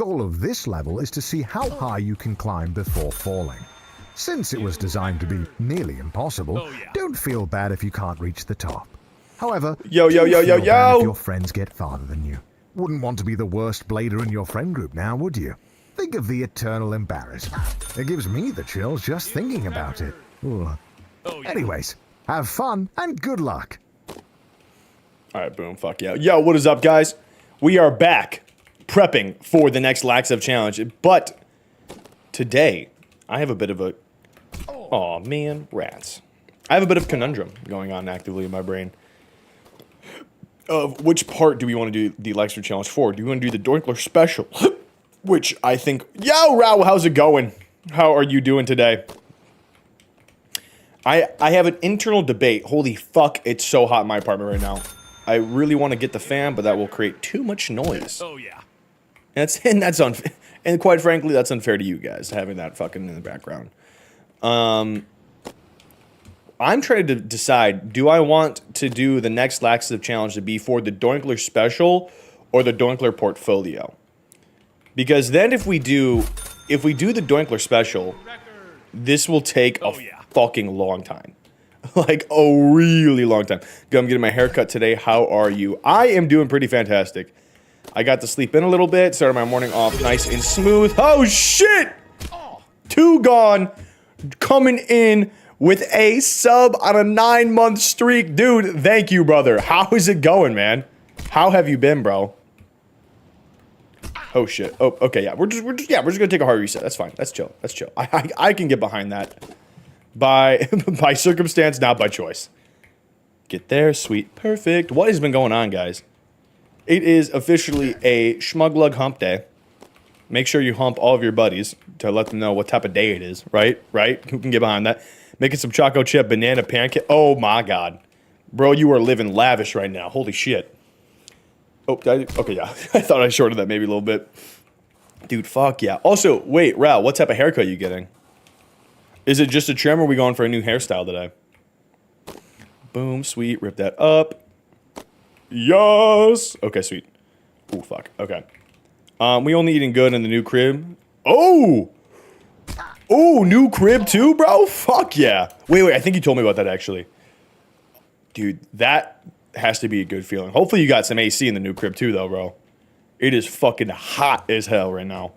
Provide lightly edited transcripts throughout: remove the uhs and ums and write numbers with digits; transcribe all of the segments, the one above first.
goal of this level is to see how high you can climb before falling. Since it was designed to be nearly impossible, don't feel bad if you can't reach the top. However, yo, feel bad if your friends get farther than you. Wouldn't want to be the worst blader in your friend group now, would you? Think of the eternal embarrassment. It gives me the chills just thinking about it. Ooh. Anyways, have fun and good luck. Alright, boom, fuck yeah. Yo, what is up, guys? We are back prepping for the next Laxative challenge, but today I have a bit of a... Aw, man, rats. I have a bit of conundrum going on actively in my brain. Of which part do we want to do the Laxative challenge for? Do we want to do the Doinkler special? Which I think... Yo, Raoul, how's it going? How are you doing today? I have an internal debate. Holy fuck, it's so hot in my apartment right now. I really want to get the fan, but that will create too much noise. Oh, yeah. And that's unfair. And quite frankly, that's unfair to you guys, having that fucking in the background. I'm trying to decide, do I want to do the next Laxative challenge to be for the Doinkler special or the Doinkler portfolio? Because then if we do the Doinkler special, this will take a fucking long time. Like a really long time. I'm getting my hair cut today. How are you? I am doing pretty fantastic. I got to sleep in a little bit, started my morning off nice and smooth. Oh shit! 2 gone, coming in with a sub on a 9-month streak. Dude, thank you, brother. How is it going, man? How have you been, bro? Oh shit. Oh, okay, yeah. We're just gonna take a hard reset. That's fine. That's chill. That's chill. I can get behind that. By circumstance, not by choice. Get there, sweet, perfect. What has been going on, guys? It is officially a Schmuglug hump day. Make sure you hump all of your buddies to let them know what type of day it is, right? Right? Who can get behind that? Making some choco chip banana pancake. Oh my god. Bro, you are living lavish right now. Holy shit. Oh, okay, yeah. I thought I shorted that maybe a little bit. Dude, fuck yeah. Also, wait, Rao, what type of haircut are you getting? Is it just a trim or are we going for a new hairstyle today? Boom, sweet. Rip that up. Yes. Okay, sweet. Oh, fuck. Okay. We only eating good in the new crib. Oh! Oh, new crib too, bro? Fuck yeah. Wait, I think you told me about that, actually. Dude, that has to be a good feeling. Hopefully you got some AC in the new crib too, though, bro. It is fucking hot as hell right now.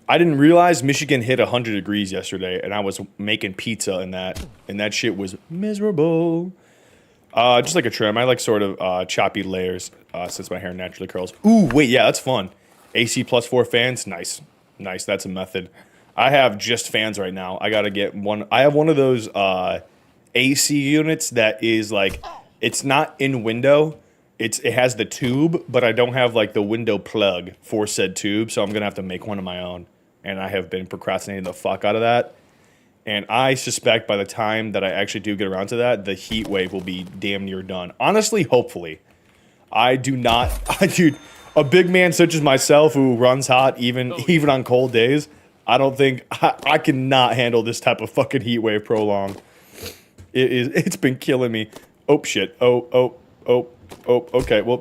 I didn't realize Michigan hit 100 degrees yesterday, and I was making pizza in that, and that shit was miserable. Just like a trim. I like sort of choppy layers since my hair naturally curls. Ooh, wait, yeah, that's fun. AC plus 4 fans, nice. Nice, that's a method. I have just fans right now. I gotta get one. I have one of those AC units that is like, it's not in window. It has the tube, but I don't have like the window plug for said tube, so I'm gonna have to make one of my own. And I have been procrastinating the fuck out of that. And I suspect by the time that I actually do get around to that, the heat wave will be damn near done. Honestly, hopefully. I do not, dude, a big man such as myself who runs hot even on cold days, I don't think, I cannot handle this type of fucking heat wave prolonged. It's been killing me. Oh, shit. Oh, okay. Well,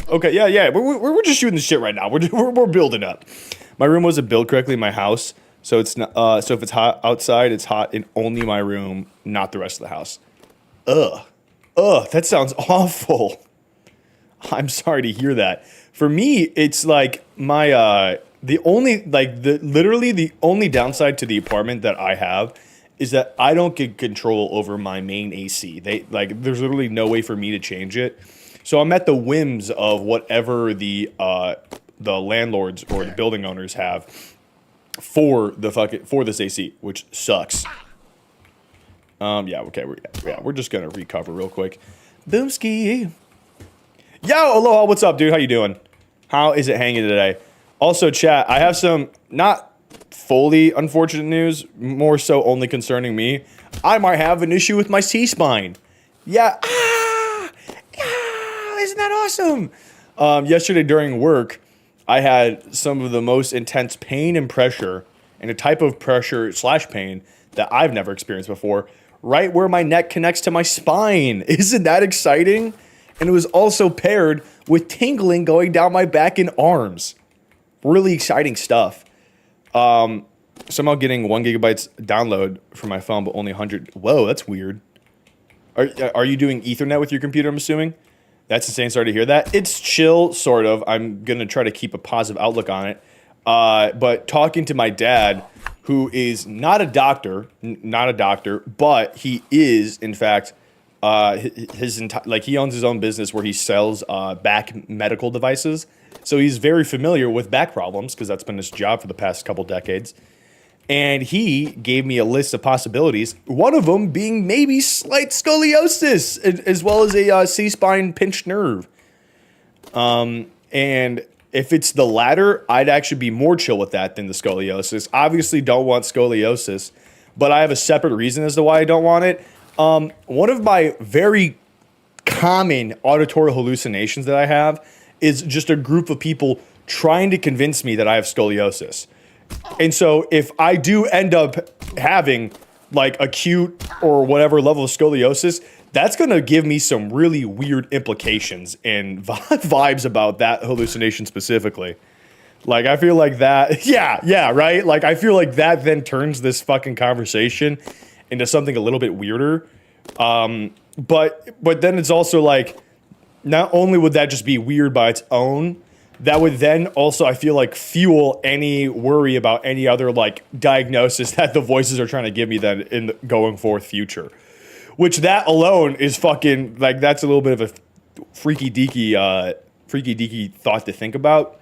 okay. Yeah. We're just shooting the shit right now. We're building up. My room wasn't built correctly in my house, so it's not. So if it's hot outside, it's hot in only my room, not the rest of the house. Ugh. That sounds awful. I'm sorry to hear that. For me, it's like my literally the only downside to the apartment that I have is that I don't get control over my main AC. There's literally no way for me to change it. So I'm at the whims of whatever the landlords or the building owners have for this AC, which sucks. Yeah, okay, we're just gonna recover real quick. Boomski. Yo, aloha, what's up, dude? How you doing? How is it hanging today? Also, chat, I have some not fully unfortunate news, more so only concerning me. I might have an issue with my C-spine. Yeah, isn't that awesome? Yesterday during work, I had some of the most intense pain and pressure, and a type of pressure / pain that I've never experienced before, right where my neck connects to my spine. Isn't that exciting? And it was also paired with tingling going down my back and arms. really exciting stuff. Somehow getting 1 gigabytes download from my phone, but only 100. Whoa, that's weird. Are you doing Ethernet with your computer, I'm assuming? That's insane. Sorry to hear that. It's chill, sort of. I'm going to try to keep a positive outlook on it. But talking to my dad, who is not a doctor, but he is, in fact, he owns his own business where he sells back medical devices. So he's very familiar with back problems because that's been his job for the past couple decades. And he gave me a list of possibilities, one of them being maybe slight scoliosis, as well as a C-spine pinched nerve. And if it's the latter, I'd actually be more chill with that than the scoliosis. Obviously don't want scoliosis, but I have a separate reason as to why I don't want it. One of my very common auditory hallucinations that I have is just a group of people trying to convince me that I have scoliosis. And so if I do end up having like acute or whatever level of scoliosis, that's going to give me some really weird implications and vibes about that hallucination specifically. Like, I feel like that, yeah, right? Like, I feel like that then turns this fucking conversation into something a little bit weirder. But then it's also like, not only would that just be weird by its own, that would then also, I feel like, fuel any worry about any other like diagnosis that the voices are trying to give me then in the going forth future. Which that alone is fucking like, that's a little bit of a freaky deaky thought to think about.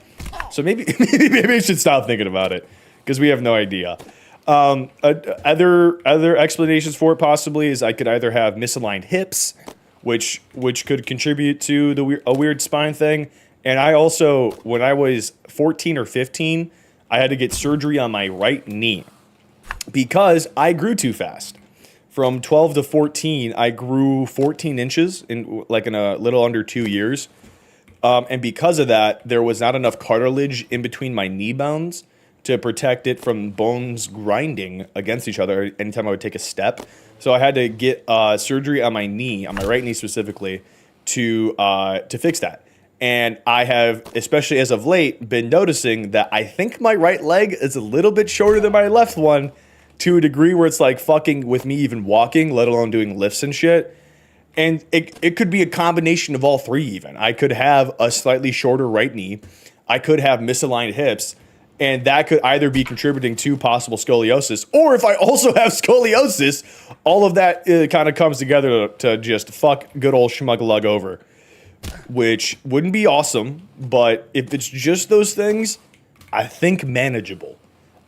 So maybe I should stop thinking about it because we have no idea. Other explanations for it possibly is I could either have misaligned hips, which could contribute to a weird spine thing. And I also, when I was 14 or 15, I had to get surgery on my right knee because I grew too fast. From 12 to 14, I grew 14 inches in a little under 2 years. And because of that, there was not enough cartilage in between my knee bones to protect it from bones grinding against each other anytime I would take a step. So I had to get surgery on my knee, on my right knee specifically, to fix that. And I have, especially as of late, been noticing that I think my right leg is a little bit shorter than my left one to a degree where it's like fucking with me even walking, let alone doing lifts and shit. And it could be a combination of all three even. I could have a slightly shorter right knee. I could have misaligned hips. And that could either be contributing to possible scoliosis, or if I also have scoliosis, all of that kind of comes together to just fuck good old schmugglug over. Which wouldn't be awesome, but if it's just those things, I think manageable.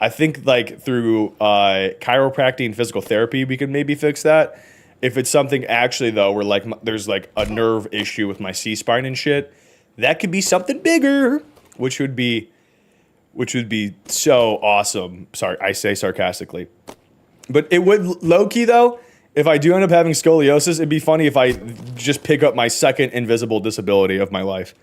I think like through chiropractic and physical therapy, we could maybe fix that. If it's something actually though, where like there's like a nerve issue with my C-spine and shit, that could be something bigger, which would be so awesome. Sorry, I say sarcastically, but it would low-key though. If I do end up having scoliosis, it'd be funny if I just pick up my second invisible disability of my life.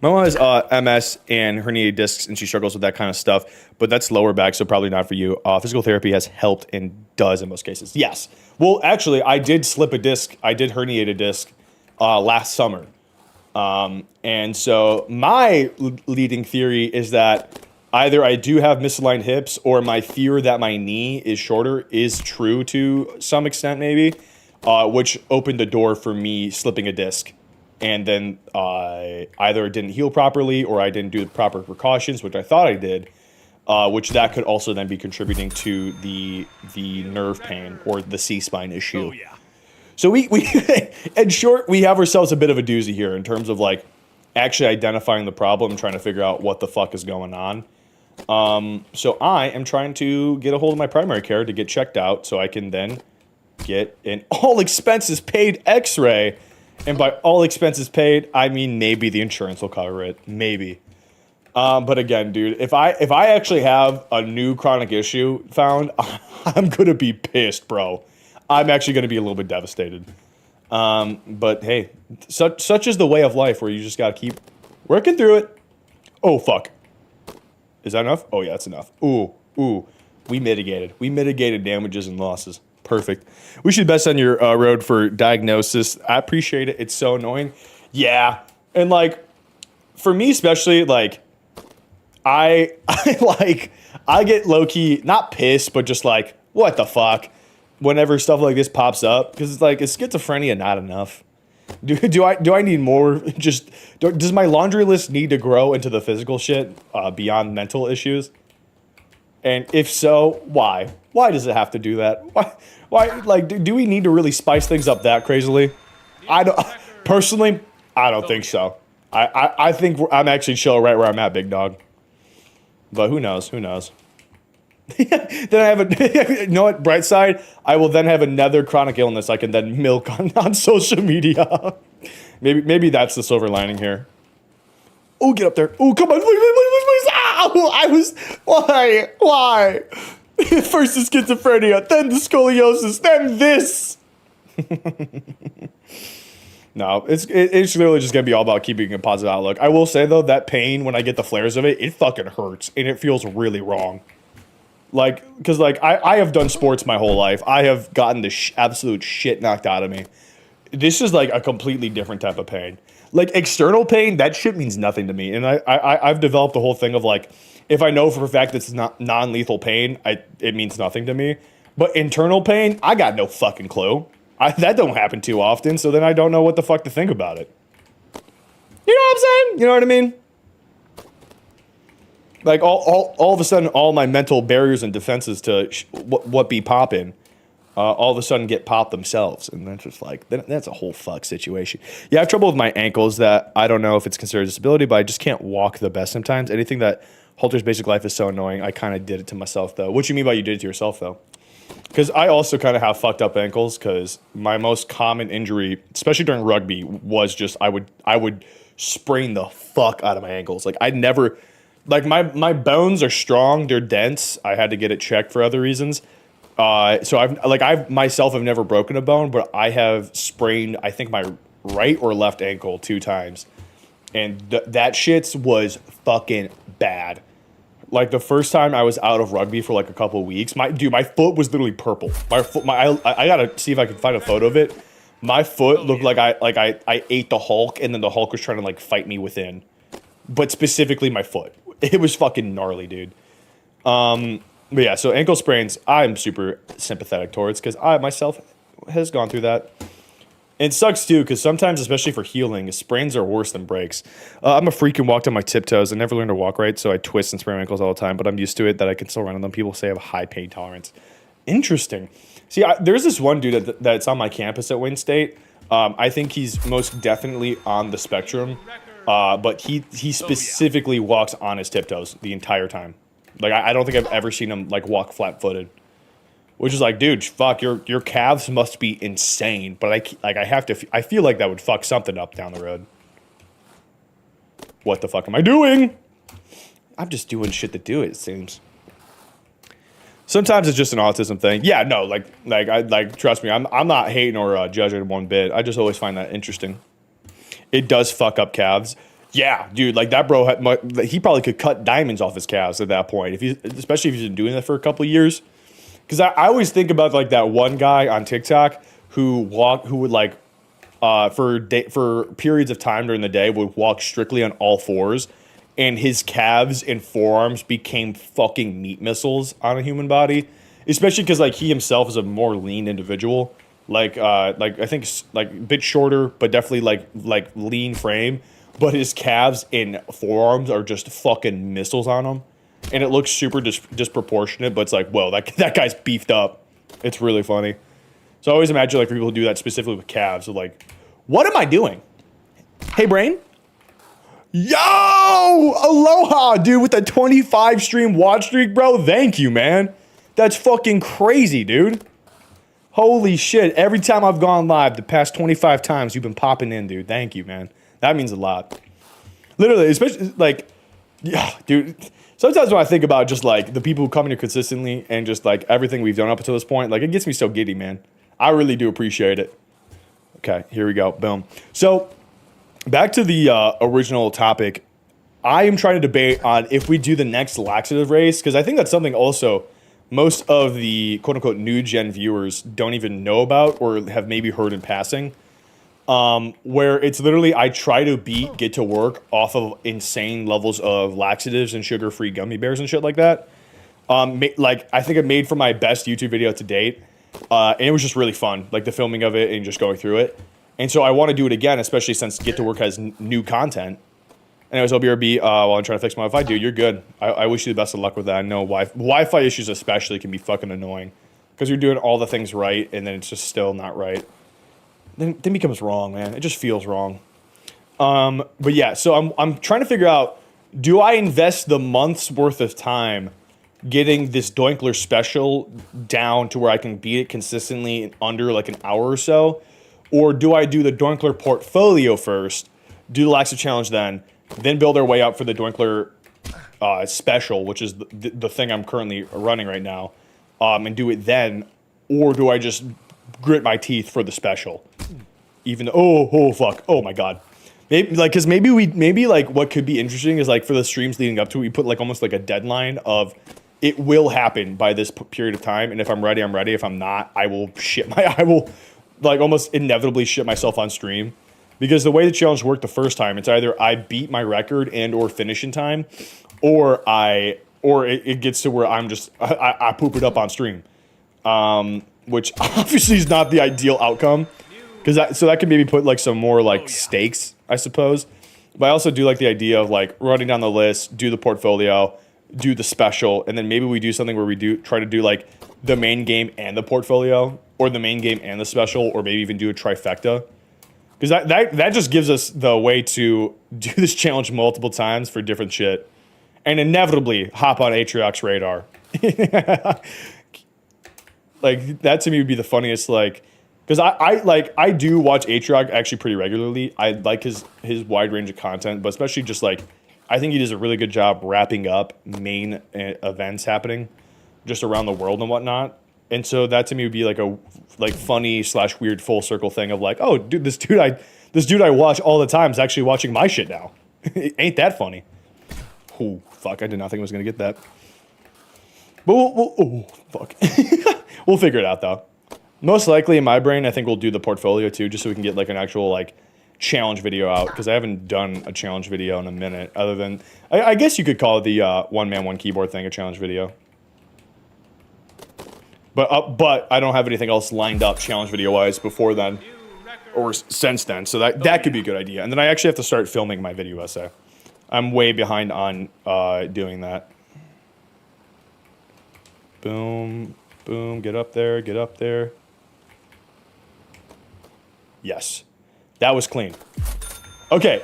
My mom has MS and herniated discs, and she struggles with that kind of stuff, but that's lower back, so probably not for you. Physical therapy has helped and does in most cases. Yes. Well, actually, I did slip a disc. I did herniate a disc last summer. And so my leading theory is that either I do have misaligned hips or my fear that my knee is shorter is true to some extent maybe, which opened the door for me slipping a disc. And then either it didn't heal properly or I didn't do the proper precautions, which I thought I did, which that could also then be contributing to the nerve pain or the C-spine issue. Oh, yeah. So we in short, we have ourselves a bit of a doozy here in terms of like actually identifying the problem and trying to figure out what the fuck is going on. So I am trying to get a hold of my primary care to get checked out so I can then get an all expenses paid x-ray. And by all expenses paid, I mean maybe the insurance will cover it. Maybe. But again, dude, if I actually have a new chronic issue found, I'm going to be pissed, bro. I'm actually going to be a little bit devastated. But hey, such is the way of life where you just got to keep working through it. Oh, fuck. Is that enough? Oh, yeah, that's enough. Ooh. We mitigated. We mitigated damages and losses. Perfect. We should best on your road for diagnosis. I appreciate it. It's so annoying. Yeah. And like, for me especially, like, I get low key not pissed, but just like what the fuck whenever stuff like this pops up because it's like is schizophrenia not enough? Do I need more? Does my laundry list need to grow into the physical shit beyond mental issues? And if so, why? Why does it have to do that? Why? Like, do we need to really spice things up that crazily? I don't personally. I don't think so. I think I'm actually chill right where I'm at, big dog. But who knows? Who knows? Then I have a, you know what? Bright side, I will then have another chronic illness I can then milk on social media. maybe that's the silver lining here. Oh, get up there. Oh, come on. Please. Ow, why? First the schizophrenia, then the scoliosis, then this. No, it's literally just gonna be all about keeping a positive outlook. I will say though, that pain when I get the flares of it, it fucking hurts and it feels really wrong. Like, because like I have done sports my whole life. I have gotten the absolute shit knocked out of me. This is like a completely different type of pain. Like external pain, that shit means nothing to me. And I've developed the whole thing of like, if I know for a fact it's not non-lethal pain, it means nothing to me. But internal pain, I got no fucking clue. That don't happen too often, so then I don't know what the fuck to think about it. You know what I'm saying? You know what I mean? Like all of a sudden, all my mental barriers and defenses to what be popping, all of a sudden get popped themselves, and that's just like that's a whole fuck situation. Yeah, I have trouble with my ankles that I don't know if it's considered a disability, but I just can't walk the best sometimes. Anything that Halter's Basic Life is so annoying. I kind of did it to myself though. What you mean by you did it to yourself though? Because I also kind of have fucked up ankles. Because my most common injury, especially during rugby, was just I would sprain the fuck out of my ankles. Like I never. Like my bones are strong, they're dense. I had to get it checked for other reasons. So I've myself have never broken a bone, but I have sprained I think my right or left ankle 2 times, and that shit was fucking bad. Like the first time I was out of rugby for like a couple of weeks, my foot was literally purple. I gotta see if I can find a photo of it. My foot looked like I ate the Hulk, and then the Hulk was trying to like fight me within, but specifically my foot. It was fucking gnarly, dude. But yeah, so ankle sprains, I'm super sympathetic towards because I myself has gone through that. And it sucks too because sometimes, especially for healing, sprains are worse than breaks. I'm a freak and walked on my tiptoes. I never learned to walk right, so I twist and sprain my ankles all the time. But I'm used to it that I can still run on them. People say I have a high pain tolerance. Interesting. See, there's this one dude that's on my campus at Wayne State. I think he's most definitely on the spectrum. But he specifically walks on his tiptoes the entire time. Like I don't think I've ever seen him like walk flat-footed, which is like, dude, fuck your calves must be insane. But I feel like that would fuck something up down the road. What the fuck am I doing? I'm just doing shit to do it. It seems. Sometimes it's just an autism thing. Yeah, no, like trust me, I'm not hating or judging one bit. I just always find that interesting. It does fuck up calves. Yeah, dude, like that bro, he probably could cut diamonds off his calves at that point, especially if he's been doing that for a couple of years. Because I always think about like that one guy on TikTok who would like for periods of time during the day would walk strictly on all fours, and his calves and forearms became fucking meat missiles on a human body. Especially because like he himself is a more lean individual. Like I think like a bit shorter, but definitely like lean frame. But his calves and forearms are just fucking missiles on him, and it looks super disproportionate. But it's like, whoa, that guy's beefed up. It's really funny. So I always imagine like people who do that specifically with calves are like, what am I doing? Hey, brain. Yo, aloha, dude, with a 25 stream watch streak, bro. Thank you, man. That's fucking crazy, dude. Holy shit. Every time I've gone live the past 25 times, you've been popping in, dude. Thank you, man. That means a lot. Literally, especially, like, yeah, dude. Sometimes when I think about just, like, the people who come here consistently and just, like, everything we've done up until this point, like, it gets me so giddy, man. I really do appreciate it. Okay, here we go. Boom. So, back to the original topic. I am trying to debate on if we do the next laxative race, because I think that's something also most of the quote-unquote new gen viewers don't even know about or have maybe heard in passing. where it's literally I try to get to work off of insane levels of laxatives and sugar-free gummy bears and shit like that. Like I think it made for my best YouTube video to date, and it was just really fun, like the filming of it and just going through it. And so I want to do it again, especially since Get to Work has new content. Anyways, I'll BRB while I'm trying to fix my Wi-Fi. Dude, you're good. I wish you the best of luck with that. I know Wi-Fi issues especially can be fucking annoying because you're doing all the things right and then it's just still not right. Then it becomes wrong, man. It just feels wrong. But yeah, so I'm trying to figure out, do I invest the month's worth of time getting this Doinkler special down to where I can beat it consistently in under like an hour or so? Or do I do the Doinkler portfolio first, do the Laxative challenge then build our way up for the Doinkler special, which is the thing I'm currently running right now, and do it then? Or do I just grit my teeth for the special? Even though, oh fuck, oh my god. Maybe like, cause maybe like what could be interesting is like for the streams leading up to it, we put like almost like a deadline of it will happen by this period of time. And if I'm ready, I'm ready. If I'm not, I will like almost inevitably shit myself on stream. Because the way the challenge worked the first time, it's either I beat my record and or finish in time, or it gets to where I poop it up on stream. Which obviously is not the ideal outcome. So that can maybe put like some more like stakes, I suppose. But I also do like the idea of like running down the list, do the portfolio, do the special, and then maybe we do something where we try to do like the main game and the portfolio, or the main game and the special, or maybe even do a trifecta. Because that just gives us the way to do this challenge multiple times for different shit. And inevitably hop on Atriox's radar. Like, that to me would be the funniest, like... Because I do watch Atriox actually pretty regularly. I like his wide range of content, but especially just, like... I think he does a really good job wrapping up main events happening just around the world and whatnot. And so that to me would be like a funny / weird full circle thing of like, oh, dude, this dude I watch all the time is actually watching my shit now. Ain't that funny? Oh, fuck, I did not think I was gonna get that. But oh, fuck. We'll figure it out though. Most likely in my brain, I think we'll do the portfolio too, just so we can get like an actual like challenge video out, because I haven't done a challenge video in a minute. Other than, I guess you could call the one man, one keyboard thing a challenge video. But I don't have anything else lined up challenge video wise before then or since then, so that could be a good idea. And then I actually have to start filming my video essay. I'm way behind on doing that. Boom, boom, get up there, get up there. Yes, that was clean. Okay,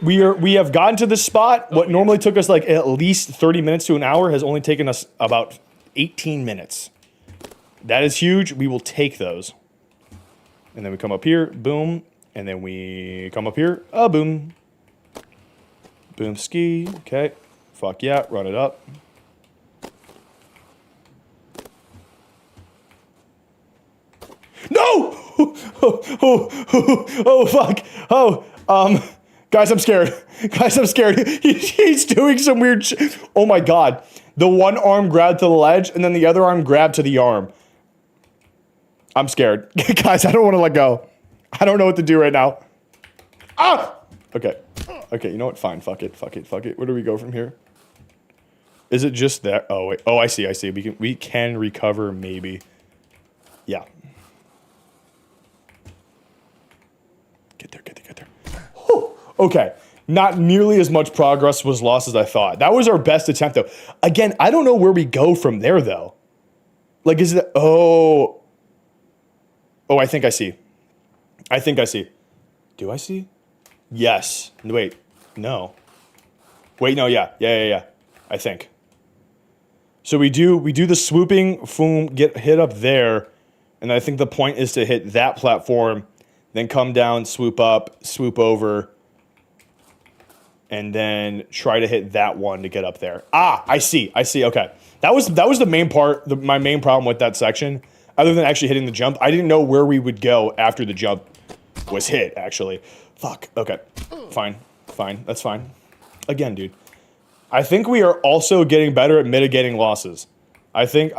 we have gotten to this spot. What normally took us like at least 30 minutes to an hour has only taken us about 18 minutes. That is huge. We will take those. And then we come up here, boom. And then we come up here, boom. Boom, ski, okay. Fuck yeah, run it up. No! Oh, fuck. Guys, I'm scared. Guys, I'm scared. He's doing some weird shit. Oh my God. The one arm grabbed to the ledge and then the other arm grabbed to the arm. I'm scared. Guys, I don't want to let go. I don't know what to do right now. Ah! Okay. Okay, you know what? Fine. Fuck it. Fuck it. Fuck it. Where do we go from here? Is it just that? Oh, wait. Oh, I see. I see. We can recover, maybe. Yeah. Get there. Get there. Get there. Whew. Okay. Not nearly as much progress was lost as I thought. That was our best attempt, though. Again, I don't know where we go from there, though. Like, is it... Oh... Oh, I think I see. I think I see. Do I see? Yes. Wait. No. Wait, no, yeah. Yeah. I think. So we do the swooping, boom, get hit up there, and I think the point is to hit that platform, then come down, swoop up, swoop over, and then try to hit that one to get up there. Ah, I see. Okay. That was the main part, my main problem with that section. Other than actually hitting the jump, I didn't know where we would go after the jump was hit, actually. Fuck. Okay. Fine. That's fine. Again, dude. I think we are also getting better at mitigating losses. I think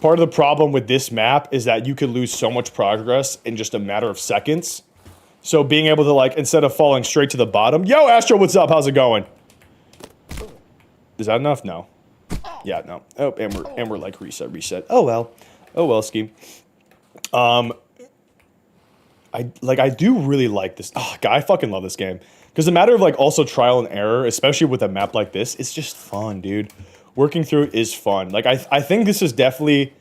Part of the problem with this map is that you could lose so much progress in just a matter of seconds. So being able to, like, instead of falling straight to the bottom... Yo, Astro, what's up? How's it going? Is that enough? No. Yeah, no. Oh, and we're like, reset. Oh, well, scheme. I do really like this. Oh, God, I fucking love this game. Because the matter of, like, also trial and error, especially with a map like this, it's just fun, dude. Working through it is fun. Like, I think this is definitely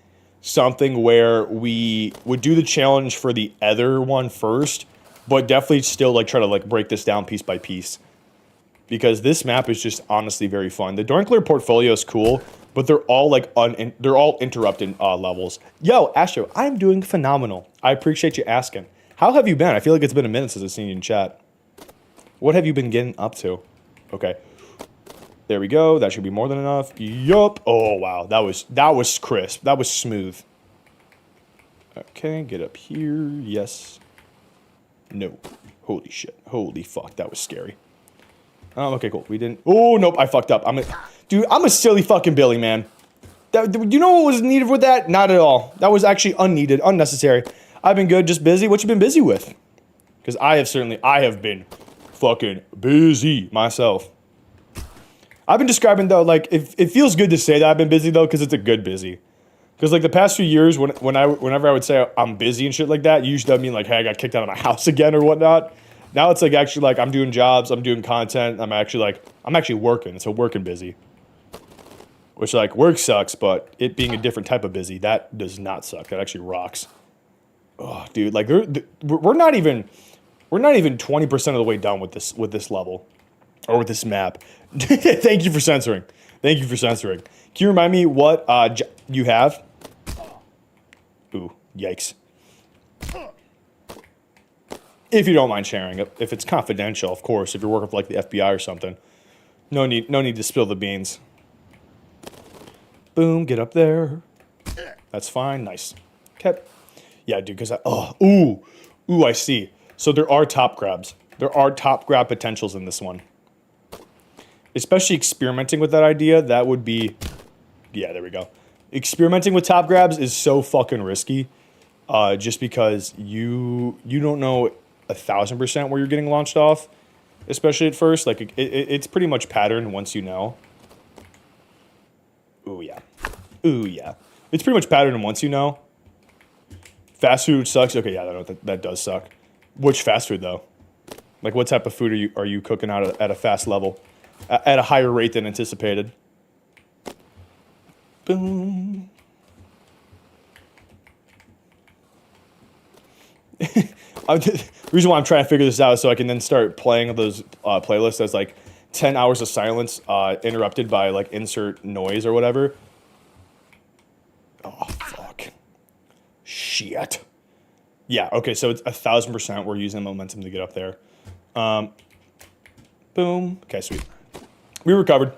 something where we would do the challenge for the other one first, but definitely still, like, try to, like, break this down piece by piece. Because this map is just honestly very fun. The Doinkler portfolio is cool, but they're all, like, they're all interrupted levels. Yo, Astro, I'm doing phenomenal. I appreciate you asking. How have you been? I feel like it's been a minute since I've seen you in chat. What have you been getting up to? Okay. There we go. That should be more than enough. Yup. Oh, wow. That was crisp. That was smooth. Okay, get up here. Yes. No. Holy shit. Holy fuck. That was scary. Okay, cool. We didn't... Oh, nope. I fucked up. Dude, I'm a silly fucking Billy, man. You know what was needed with that? Not at all. That was actually unneeded, unnecessary. I've been good, just busy. What you been busy with? Because I have been fucking busy myself. I've been describing, though, like, it feels good to say that I've been busy, though, because it's a good busy. Because, like, the past few years, whenever I would say I'm busy and shit like that, usually that mean, like, hey, I got kicked out of my house again or whatnot. Now it's, like, actually, like, I'm doing jobs, I'm doing content, I'm actually working, so working busy. Which, like, work sucks, but it being a different type of busy, that does not suck. That actually rocks. Oh, dude, like, we're not even 20% of the way done with this level. Or with this map. Thank you for censoring. Thank you for censoring. Can you remind me what you have? Ooh, yikes. If you don't mind sharing it. If it's confidential, of course. If you're working for, like, the FBI or something. No need to spill the beans. Boom, get up there. That's fine. Nice. Okay. Yeah, dude, because ooh, I see. So there are top grabs. There are top grab potentials in this one. Especially experimenting with that idea, that would be... Yeah, there we go. Experimenting with top grabs is so fucking risky. Just because you don't know 1,000% where you're getting launched off. Especially at first. Like, it's pretty much patterned once you know. Ooh, yeah. Ooh, yeah. It's pretty much patterned once you know. Fast food sucks. Okay, yeah, that does suck. Which fast food, though? Like, what type of food are you cooking out at a fast level? At a higher rate than anticipated. Boom. The reason why I'm trying to figure this out is so I can then start playing those playlists as, like, 10 hours of silence interrupted by, like, insert noise or whatever. Oh, fuck. Shit. Yeah, okay, so it's 1,000% we're using momentum to get up there. Boom. Okay, sweet. We recovered.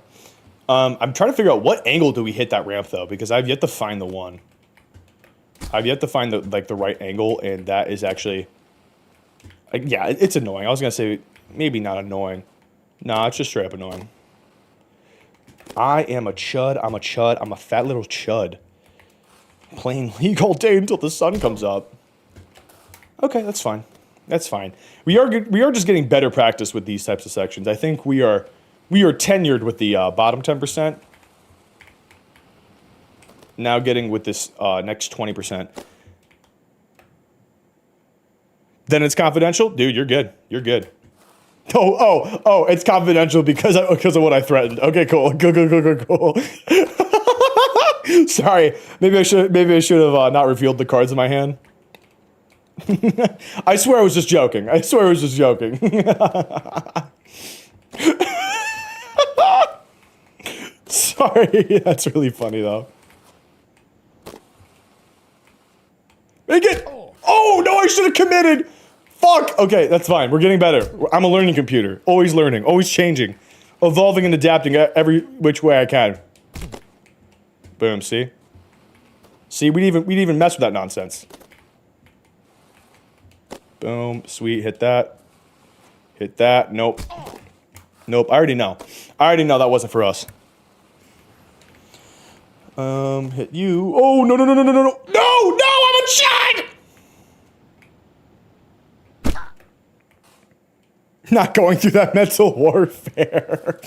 I'm trying to figure out what angle do we hit that ramp, though, because I've yet to find the one. I've yet to find the right angle, and that is actually... yeah, it's annoying. I was going to say, maybe not annoying. Nah, it's just straight up annoying. I am a chud. I'm a chud. I'm a fat little chud. Playing League all day until the sun comes up. Okay, that's fine. That's fine. We are just getting better practice with these types of sections. I think we are tenured with the bottom 10%. Now getting with this next 20%. Then it's confidential? Dude, you're good. You're good. Oh, it's confidential because of what I threatened. Okay, cool. Cool. Sorry. Maybe I should have not revealed the cards in my hand. I swear I was just joking. Sorry. That's really funny, though. Make it! Oh, no, I should have committed! Fuck! Okay, that's fine. We're getting better. I'm a learning computer. Always learning. Always changing. Evolving and adapting every which way I can. Boom, see? See, we'd even mess with that nonsense. Boom, sweet, hit that. Hit that, nope. Nope, I already know. I already know that wasn't for us. Hit you. Oh, no, no, no, no, no, no, no. No, no, I'm a child! Not going through that mental warfare.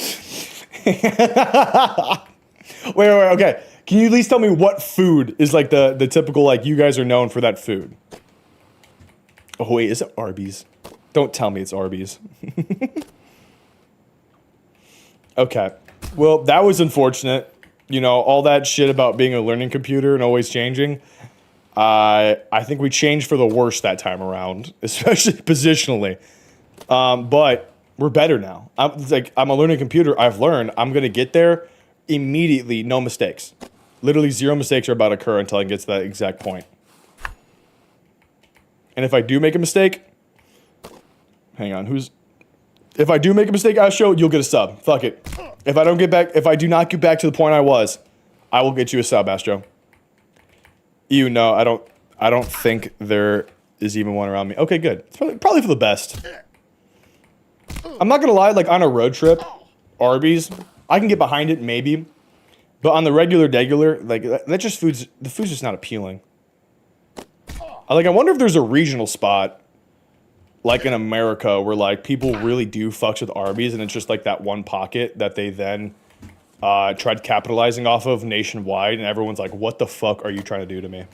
Wait, okay. Can you at least tell me what food is like the typical, like, you guys are known for that food? Oh, wait, is it Arby's? Don't tell me it's Arby's. Okay. Well, that was unfortunate. You know, all that shit about being a learning computer and always changing. I think we changed for the worst that time around, especially positionally. But we're better now. I'm a learning computer. I've learned. I'm going to get there immediately. No mistakes. Literally 0 mistakes are about to occur until I get to that exact point. And if I do make a mistake, hang on, if I do make a mistake, Astro, you'll get a sub. Fuck it. If I do not get back to the point I will get you a sub, Astro. You know, I don't think there is even one around me. Okay, good. It's probably for the best. I'm not gonna lie, like on a road trip, Arby's, I can get behind it maybe, but on the regular, like the food's just not appealing. I wonder if there's a regional spot, like in America, where like people really do fucks with Arby's, and it's just like that one pocket that they then tried capitalizing off of nationwide, and everyone's like, "What the fuck are you trying to do to me?"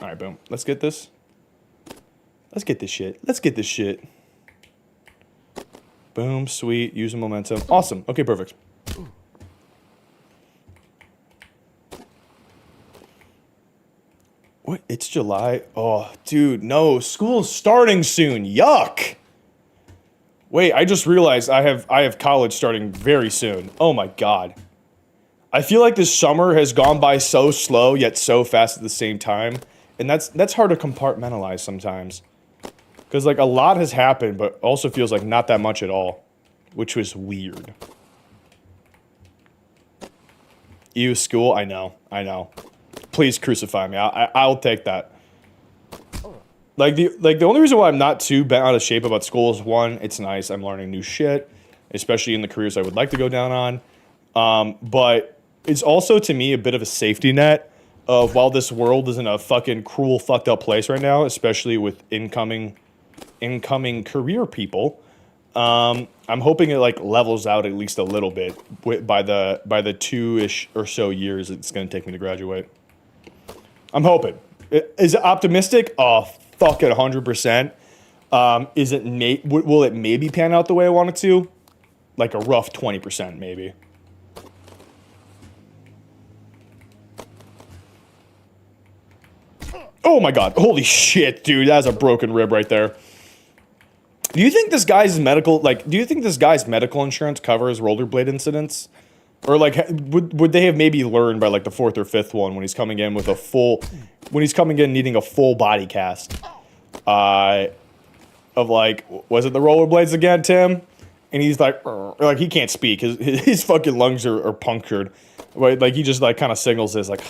All right, boom. Let's get this. Let's get this shit. Let's get this shit. Boom, sweet. Using momentum. Awesome. Okay, perfect. What? It's July? Oh, dude, no. School's starting soon. Yuck. Wait, I just realized I have college starting very soon. Oh my god. I feel like this summer has gone by so slow yet so fast at the same time, and that's hard to compartmentalize sometimes. Cuz like a lot has happened, but also feels like not that much at all, which was weird. Ew, school, I know. Please crucify me. I'll take that. Like the only reason why I'm not too bent out of shape about school is, one, it's nice. I'm learning new shit, especially in the careers I would like to go down on. But it's also to me a bit of a safety net of, while this world is in a fucking cruel, fucked up place right now, especially with incoming career people. I'm hoping it like levels out at least a little bit by the 2-ish or so years it's gonna take me to graduate. I'm hoping. Is it optimistic? Oh, fuck it, 100%. Is it will it maybe pan out the way I want it to? Like a rough 20% maybe. Oh my god! Holy shit, dude! That's a broken rib right there. Do you think this guy's medical insurance covers rollerblade incidents? Or like, would they have maybe learned by like the 4th or 5th one when he's coming in needing a full body cast? Of like, was it the rollerblades again, Tim? And he's like he can't speak. His fucking lungs are punctured. Like he just like kind of signals this like,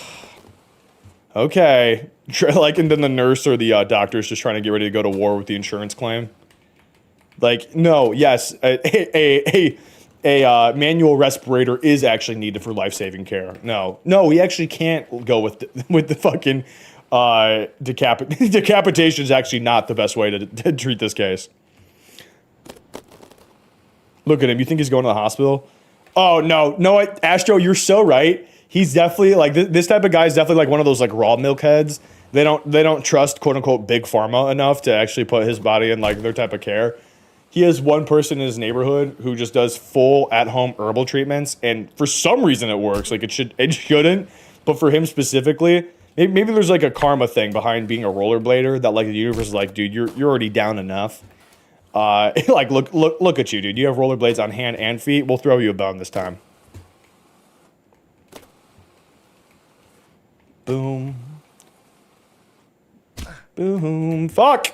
okay. Like, and then the nurse or the doctor's just trying to get ready to go to war with the insurance claim. Like, no, yes, a manual respirator is actually needed for life-saving care. No, we actually can't go with the fucking decapitation is actually not the best way to treat this case. Look at him. You think he's going to the hospital? Oh, no, Astro, you're so right. He's definitely, like, this type of guy is definitely, like, one of those, like, raw milk heads. They don't trust, quote-unquote, big pharma enough to actually put his body in, like, their type of care. He has one person in his neighborhood who just does full at-home herbal treatments, and for some reason it works. Like, it shouldn't, but for him specifically, maybe there's, like, a karma thing behind being a rollerblader that, like, the universe is like, dude, you're already down enough. Like, look at you, dude. You have rollerblades on hand and feet. We'll throw you a bone this time. Boom. Boom. Fuck!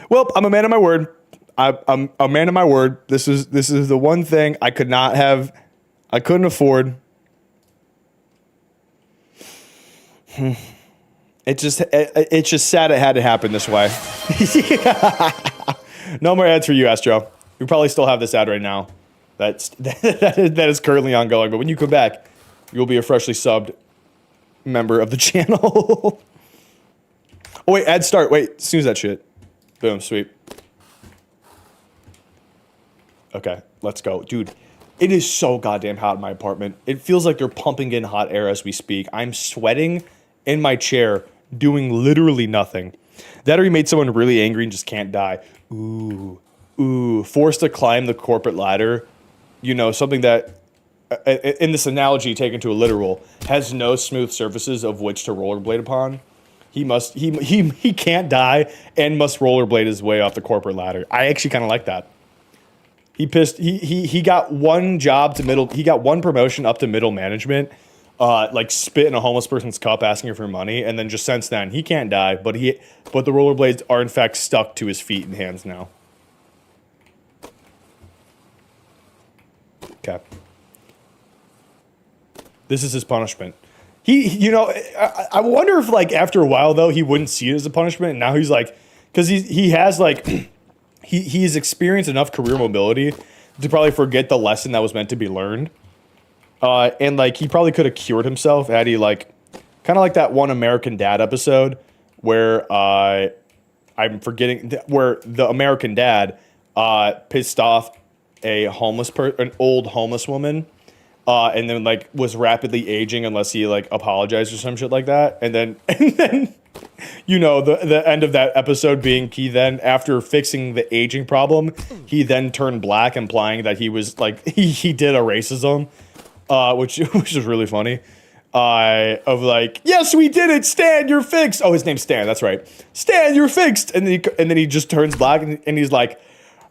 Well, I'm a man of my word. I'm a man of my word. This is the one thing I couldn't afford. It's just sad it had to happen this way. No more ads for you, Astro. We probably still have this ad right now. That is currently ongoing. But when you come back, you'll be a freshly subbed member of the channel. Oh wait, add start. Wait, snooze that shit. Boom, sweet. Okay, let's go, dude. It is so goddamn hot in my apartment. It feels like they're pumping in hot air as we speak. I'm sweating in my chair, doing literally nothing. That or you made someone really angry and just can't die. Ooh, forced to climb the corporate ladder. You know, something that, in this analogy taken to a literal, has no smooth surfaces of which to rollerblade upon. He can't die and must rollerblade his way off the corporate ladder. I actually kind of like that. He got one job to middle. He got one promotion up to middle management, like spit in a homeless person's cup asking her for money, and then just since then he can't die. But the rollerblades are in fact stuck to his feet and hands now. Okay. This is his punishment. I wonder if like after a while though he wouldn't see it as a punishment, and now he's like, because he has like. He's experienced enough career mobility to probably forget the lesson that was meant to be learned. And like he probably could have cured himself had he like kind of like that one American Dad episode where I'm forgetting where the American Dad pissed off an old homeless woman and then like was rapidly aging unless he like apologized or some shit like that. And then you know, the end of that episode being he then, after fixing the aging problem, he then turned black, implying that he was like, he did a racism, which is really funny. Of like, yes, we did it, Stan, you're fixed. Oh, his name's Stan, that's right. Stan, you're fixed. And then he just turns black and he's like,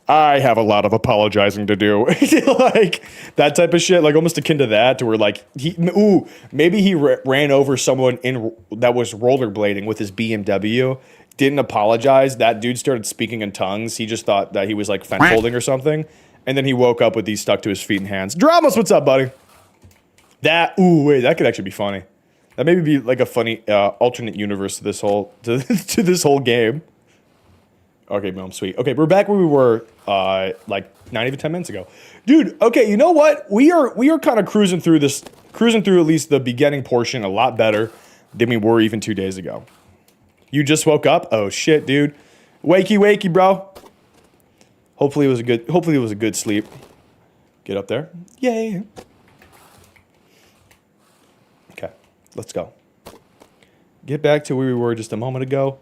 I have a lot of apologizing to do. Like that type of shit, like almost akin to that, to where like maybe he ran over someone that was rollerblading with his BMW, didn't apologize. That dude started speaking in tongues. He just thought that he was like fence holding or something, and then he woke up with these stuck to his feet and hands. Dramas, what's up, buddy? That could actually be funny. That maybe be like a funny alternate universe to this whole to this whole game. Okay, boom, sweet. Okay, we're back where we were, like not even 10 minutes ago, dude. Okay, you know what? We are kind of cruising through at least the beginning portion a lot better than we were even 2 days ago. You just woke up? Oh shit, dude. Wakey, bro. Hopefully it was a good sleep. Get up there. Yay. Okay, let's go. Get back to where we were just a moment ago.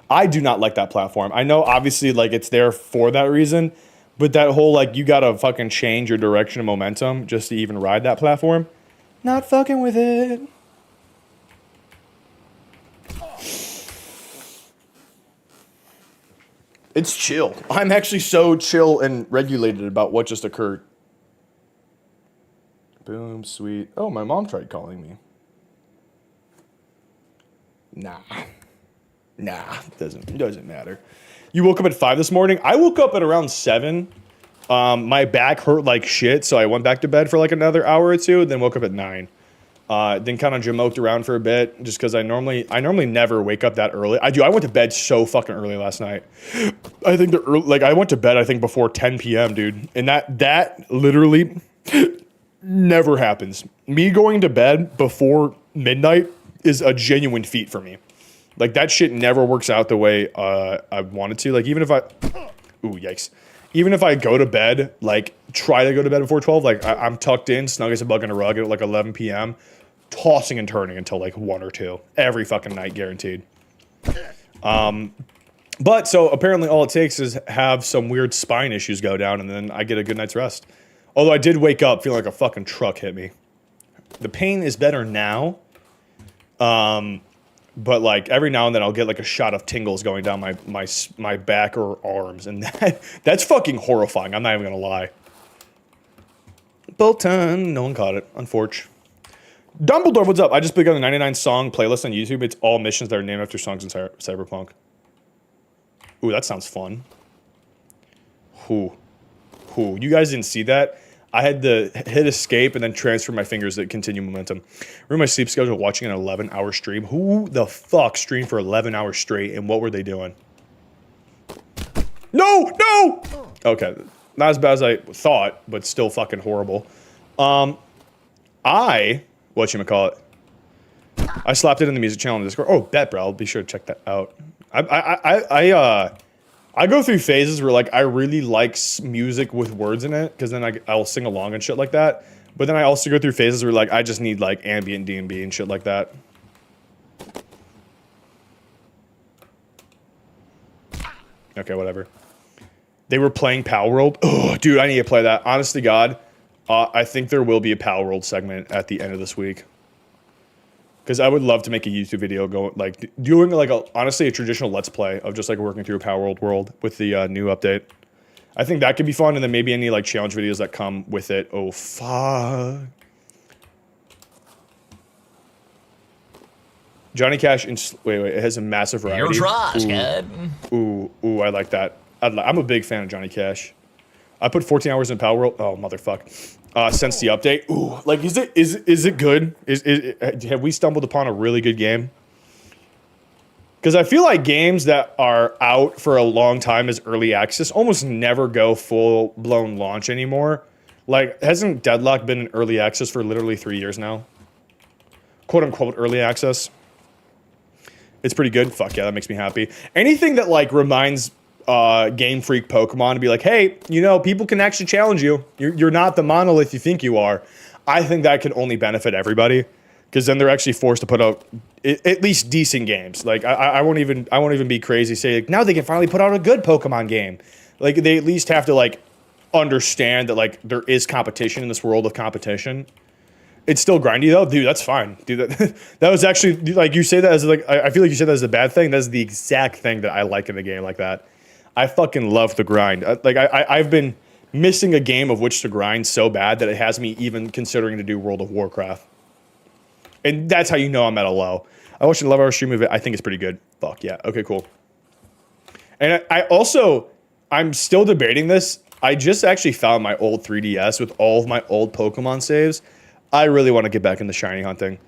I do not like that platform. I know obviously like it's there for that reason, but that whole like you gotta fucking change your direction of momentum just to even ride that platform. Not fucking with it. It's chill. I'm actually so chill and regulated about what just occurred. Boom, sweet. Oh, my mom tried calling me. Nah, doesn't matter. You woke up at 5 this morning? I woke up at around 7. My back hurt like shit, so I went back to bed for like another hour or two, then woke up at 9. Then kind of jamoked around for a bit, just because I normally never wake up that early. I went to bed so fucking early last night. I think I went to bed I think before 10 p.m., dude. And that literally never happens. Me going to bed before midnight is a genuine feat for me. Like, that shit never works out the way I wanted to. Like, even if I go to bed, like, try to go to bed before 12, like, I'm tucked in, snug as a bug in a rug at, like, 11 p.m., tossing and turning until, like, 1 or 2. Every fucking night, guaranteed. But, so, apparently all it takes is have some weird spine issues go down, and then I get a good night's rest. Although I did wake up feeling like a fucking truck hit me. The pain is better now. But like every now and then I'll get like a shot of tingles going down my back or arms, and that's fucking horrifying. I'm not even gonna lie. Bolton, no one caught it, unfortunately. Dumbledore, what's up? I just begun a 99 song playlist on YouTube. It's all missions that are named after songs in Cyberpunk. Ooh, that sounds fun. You guys didn't see that? I had to hit escape and then transfer my fingers to continue momentum. Remember my sleep schedule watching an 11-hour stream? Who the fuck streamed for 11 hours straight, and what were they doing? No! Okay. Not as bad as I thought, but still fucking horrible. Whatchamacallit? I slapped it in the music channel on Discord. Oh, bet, bro. I'll be sure to check that out. I go through phases where like I really like music with words in it because then I'll sing along and shit like that. But then I also go through phases where like I just need like ambient D&B and shit like that. Okay, whatever. They were playing Pal World. Oh, dude, I need to play that. Honest to God, I think there will be a Pal World segment at the end of this week. Because I would love to make a YouTube video doing like honestly a traditional Let's Play of just like working through a Power world with the new update. I think that could be fun, and then maybe any like challenge videos that come with it. Oh fuck. Johnny Cash wait, it has a massive variety. Your trash, kid. Ooh, I like that. I'm a big fan of Johnny Cash. I put 14 hours in Power World. Oh motherfuck. Since the update, ooh, like is it good? Have we stumbled upon a really good game? Because I feel like games that are out for a long time as early access almost never go full blown launch anymore. Like, hasn't Deadlock been in early access for literally 3 years now? Quote unquote early access. It's pretty good. Fuck yeah, that makes me happy. Anything that like reminds Game Freak Pokemon to be like, hey, you know, people can actually challenge you. You're not the monolith you think you are. I think that can only benefit everybody, because then they're actually forced to put out at least decent games. Like I won't even be crazy say like, now they can finally put out a good Pokemon game. Like they at least have to like understand that like there is competition in this world of competition. It's still grindy though, dude. That's fine, dude. That was actually like you say that as like I feel like you said that as a bad thing. That's the exact thing that I like in the game like that. I fucking love the grind. Like I've been missing a game of which to grind so bad that it has me even considering to do World of Warcraft. And that's how you know I'm at a low. I watched a love hour stream of it. I think it's pretty good. Fuck yeah. Okay, cool. And I'm still debating this. I just actually found my old 3DS with all of my old Pokemon saves. I really want to get back into shiny hunting.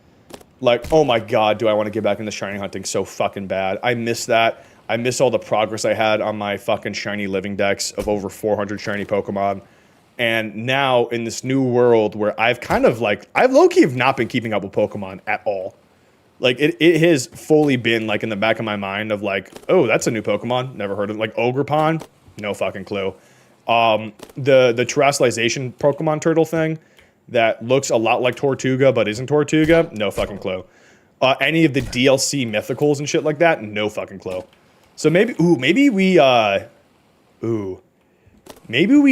Like, oh my god, do I want to get back into shiny hunting so fucking bad. I miss that. I miss all the progress I had on my fucking shiny living decks of over 400 shiny Pokemon. And now in this new world where I've low-key have not been keeping up with Pokemon at all. Like it has fully been like in the back of my mind of like, oh, that's a new Pokemon. Never heard of it. Like Ogerpon, no fucking clue. The terrestrialization Pokemon turtle thing that looks a lot like Tortuga but isn't Tortuga, no fucking clue. Any of the DLC mythicals and shit like that, no fucking clue. So maybe we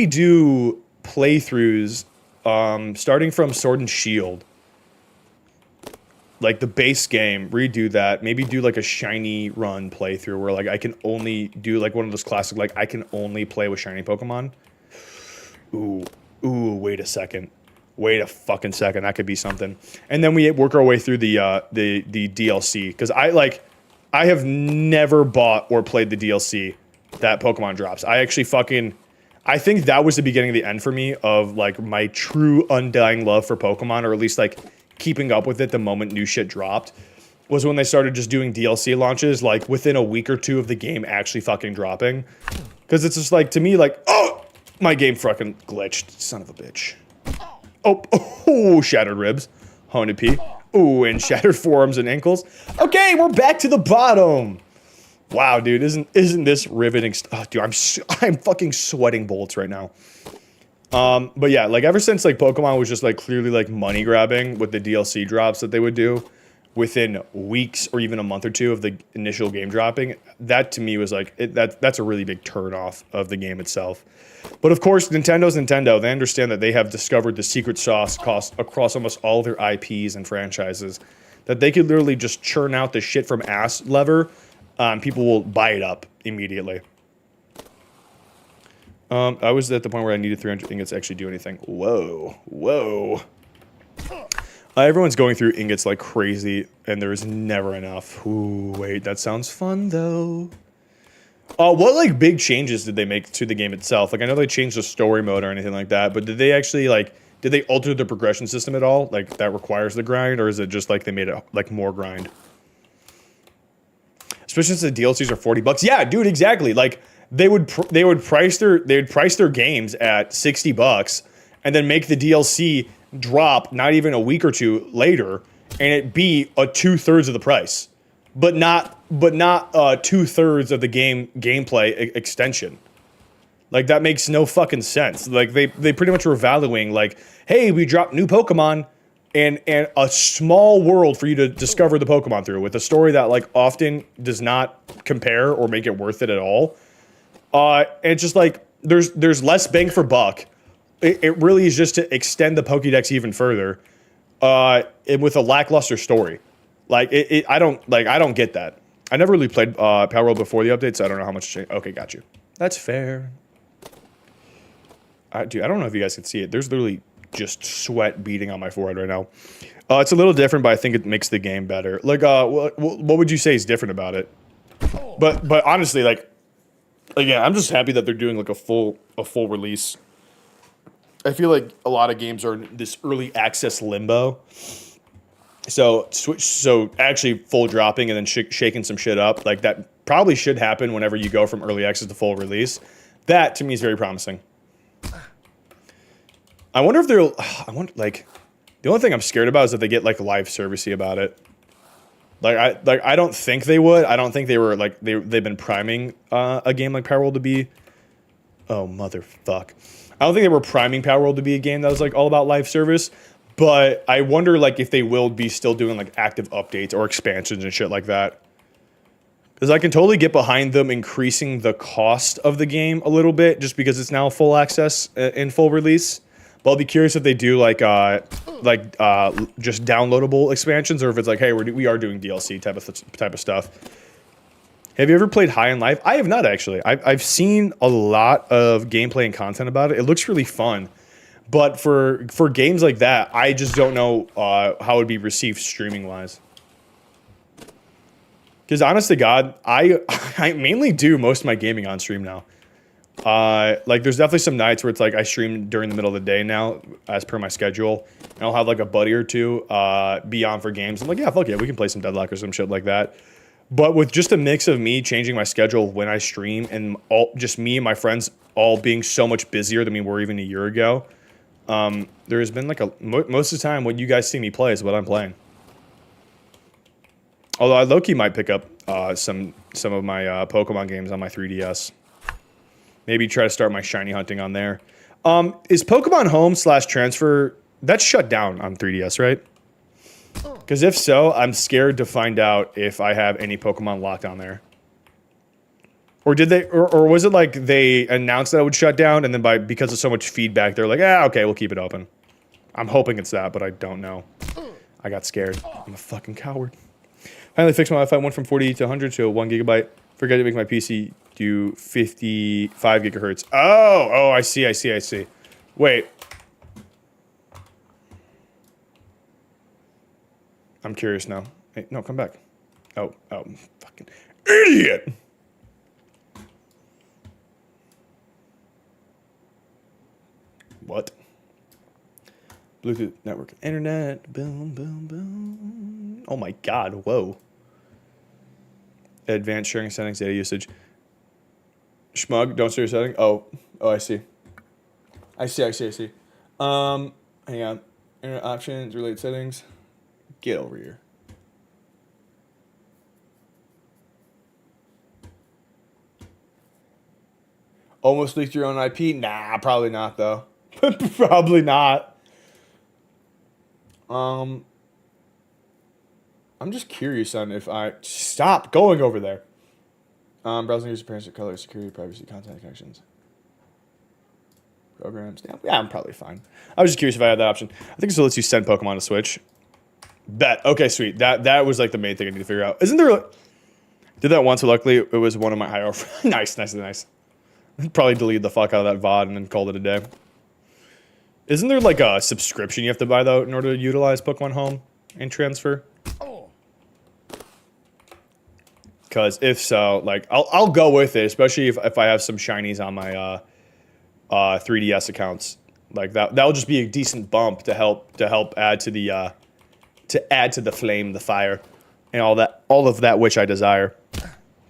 do playthroughs starting from Sword and Shield. Like the base game, redo that. Maybe do like a shiny run playthrough where like I can only do like one of those classic like I can only play with shiny Pokemon. Ooh, wait a second. Wait a fucking second. That could be something. And then we work our way through the DLC because I have never bought or played the DLC that Pokemon drops. I think that was the beginning of the end for me of like my true undying love for Pokemon, or at least like keeping up with it the moment new shit dropped, was when they started just doing DLC launches like within a week or two of the game actually fucking dropping. Because it's just like, to me, like, oh, my game fucking glitched, son of a bitch. Oh, shattered ribs, haunted P. Ooh, and shattered forearms and ankles. Okay, we're back to the bottom. Wow, dude, isn't this riveting? Dude, I'm fucking sweating bullets right now. But yeah, like ever since like Pokemon was just like clearly like money grabbing with the DLC drops that they would do within weeks or even a month or two of the initial game dropping, that to me was like that's a really big turn off of the game itself. But of course, Nintendo's Nintendo. They understand that they have discovered the secret sauce across almost all their IPs and franchises, that they could literally just churn out the shit from ass lever. People will buy it up immediately. I was at the point where I needed 300 ingots to actually do anything. Whoa. Everyone's going through ingots like crazy, and there's never enough. Ooh, wait, that sounds fun though. What like big changes did they make to the game itself? Like I know they changed the story mode or anything like that, but did they actually did they alter the progression system at all? Like that requires the grind, or is it just like they made it like more grind? Especially since the DLCs are $40. Yeah, dude, exactly. Like they would price their games at $60 and then make the DLC drop not even a week or two later and it be a 2/3 of the price, but not 2/3 of the gameplay extension. Like that makes no fucking sense. Like they pretty much were valuing like, hey, we dropped new Pokemon and a small world for you to discover the Pokemon through with a story that like often does not compare or make it worth it at all. And it's just like there's less bang for buck. It really is just to extend the Pokédex even further, and with a lackluster story. Like I don't get that. I never really played Power World before the update, so I don't know how much changed. Okay, got you. That's fair. Dude, I don't know if you guys can see it. There's literally just sweat beating on my forehead right now. It's a little different, but I think it makes the game better. Like, what would you say is different about it? But honestly, like, again, I'm just happy that they're doing like a full release. I feel like a lot of games are in this early access limbo. So actually full dropping and then shaking some shit up, like that probably should happen whenever you go from early access to full release. That to me is very promising. I wonder if like the only thing I'm scared about is that they get like live servicey about it. I don't think they would. I don't think they were like they've been priming a game like Power World to be. Oh motherfuck! I don't think they were priming Power World to be a game that was like all about live service. But I wonder like if they will be still doing like active updates or expansions and shit like that. Because I can totally get behind them increasing the cost of the game a little bit just because it's now full access in full release. But I'll be curious if they do like just downloadable expansions or if it's like, hey, we are doing DLC type of stuff. Have you ever played High on Life? I have not actually. I've seen a lot of gameplay and content about it. It looks really fun. But for games like that, I just don't know how it would be received streaming wise. Because honest to God, I mainly do most of my gaming on stream now. Like there's definitely some nights where it's like I stream during the middle of the day now as per my schedule. And I'll have like a buddy or two be on for games. I'm like, yeah, fuck yeah, we can play some Deadlock or some shit like that. But with just a mix of me changing my schedule when I stream and just me and my friends all being so much busier than we were even a year ago, there has been like most of the time what you guys see me play is what I'm playing. Although I low-key might pick up some of my Pokemon games on my 3DS. Maybe try to start my shiny hunting on there. Is Pokemon Home / Transfer, that's shut down on 3DS, right? Because if so, I'm scared to find out if I have any Pokemon locked on there. Or did they, or was it like they announced that it would shut down and then because of so much feedback, they're like, okay, we'll keep it open. I'm hoping it's that, but I don't know. I got scared. I'm a fucking coward. Finally fixed my Wi-Fi, went from 40 to 100 to 1 gigabyte. Forgot to make my PC do 55 gigahertz. Oh, I see. Wait. I'm curious now. Hey, no, come back. Oh, fucking idiot. What? Bluetooth network internet. Boom, boom, boom. Oh my God, whoa. Advanced sharing settings, data usage. Schmug, don't share your setting. Oh, I see. I see. Hang on. Internet options, related settings. Get over here. Almost leaked your own IP? Nah, probably not though. Probably not. I'm just curious on if I stop going over there. Browsing user parents, color, security, privacy, content connections, programs. Yeah, I'm probably fine. I was just curious if I had that option. I think it still lets you send Pokemon to Switch. Bet. Okay, sweet. That was like the main thing I need to figure out. Isn't there? Did that once, but luckily it was one of my higher. Nice. Probably deleted the fuck out of that VOD and then called it a day. Isn't there like a subscription you have to buy though in order to utilize Pokemon Home and Transfer? Because if so, like I'll go with it, especially if I have some shinies on my 3DS accounts. Like that'll just be a decent bump to help add to the flame, the fire, and all of that which I desire.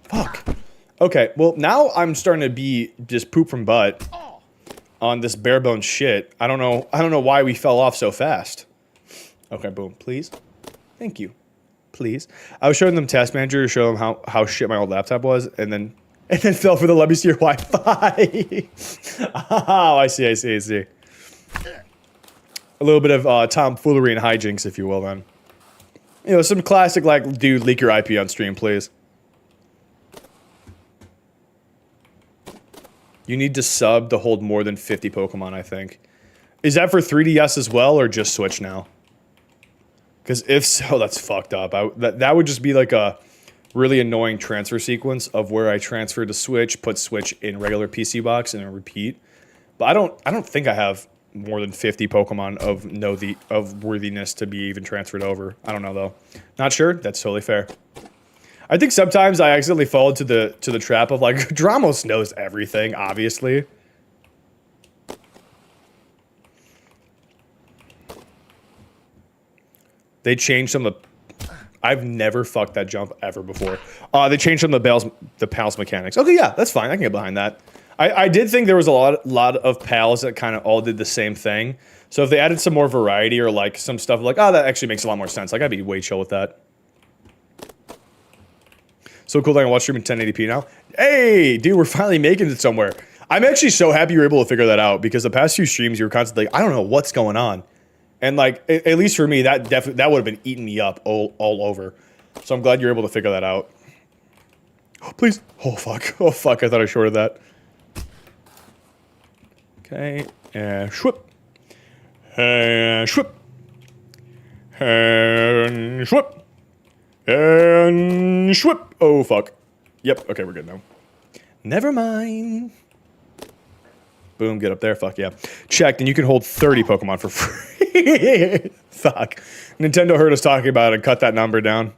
Fuck. Okay, well, now I'm starting to be just poop from butt on this bare bones shit. I don't know why we fell off so fast. Okay, boom, please. Thank you. Please. I was showing them Task Manager to show them how shit my old laptop was, and then fell for the let me see your Wi-Fi. Oh, I see. A little bit of tomfoolery and hijinks, if you will, then. You know, some classic, like, dude, leak your IP on stream, please. You need to sub to hold more than 50 Pokemon, I think. Is that for 3DS as well, or just Switch now? Because if so, that's fucked up. That would just be like a really annoying transfer sequence of where I transfer to Switch, put Switch in regular PC box, and then repeat. But I don't think I have more than 50 Pokemon of worthiness to be even transferred over. I don't know though. Not sure. That's totally fair. I think sometimes I accidentally fall into the trap of like Dramos knows everything, obviously. They changed some of the... I've never fucked that jump ever before. They changed some of the pals mechanics. Okay, yeah, that's fine. I can get behind that. I did think there was a lot of pals that kind of all did the same thing. So if they added some more variety or like some stuff like, oh, that actually makes a lot more sense. Like, I'd be way chill with that. So cool that I can watch stream in 1080p now. Hey, dude, we're finally making it somewhere. I'm actually so happy you were able to figure that out because the past few streams you were constantly like, I don't know what's going on. And like, at least for me, that would have been eating me up all over. So I'm glad you're able to figure that out. Oh, please. Oh, fuck. Oh, fuck. I thought I shorted that. Okay. And shwip. And shwip. And shwip. And shwip. Oh, fuck. Yep. Okay, we're good now. Never mind. Boom, get up there. Fuck yeah. Checked, and you can hold 30 Pokemon for free. Fuck. Nintendo heard us talking about it and cut that number down.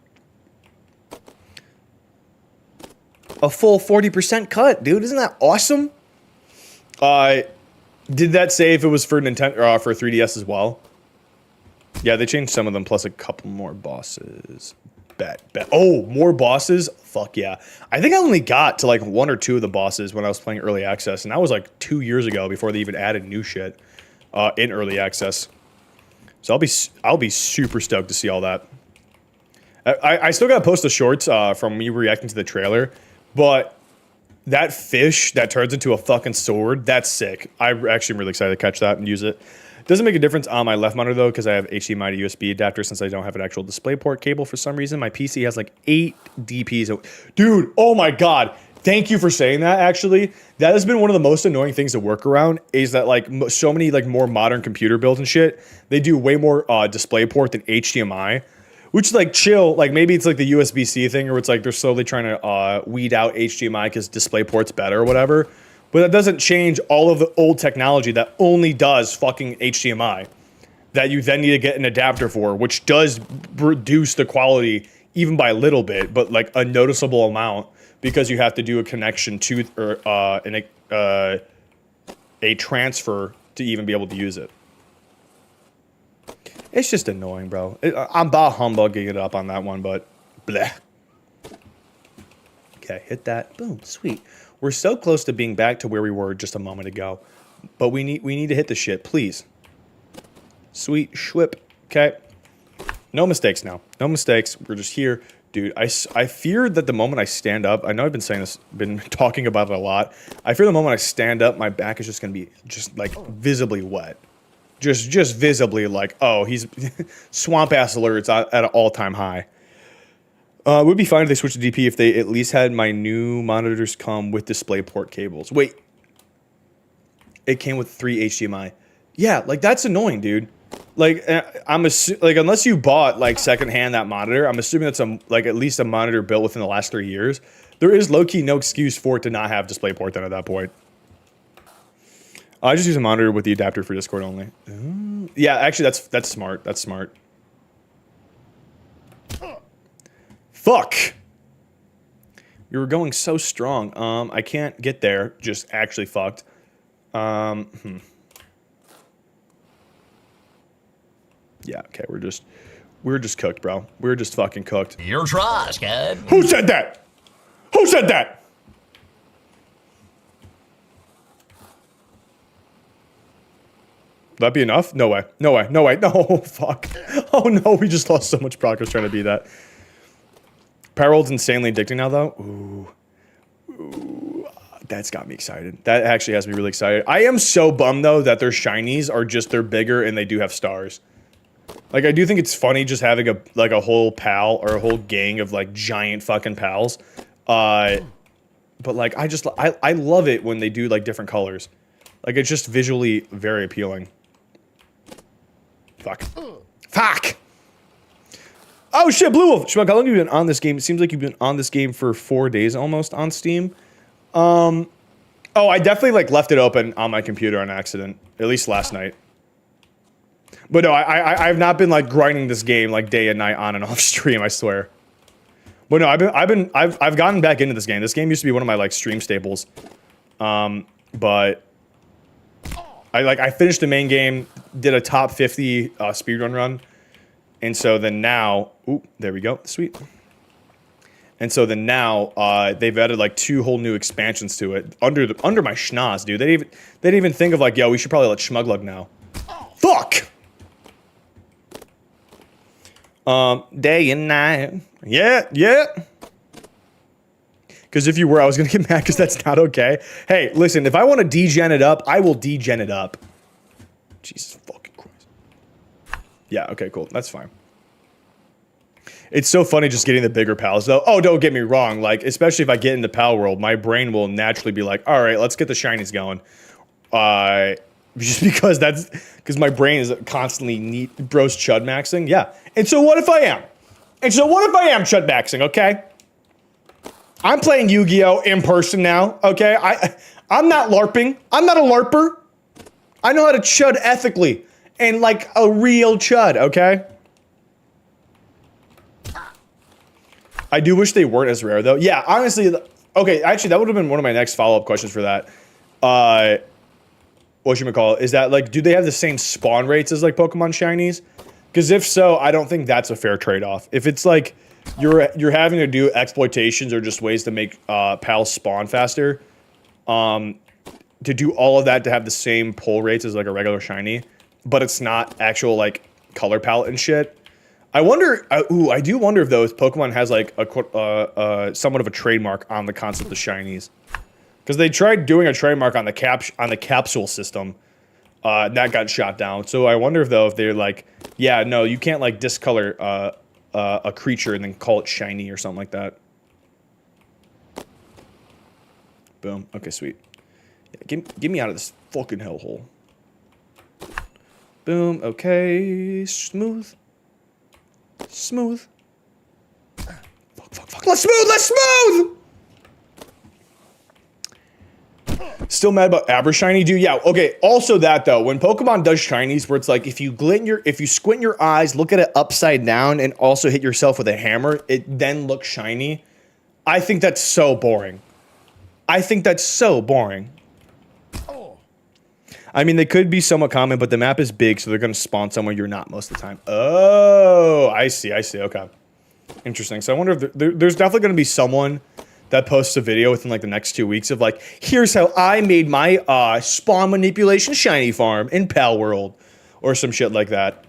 A full 40% cut, dude. Isn't that awesome? Did that say if it was for Nintendo or for 3DS as well? Yeah, they changed some of them, plus a couple more bosses. Bet. Oh, more bosses? Fuck yeah. I think I only got to like 1 or 2 of the bosses when I was playing early access, and that was like 2 years ago before they even added new shit in early access. So I'll be super stoked to see all that. I still gotta post the shorts from me reacting to the trailer, but that fish that turns into a fucking sword, that's sick. I'm actually really excited to catch that and use it. Doesn't make a difference on my left monitor though, because I have HDMI to USB adapter since I don't have an actual DisplayPort cable for some reason. My PC has like 8 DPs. Dude, oh my god. Thank you for saying that, actually. That has been one of the most annoying things to work around, is that like so many like more modern computer builds and shit, they do way more DisplayPort than HDMI, which is like chill. Like maybe it's like the USB-C thing, or it's like they're slowly trying to weed out HDMI because DisplayPort's better or whatever. But that doesn't change all of the old technology that only does fucking HDMI, that you then need to get an adapter for, which does reduce the quality even by a little bit, but like a noticeable amount, because you have to do a connection to a transfer to even be able to use it. It's just annoying, bro. I'm bah humbugging it up on that one, but bleh. Okay, hit that. Boom, sweet. We're so close to being back to where we were just a moment ago, but we need to hit the shit, please. Sweet schwip. Okay. No mistakes now. No mistakes. We're just here. Dude, I fear that the moment I stand up, I know I've been saying this, been talking about it a lot. I fear the moment I stand up, my back is just going to be just like visibly wet. Just visibly like, oh, he's swamp ass alerts at an all-time high. It would be fine if they switched to DP if they at least had my new monitors come with DisplayPort cables. Wait. It came with 3 HDMI. Yeah, like that's annoying, dude. Like unless you bought like secondhand that monitor, I'm assuming that's like at least a monitor built within the last 3 years. There is low-key no excuse for it to not have DisplayPort then at that point. I just use a monitor with the adapter for Discord only. Yeah, actually that's smart. That's smart. Fuck! You were going so strong. I can't get there. Just actually fucked. Yeah, okay, we're just cooked, bro. We're just fucking cooked. You're trash, kid. Who said that? Who said that? that be enough? No way. No way. No way. No, fuck. Oh no, we just lost so much progress trying to be that. Power World's insanely addicting now, though. Ooh. Ooh. That's got me excited. That actually has me really excited. I am so bummed, though, that their shinies are just, they're bigger and they do have stars. Like, I do think it's funny just having a whole pal or a whole gang of, like, giant fucking pals. But, like, I love it when they do, like, different colors. Like, it's just visually very appealing. Fuck. Fuck! Oh, shit, Blue Wolf! Shmuck, how long have you been on this game? It seems like you've been on this game for 4 days almost on Steam. Oh, I definitely, like, left it open on my computer on accident. At least last night. But no, I've not been, like, grinding this game, like, day and night on and off stream, I swear. But no, I've gotten back into this game. This game used to be one of my, like, stream staples. But I finished the main game, did a top 50 speedrun run. And so then now, ooh, there we go, sweet. And so then now, they've added like 2 whole new expansions to it under my schnoz, dude. They didn't even think of like, yo, we should probably let Schmuglug now. Fuck. Day and night. Yeah, yeah. Because if you were, I was gonna get mad because that's not okay. Hey, listen, if I want to degen it up, I will degen it up. Jesus fucking Christ. Yeah, okay, cool. That's fine. It's so funny just getting the bigger pals, though. Oh, don't get me wrong. Like, especially if I get into Pal World, my brain will naturally be like, all right, let's get the shinies going. Just because my brain is constantly bros chud maxing. Yeah. And so what if I am? Chud maxing, okay? I'm playing Yu-Gi-Oh! In person now, okay? I'm not LARPing. I'm not a LARPer. I know how to chud ethically and like a real chud, okay? I do wish they weren't as rare, though. Yeah, honestly, okay, actually, that would have been one of my next follow-up questions for that. Whatchamacallit, is that, like, do they have the same spawn rates as, like, Pokemon Shinies? Because if so, I don't think that's a fair trade-off. If it's, like, you're having to do exploitations or just ways to make pals spawn faster, to do all of that to have the same pull rates as, like, a regular Shiny, but it's not actual, like, color palette and shit, I wonder, I do wonder if, though, if Pokemon has, like, a somewhat of a trademark on the concept of shinies. Because they tried doing a trademark on the capsule system. That got shot down. So I wonder if, though, if they're like, yeah, no, you can't, like, discolor a creature and then call it shiny or something like that. Boom. Okay, sweet. Yeah, get me out of this fucking hellhole. Boom. Okay. Smooth. Smooth. Fuck. Let's smooth! Still mad about Abra Shiny, dude? Yeah, okay. Also that, though, when Pokemon does shinies where it's like, if you squint your eyes, look at it upside down, and also hit yourself with a hammer, it then looks shiny. I think that's so boring. I mean, they could be somewhat common, but the map is big, so they're going to spawn somewhere you're not most of the time. Oh, I see. Okay. Interesting. So I wonder if there's definitely going to be someone that posts a video within, like, the next 2 weeks of, like, here's how I made my spawn manipulation shiny farm in Pal World. Or some shit like that.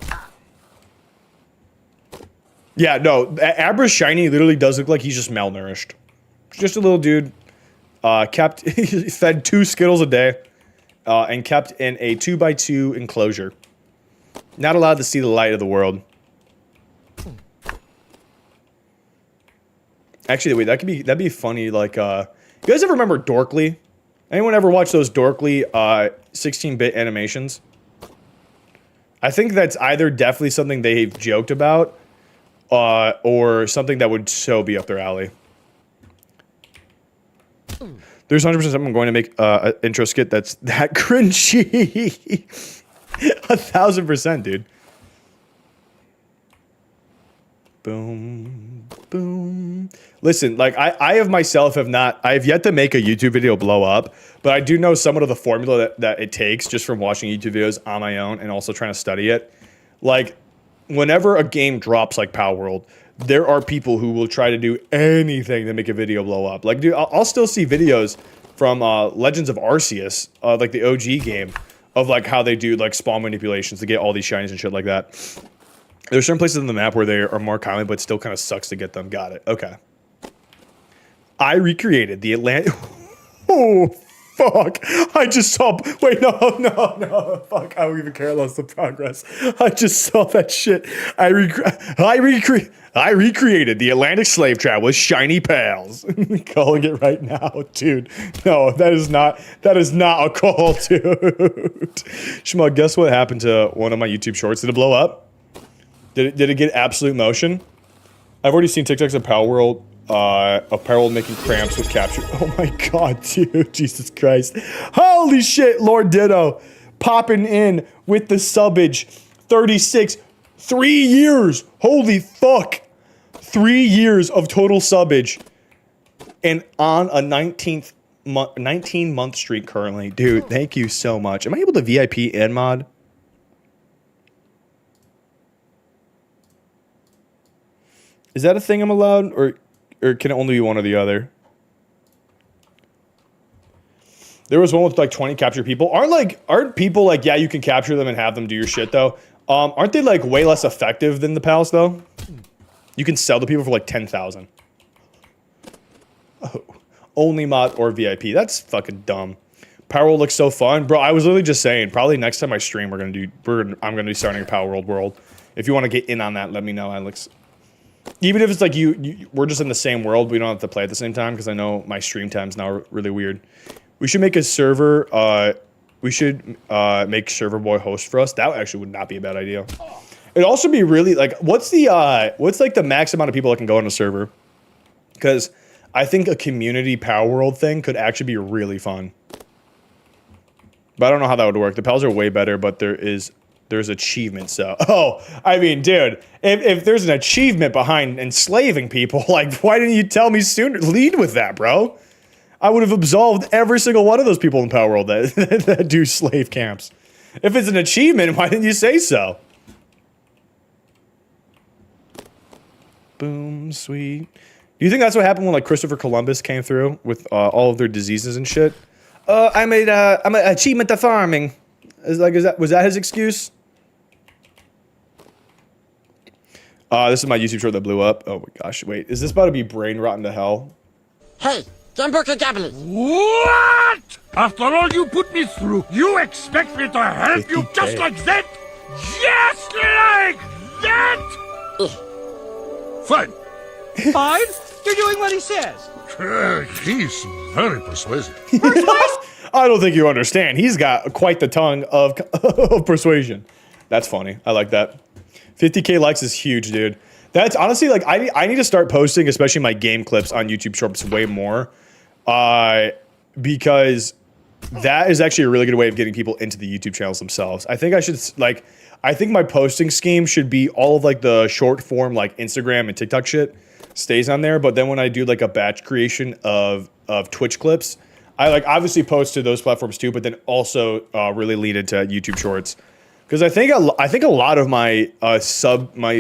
Yeah, no. Abra's shiny literally does look like he's just malnourished. Just a little dude. Fed 2 Skittles a day. And kept in a 2x2 enclosure. Not allowed to see the light of the world. Actually, wait, that'd be funny. Like, you guys ever remember Dorkly? Anyone ever watch those Dorkly 16-bit animations? I think that's either definitely something they've joked about, or something that would so be up their alley. There's 100% someone going to make an intro skit that's that cringy. 1000%, dude. Boom, boom. Listen, like, I have myself I've yet to make a YouTube video blow up, but I do know somewhat of the formula that it takes just from watching YouTube videos on my own and also trying to study it. Like, whenever a game drops like Power World, there are people who will try to do anything to make a video blow up. Like, dude, I'll still see videos from Legends of Arceus, like the OG game, of like how they do like spawn manipulations to get all these shinies and shit like that. There's certain places in the map where they are more common, but still kind of sucks to get them. Got it. Okay. I recreated the Atlantic. Oh, fuck. I just saw. Wait, no. Fuck. I don't even care less the progress. I just saw that shit. I recreated the Atlantic slave trap with shiny pals. Calling it right now, dude. No, that is not a call, dude. Shma, guess what happened to one of my YouTube shorts? Did it blow up? Did it get absolute motion? I've already seen TikToks of Power World. Apparel making cramps with capture. Oh my god, dude. Jesus Christ. Holy shit, Lord Ditto. Popping in with the subbage. 36. 3 years. Holy fuck. 3 years of total subbage. And on a 19-month streak currently. Dude, thank you so much. Am I able to VIP and mod? Is that a thing I'm allowed? Or can it only be one or the other? There was one with like 20 capture people. Aren't people like, yeah, you can capture them and have them do your shit though? Aren't they like way less effective than the pals though? You can sell the people for like 10,000. Oh, only mod or VIP. That's fucking dumb. Power World looks so fun. Bro, I was literally just saying, probably next time I stream, I'm gonna be starting a Power World. If you want to get in on that, let me know, Alex. Even if it's like we're just in the same world, we don't have to play at the same time because I know my stream time's now really weird. We should make a server. We should make Server Boy host for us. That actually would not be a bad idea. It'd also be really like what's like the max amount of people that can go on a server? Because I think a community Power World thing could actually be really fun. But I don't know how that would work. The pals are way better, but there's achievements. So, oh, I mean, dude, if there's an achievement behind enslaving people, like, why didn't you tell me sooner? Lead with that, bro. I would have absolved every single one of those people in Power World that do slave camps. If it's an achievement, why didn't you say so? Boom, sweet. Do you think that's what happened when like Christopher Columbus came through with all of their diseases and shit? I'm an achievement of farming. Was that his excuse? This is my YouTube short that blew up. Oh my gosh, wait. Is this about to be brain rotten to hell? Hey, Jamburger Gablet. What? After all you put me through, you expect me to help you 50K. just like that? Just like that? Fine. Fine? You're doing what he says. He's very persuasive. I don't think you understand. He's got quite the tongue of persuasion. That's funny. I like that. 50K likes is huge, dude. That's honestly like I need to start posting, especially my game clips on YouTube Shorts way more, because that is actually a really good way of getting people into the YouTube channels themselves. I think I should I think my posting scheme should be all of like the short form like Instagram and TikTok shit stays on there, but then when I do like a batch creation of Twitch clips, I like obviously post to those platforms too, but then also really lead into YouTube Shorts. Because I think a lot of my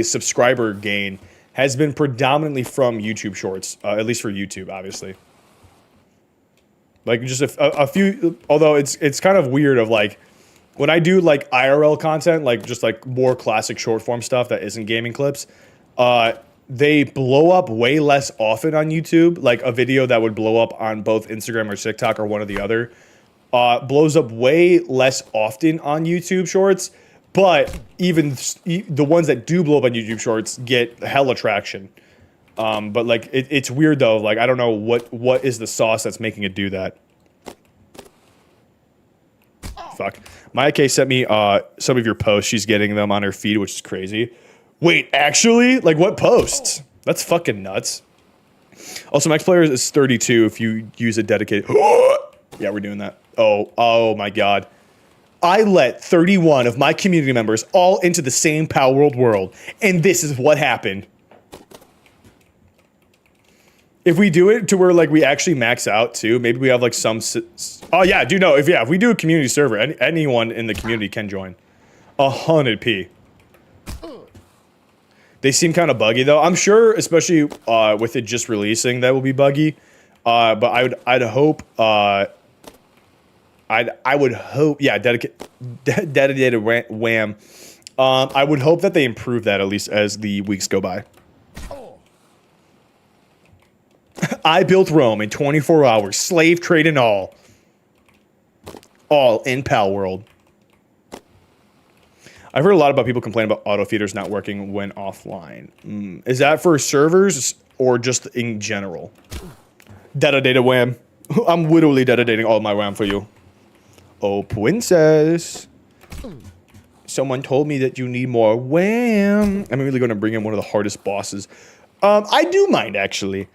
subscriber gain has been predominantly from YouTube Shorts, at least for YouTube, obviously. Like just a few, although it's kind of weird of like when I do like IRL content, like just like more classic short form stuff that isn't gaming clips, they blow up way less often on YouTube. Like a video that would blow up on both Instagram or TikTok or one or the other. Blows up way less often on YouTube Shorts, but even the ones that do blow up on YouTube Shorts get hella traction. But like it's weird though. Like I don't know what is the sauce that's making it do that. Fuck. Maya K sent me some of your posts. She's getting them on her feed, which is crazy. Wait, actually, like what posts? That's fucking nuts. Also, Max Player is 32 if you use a dedicated. Yeah, we're doing that. Oh my god. I let 31 of my community members all into the same Power world, and this is what happened. If we do it to where like we actually max out too, maybe we have like some. Oh yeah, dude, no. If we do a community server, anyone in the community can join. 100p. They seem kind of buggy though. I'm sure, especially with it just releasing, that will be buggy. But I'd hope. I would hope, yeah, dedicated wham. I would hope that they improve that at least as the weeks go by. I built Rome in 24 hours, slave trade and all in Pal World. I've heard a lot about people complain about auto feeders not working when offline. Is that for servers or just in general? Dedicated wham. I'm literally dedicating all my wham for you. Oh, princess. Someone told me that you need more wham. I'm really going to bring in one of the hardest bosses. I do mind, actually.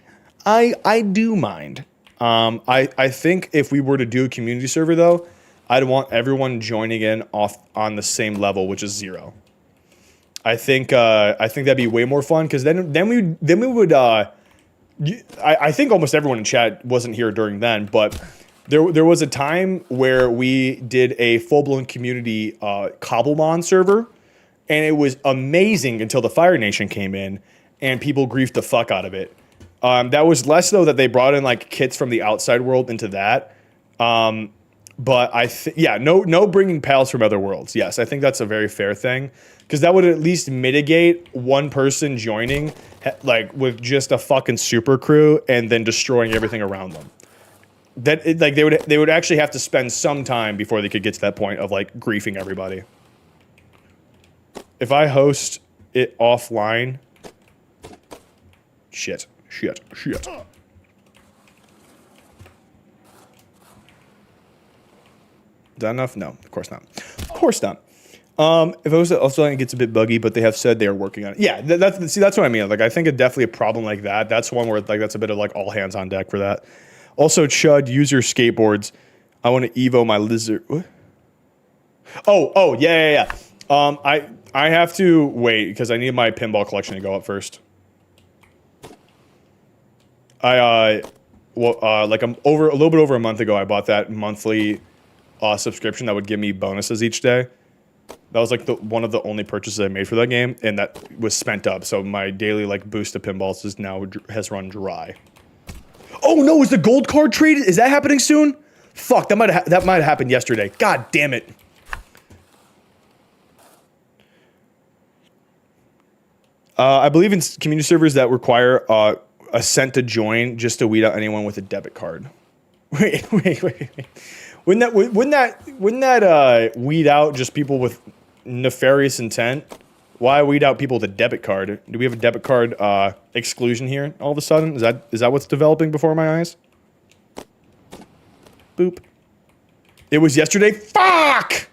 I do mind. I think if we were to do a community server, though, I'd want everyone joining in off on the same level, which is 0. I think that'd be way more fun because then we would. I think almost everyone in chat wasn't here during then, but there was a time where we did a full-blown community Cobblemon server, and it was amazing until the Fire Nation came in and people griefed the fuck out of it. That was less though that they brought in like kits from the outside world into that. But no bringing pals from other worlds. Yes, I think that's a very fair thing because that would at least mitigate one person joining like with just a fucking super crew and then destroying everything around them. They would actually have to spend some time before they could get to that point of like griefing everybody. If I host it offline, shit. Is that enough? No, of course not. Of course not. If it was also, it gets a bit buggy, but they have said they are working on it. Yeah, that's what I mean. Like, I think definitely a problem like that. That's one where like that's a bit of like all hands on deck for that. Also, Chud, use your skateboards. I want to evo my lizard. What? Oh, yeah. I have to wait because I need my pinball collection to go up first. Like a little bit over a month ago, I bought that monthly subscription that would give me bonuses each day. That was like one of the only purchases I made for that game, and that was spent up. So my daily like boost of pinballs has run dry. Oh no! Is the gold card trade? Is that happening soon? Fuck! That might have happened yesterday. God damn it! I believe in community servers that require a cent to join just to weed out anyone with a debit card. Wait. Wouldn't that weed out just people with nefarious intent? Why weed out people with a debit card? Do we have a debit card exclusion here all of a sudden? Is that what's developing before my eyes? Boop. It was yesterday? Fuck!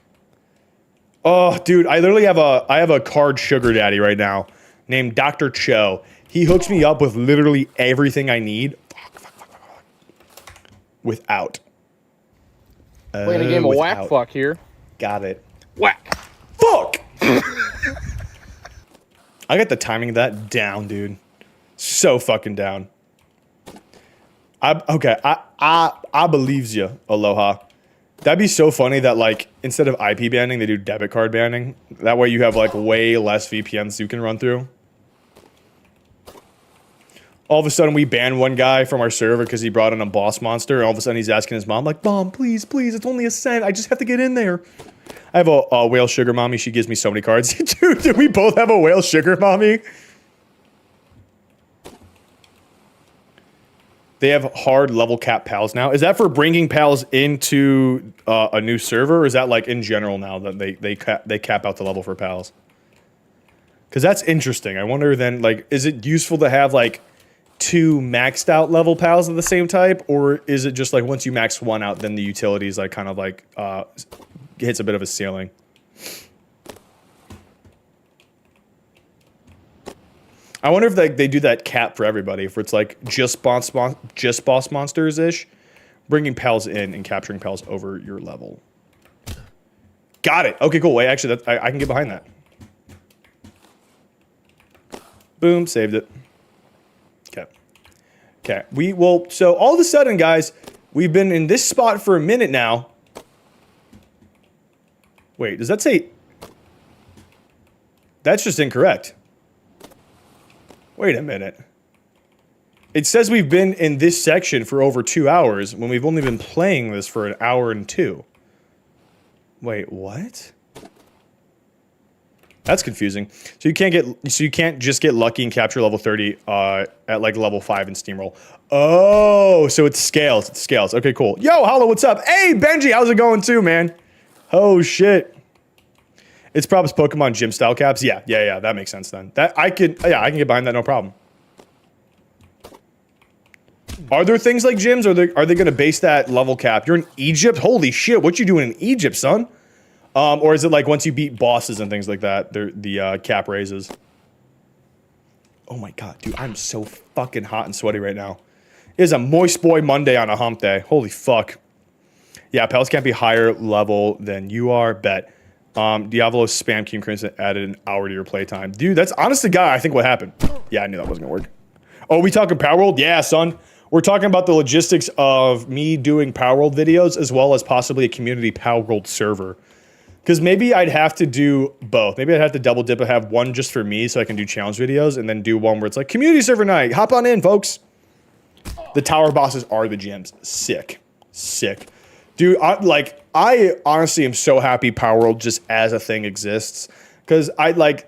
Oh, dude, I literally have a card sugar daddy right now named Dr. Cho. He hooks me up with literally everything I need. Fuck. Without. Playing a game of whack fuck here. Got it. Whack. Fuck! I got the timing of that down, dude. So fucking down. I believes you, Aloha. That'd be so funny that like instead of IP banning, they do debit card banning. That way you have like way less VPNs you can run through. All of a sudden, we ban one guy from our server because he brought in a boss monster. And all of a sudden, he's asking his mom, like, Mom, please, it's only a cent. I just have to get in there. I have a whale sugar mommy. She gives me so many cards. Dude, do we both have a whale sugar mommy? They have hard level cap pals now. Is that for bringing pals into a new server? Or is that like in general now that they cap out the level for pals? Because that's interesting. I wonder then, like, is it useful to have like 2 maxed out level pals of the same type, or is it just like once you max one out, then the utilities like kind of like hits a bit of a ceiling? I wonder if they do that cap for everybody, if it's like just boss monsters ish, bringing pals in and capturing pals over your level. Got it. Okay, cool. Wait, actually, I can get behind that. Boom, saved it. Okay, so all of a sudden, guys, we've been in this spot for a minute now. Wait, does that say? That's just incorrect. Wait a minute. It says we've been in this section for over 2 hours when we've only been playing this for an hour and 2. Wait, what? That's confusing. So you can't just get lucky and capture level 30 at like level 5 in Steamroll. Oh, so it scales. It scales. Okay, cool. Yo, Hollow, what's up? Hey, Benji, how's it going too, man? Oh shit. It's probably Pokemon gym style caps. Yeah, that makes sense then. I can get behind that, no problem. Are there things like gyms, or are they gonna base that level cap? You're in Egypt? Holy shit, what you doing in Egypt, son? Or is it like once you beat bosses and things like that, the cap raises? Oh my god, dude, I'm so fucking hot and sweaty right now. It is a moist boy Monday on a hump day. Holy fuck. Yeah, pals can't be higher level than you are. Bet. Diavolo spam King Crimson added an hour to your playtime. Dude, that's honest to God, I think what happened. Yeah, I knew that wasn't gonna work. Oh, we talking Power World? Yeah, son. We're talking about the logistics of me doing Power World videos as well as possibly a community Power World server. Because maybe I'd have to do both. Maybe I'd have to double dip and have one just for me so I can do challenge videos and then do one where it's like community server night. Hop on in, folks. The tower bosses are the gyms. Sick. Sick. Dude, I honestly am so happy Power World just as a thing exists. Because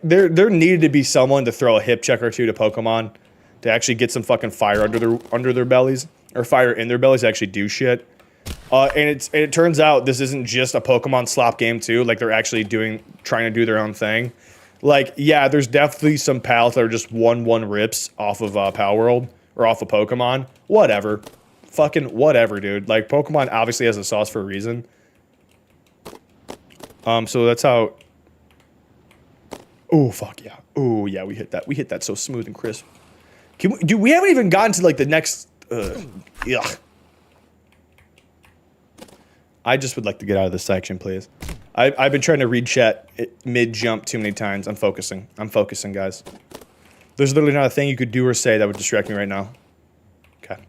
there needed to be someone to throw a hip check or two to Pokemon to actually get some fucking fire under their bellies. Or fire in their bellies to actually do shit. And it turns out this isn't just a Pokemon slop game too. Like they're actually trying to do their own thing. Like, yeah, there's definitely some pals that are just 1-1 rips off of Power World or off of Pokemon. Whatever. Fucking whatever, dude. Like, Pokemon obviously has a sauce for a reason. So that's how... Oh, fuck yeah. Oh, yeah, we hit that. We hit that so smooth and crisp. Dude, we haven't even gotten to, like, the next... Ugh. I just would like to get out of this section, please. I've been trying to read chat mid-jump too many times. I'm focusing. I'm focusing, guys. There's literally not a thing you could do or say that would distract me right now. Okay.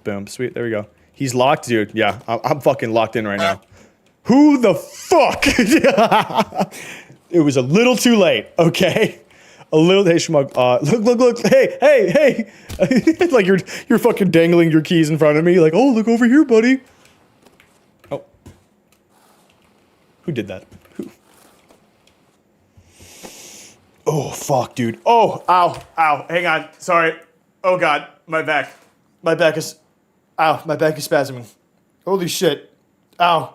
Boom. Sweet. There we go. He's locked, dude. Yeah, I'm fucking locked in right now. Who the fuck? It was a little too late, okay? A little, hey, Schmug, look, hey. Like you're fucking dangling your keys in front of me, like, oh, look over here, buddy. Oh. Who did that? Who? Oh, fuck, dude. Oh, ow, hang on, sorry. Oh, God, my back is spasming. Holy shit. Ow.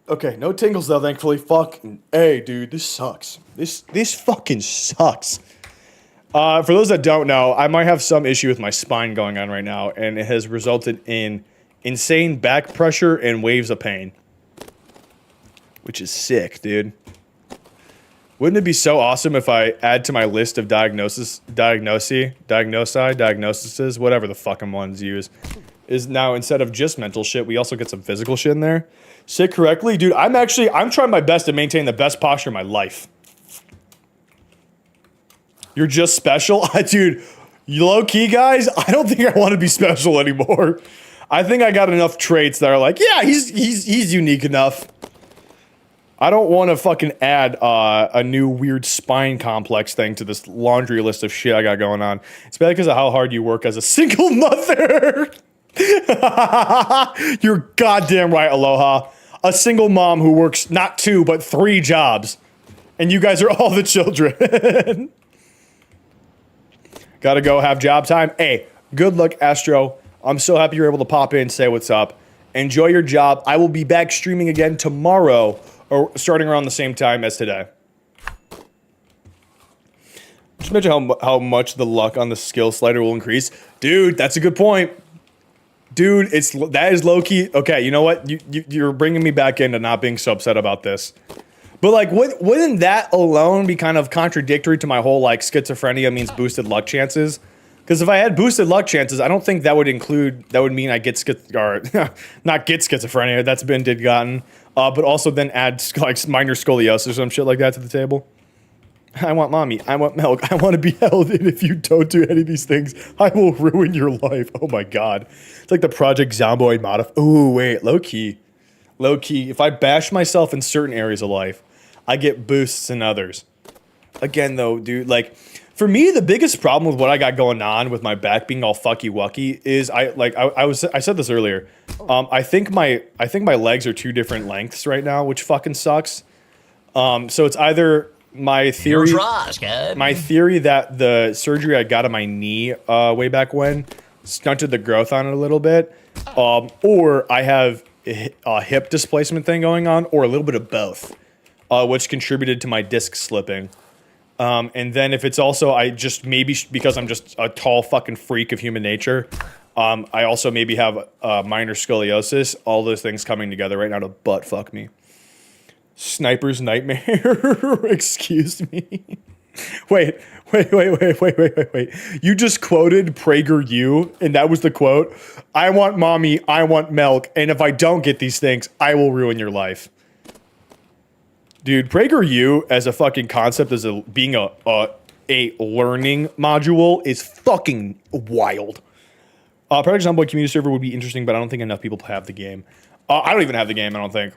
Okay, no tingles though, thankfully. Fucking A, dude, this sucks. This fucking sucks. For those that don't know, I might have some issue with my spine going on right now, and it has resulted in insane back pressure and waves of pain. Which is sick, dude. Wouldn't it be so awesome if I add to my list of diagnoses, whatever the fucking ones use, is now instead of just mental shit, we also get some physical shit in there. Sit correctly? Dude, I'm trying my best to maintain the best posture in my life. You're just special? Dude, low-key, guys, I don't think I want to be special anymore. I think I got enough traits that are like, yeah, he's unique enough. I don't want to fucking add a new weird spine complex thing to this laundry list of shit I got going on. It's bad because of how hard you work as a single mother. You're goddamn right, Aloha. A single mom who works not 2, but 3 jobs. And you guys are all the children. Gotta go have job time. Hey, good luck, Astro. I'm so happy you're able to pop in and say what's up. Enjoy your job. I will be back streaming again tomorrow, or starting around the same time as today. Just imagine how much the luck on the skill slider will increase. Dude, that's a good point. Dude, that is low-key. Okay, you know what? You're bringing me back into not being so upset about this. But, like, wouldn't that alone be kind of contradictory to my whole, like, schizophrenia means boosted luck chances? Because if I had boosted luck chances, I don't think that would mean I get not get schizophrenia, that's been gotten, but also then add, like, minor scoliosis or some shit like that to the table. I want mommy. I want milk. I want to be held, and if you don't do any of these things, I will ruin your life. Oh my god. It's like the Project Zomboid modif- Ooh, wait. Low-key. Low-key. If I bash myself in certain areas of life, I get boosts in others. Again, though, dude, like, For me, the biggest problem with what I got going on with my back being all fucky wucky is I said this earlier. I think my legs are two different lengths right now, which fucking sucks. So it's either my theory that the surgery I got on my knee way back when stunted the growth on it a little bit, or I have a hip displacement thing going on, or a little bit of both, which contributed to my disc slipping. And then if it's also, because I'm just a tall fucking freak of human nature, I also maybe have minor scoliosis. All those things coming together right now to butt fuck me. Sniper's nightmare. Excuse me. Wait. You just quoted PragerU, and that was the quote. I want mommy, I want milk, and if I don't get these things, I will ruin your life. Dude, PragerU as a fucking concept, as being a learning module, is fucking wild. Project Zomboid community server would be interesting, but I don't think enough people have the game. I don't even have the game, I don't think.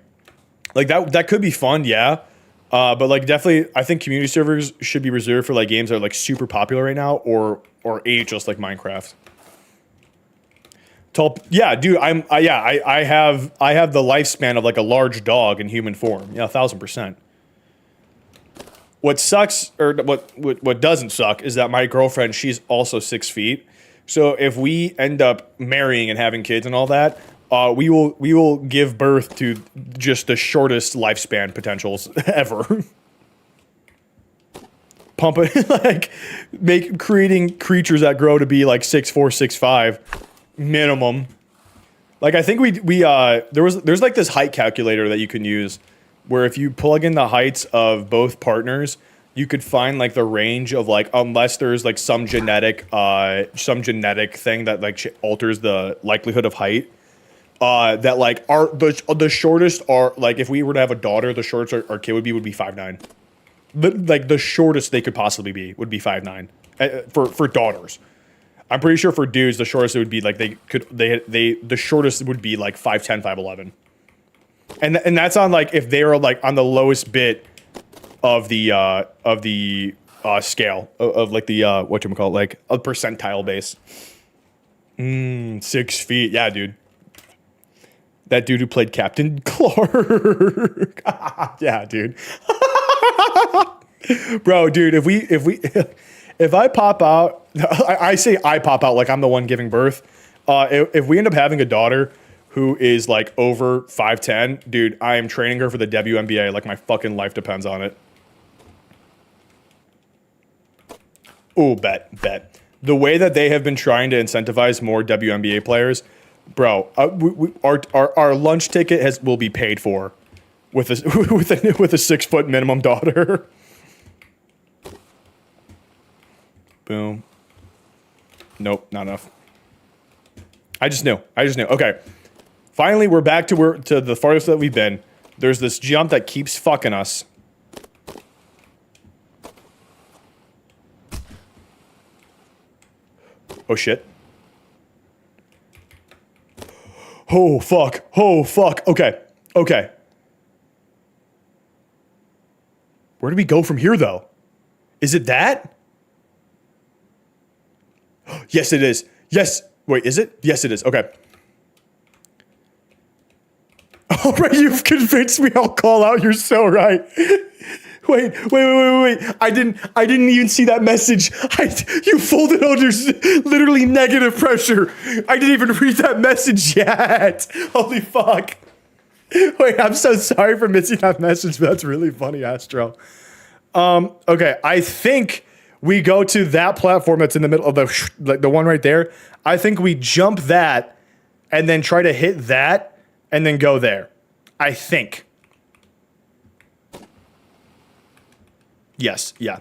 Like, that could be fun, yeah. But, like, definitely, I think community servers should be reserved for, like, games that are, like, super popular right now, or ageless, like Minecraft. Yeah, dude, I have the lifespan of like a large dog in human form. Yeah, 1,000%. What sucks, or what doesn't suck, is that my girlfriend, she's also 6 feet. So if we end up marrying and having kids and all that, we will give birth to just the shortest lifespan potentials ever. Pump it, like creating creatures that grow to be like 6'4", 6'5". Minimum. Like, I think there's like this height calculator that you can use where if you plug in the heights of both partners, you could find like the range of like, unless there's like some genetic thing that like alters the likelihood of height, that like the shortest are like, if we were to have a daughter, the shortest our kid would be 5'9". Like the shortest they could possibly be would be 5'9", for daughters. I'm pretty sure for dudes, the shortest it would be like the shortest would be like 5'10", 5'11". And that's on like if they are like on the lowest bit of the scale of like the whatchamacallit, like a percentile base. 6 feet, yeah, dude. That dude who played Captain Clark. Yeah, dude. Bro, dude, if I pop out, I say I pop out like I'm the one giving birth. If we end up having a daughter who is like over 5'10", dude, I am training her for the WNBA. Like my fucking life depends on it. Oh, bet. The way that they have been trying to incentivize more WNBA players, bro, our lunch ticket will be paid for with a 6 foot minimum daughter. Boom. Nope, not enough. I just knew. Okay. Finally, we're back to the farthest that we've been. There's this jump that keeps fucking us. Oh, shit. Oh, fuck. Okay. Where do we go from here, though? Is it that? Yes, it is. Yes. Wait, is it? Yes, it is. Okay. All right, you've convinced me. I'll call out. You're so right. Wait. I didn't even see that message. You folded under literally negative pressure. I didn't even read that message yet. Holy fuck. Wait, I'm so sorry for missing that message, but that's really funny, Astro. Okay, I think we go to that platform that's in the middle of the one right there. I think we jump that and then try to hit that and then go there. I think. Yes, yeah.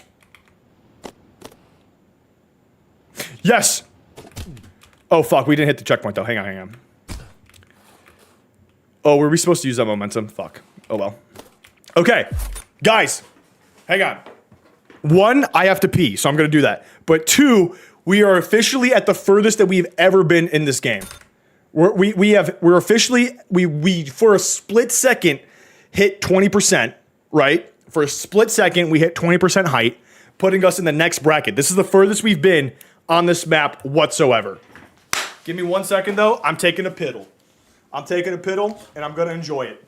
Yes! Oh, fuck, we didn't hit the checkpoint, though. Hang on. Oh, were we supposed to use that momentum? Fuck. Oh, well. Okay, guys, hang on. 1, I have to pee, so I'm going to do that. But 2, we are officially at the furthest that we've ever been in this game. We're officially, for a split second hit 20%, right? For a split second, we hit 20% height. putting us in the next bracket. This is the furthest we've been on this map whatsoever. Give me 1 second, though. I'm taking a piddle. I'm taking a piddle, and I'm going to enjoy it.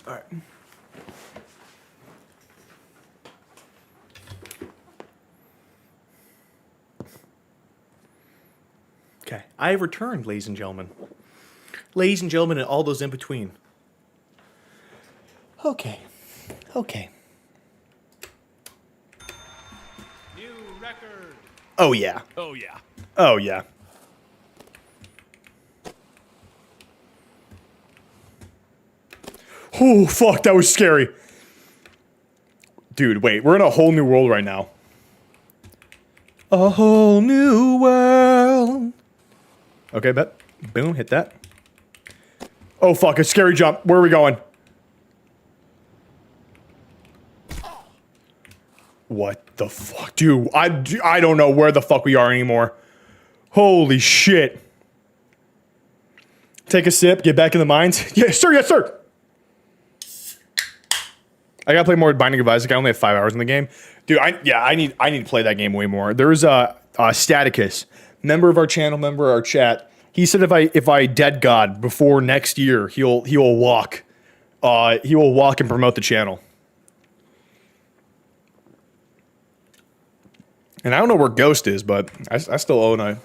All right. Okay, I have returned, ladies and gentlemen. Ladies and gentlemen, and all those in between. Okay. Okay. New record. Oh, yeah. Oh, yeah. Oh, yeah. Oh, fuck, that was scary. Dude, wait, we're in a whole new world right now. A whole new world. Okay, bet. Boom, hit that. Oh, fuck, a scary jump. Where are we going? What the fuck? Dude, I don't know where the fuck we are anymore. Holy shit. Take a sip, get back in the mines. Yes, sir, yes, sir. I gotta play more Binding of Isaac. I only have 5 hours in the game. Dude, I need to play that game way more. There's Staticus, member of our channel, member of our chat. He said if I dead God before next year, he will walk and promote the channel. And I don't know where Ghost is, but I still own a.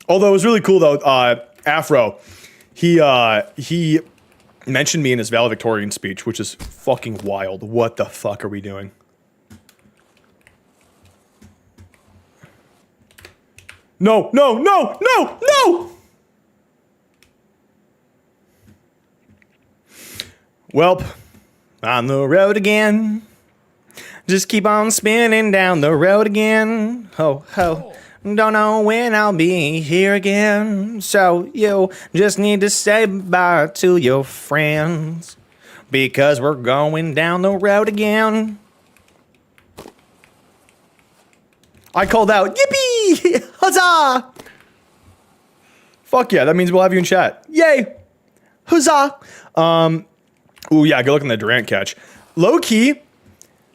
Although it was really cool though, Afro, he mentioned me in his valedictorian speech, which is fucking wild. What the fuck are we doing? No, no, no, no, no! Welp, on the road again. Just keep on spinning down the road again. Ho, ho. Don't know when I'll be here again. So you just need to say bye to your friends. Because we're going down the road again. I called out, yippee! Huzzah! Fuck yeah, that means we'll have you in chat. Yay! Huzzah! Ooh yeah, good luck on the Durant catch. Low key,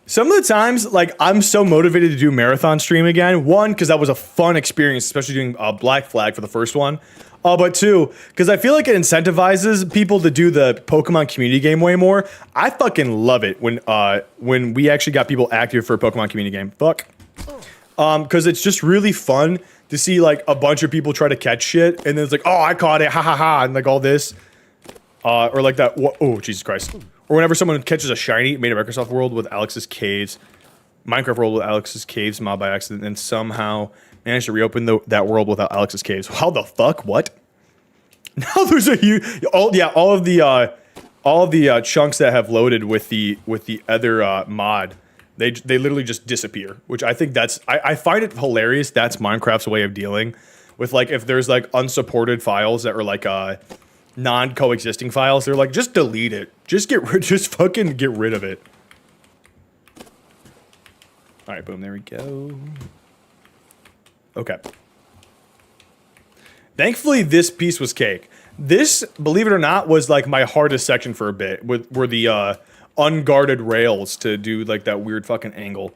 some of the times, like, I'm so motivated to do marathon stream again. One, because that was a fun experience, especially doing Black Flag for the first one. But two, because I feel like it incentivizes people to do the Pokemon community game way more. I fucking love it when we actually got people active for a Pokemon community game. Fuck. Because it's just really fun to see, like, a bunch of people try to catch shit, and then it's like, oh, I caught it, ha ha ha, and like all this. Or like that, oh, Jesus Christ. Or whenever someone catches a shiny, made a Microsoft world with Alex's Caves, Minecraft world with Alex's Caves mod by accident, and somehow managed to reopen that world without Alex's Caves. How the fuck? What? Now there's a huge, all of the chunks that have loaded with the other mod They literally just disappear, which I think I find it hilarious. That's Minecraft's way of dealing with, like, if there's like unsupported files that are like non-coexisting files, they're like, just delete it. Just fucking get rid of it. All right, boom, there we go. Okay. Thankfully, this piece was cake. This, believe it or not, was like my hardest section for a bit, were the unguarded rails to do like that weird fucking angle.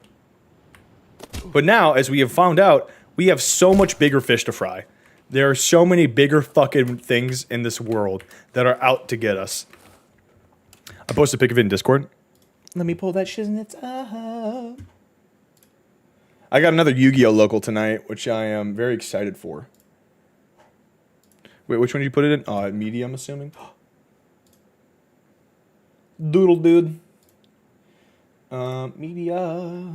But now, as we have found out, we have so much bigger fish to fry. There are so many bigger fucking things in this world that are out to get us. I posted a pic of it in Discord. Let me pull that shiznit up. I got another Yu-Gi-Oh! Local tonight, which I am very excited for. Wait, which one did you put it in? Media, I'm assuming. Doodle dude. Media.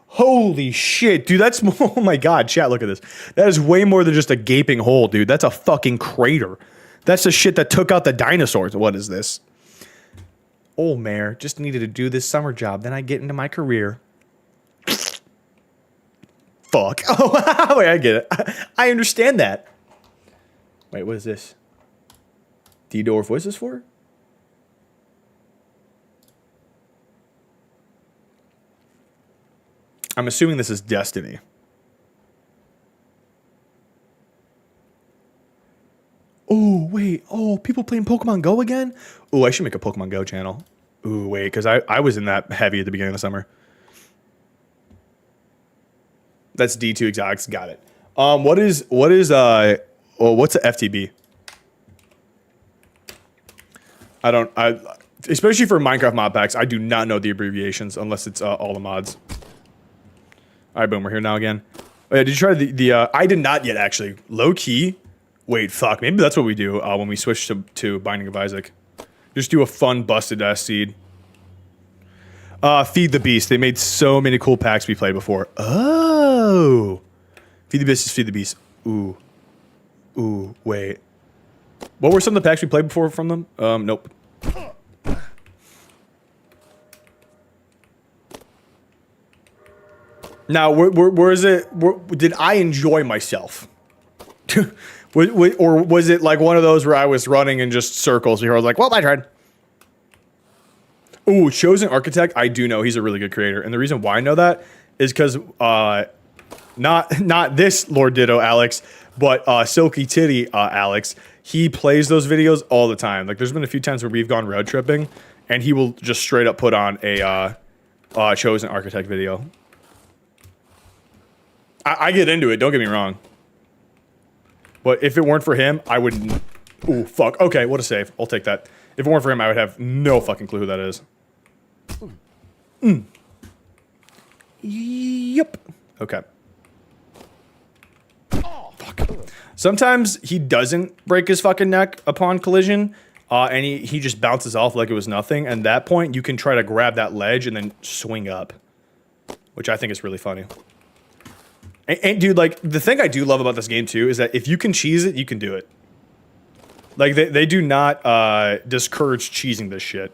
Holy shit, dude, that's, oh my god, chat, look at this. That is way more than just a gaping hole, dude. That's a fucking crater. That's the shit that took out the dinosaurs. What is this? Old Mare just needed to do this summer job, then I get into my career. Fuck. Oh, wait, I get it. I understand that. Wait, what is this? Do you know what voice is for? I'm assuming this is Destiny. Oh, wait. Oh, people playing Pokemon Go again? Oh, I should make a Pokemon Go channel. Ooh, wait, because I was in that heavy at the beginning of the summer. That's D2 Exotics. Got it. What's the FTB? Especially for Minecraft mod packs, I do not know the abbreviations unless it's all the mods. All right, boom, we're here now again. Oh, yeah, did you try the I did not yet, actually. Low key. Wait, fuck. Maybe that's what we do when we switch to Binding of Isaac. Just do a fun busted ass seed. Feed the Beast. They made so many cool packs we played before. Oh. Feed the Beast is Feed the Beast. Ooh. Ooh, wait. What were some of the packs we played before from them? Nope. Now, where is it? Did I enjoy myself? Or was it like one of those where I was running in just circles here? I was like, well, I tried. Ooh, Chosen Architect. I do know he's a really good creator. And the reason why I know that is because not this Lord Ditto Alex, but Silky Titty Alex. He plays those videos all the time. Like, there's been a few times where we've gone road tripping, and he will just straight up put on a Chosen Architect video. I get into it, don't get me wrong. But if it weren't for him, I wouldn't. Ooh, fuck. Okay, what a save. I'll take that. If it weren't for him, I would have no fucking clue who that is. Yep. Okay. Fuck. Sometimes he doesn't break his fucking neck upon collision, and he just bounces off like it was nothing. And at that point, you can try to grab that ledge and then swing up, which I think is really funny. And dude, like, the thing I do love about this game too is that if you can cheese it, you can do it. Like, they do not discourage cheesing this shit.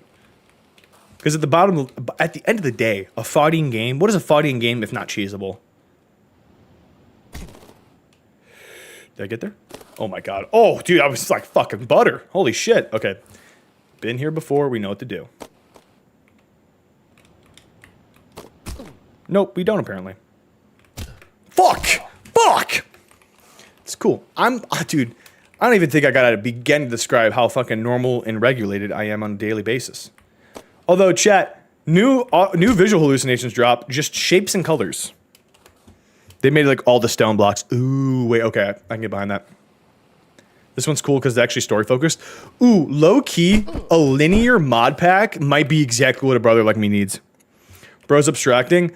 Because at the end of the day, a fighting game, what is a fighting game if not cheesable? Did I get there? Oh my god. Oh, dude, I was like fucking butter. Holy shit. Okay. Been here before, we know what to do. Nope, we don't apparently. Fuck! Fuck! It's cool. Dude, I don't even think I gotta begin to describe how fucking normal and regulated I am on a daily basis. Although, chat, new visual hallucinations drop, just shapes and colors. They made like all the stone blocks. Ooh, wait, okay, I can get behind that. This one's cool because it's actually story focused. Ooh, low key, a linear mod pack might be exactly what a brother like me needs. Bro's abstracting.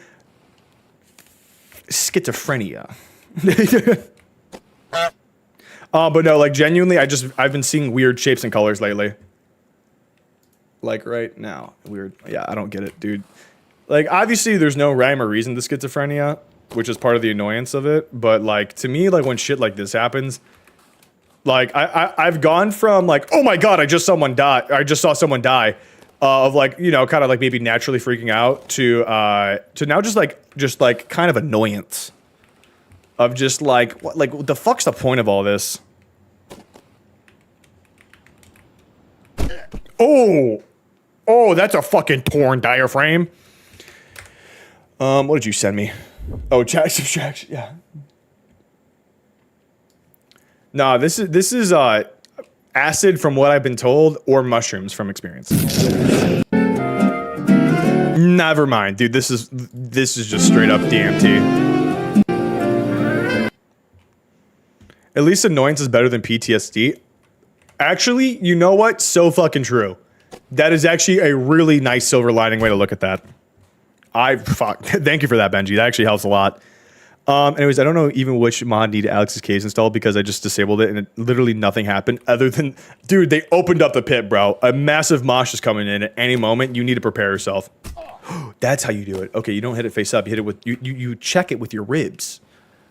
Schizophrenia. But no, like genuinely, I've been seeing weird shapes and colors lately. Like right now, weird. Yeah, I don't get it, dude. Like obviously, there's no rhyme or reason to schizophrenia, which is part of the annoyance of it. But like to me, like when shit like this happens, like I've gone from like, oh my god, I just saw someone die, of like, you know, kind of like maybe naturally freaking out to now just like kind of annoyance of just like what the fuck's the point of all this? Oh, that's a fucking torn diaphragm. What did you send me? Oh, chat subtraction. Yeah. Nah, this is acid from what I've been told, or mushrooms from experience. Never mind, dude. This is just straight up DMT. At least annoyance is better than PTSD. Actually, you know what? So fucking true. That is actually a really nice silver lining way to look at that. Thank you for that, Benji. That actually helps a lot. Anyways, I don't know even which mod needed Alex's case installed because I just disabled it and literally nothing happened other than, dude, they opened up the pit, bro. A massive mosh is coming in at any moment. You need to prepare yourself. That's how you do it. Okay, you don't hit it face up. You hit it with, you check it with your ribs.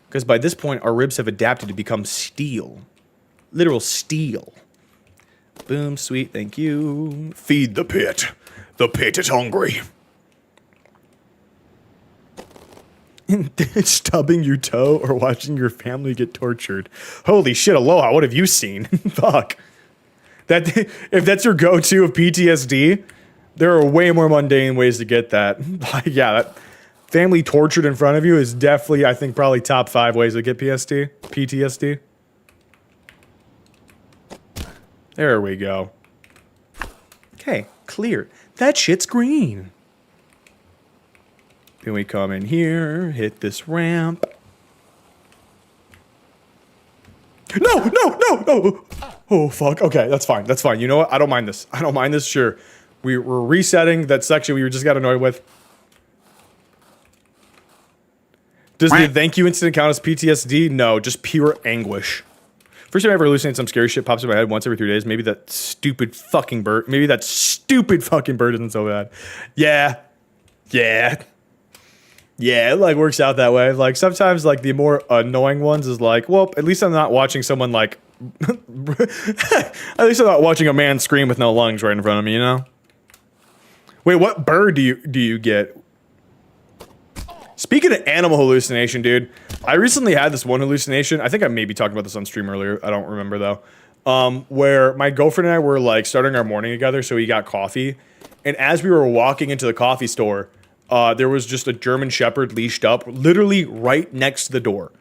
Because by this point, our ribs have adapted to become steel. Literal steel. Boom, sweet, thank you. Feed the pit. The pit is hungry. Stubbing your toe or watching your family get tortured. Holy shit, aloha, what have you seen? Fuck. If that's your go-to of PTSD, there are way more mundane ways to get that. Yeah, that family tortured in front of you is definitely, I think, probably top 5 ways to get PTSD. There we go. Okay, clear. That shit's green. Then we come in here, hit this ramp. No! Oh, fuck. Okay, that's fine. That's fine. You know what? I don't mind this. I don't mind this. Sure. We're resetting that section we just got annoyed with. Does the thank you incident count as PTSD? No, just pure anguish. First time I ever hallucinate some scary shit pops in my head once every 3 days. Maybe that stupid fucking bird. Maybe that stupid fucking bird isn't so bad. Yeah, it like works out that way. Like sometimes like the more annoying ones is like, well, at least I'm not watching someone like, at least I'm not watching a man scream with no lungs right in front of me, you know? Wait, what bird do you get? Speaking of animal hallucination, dude, I recently had this one hallucination. I think I maybe talked about this on stream earlier. I don't remember though. Where my girlfriend and I were like starting our morning together, so we got coffee. And as we were walking into the coffee store, there was just a German Shepherd leashed up, literally right next to the door.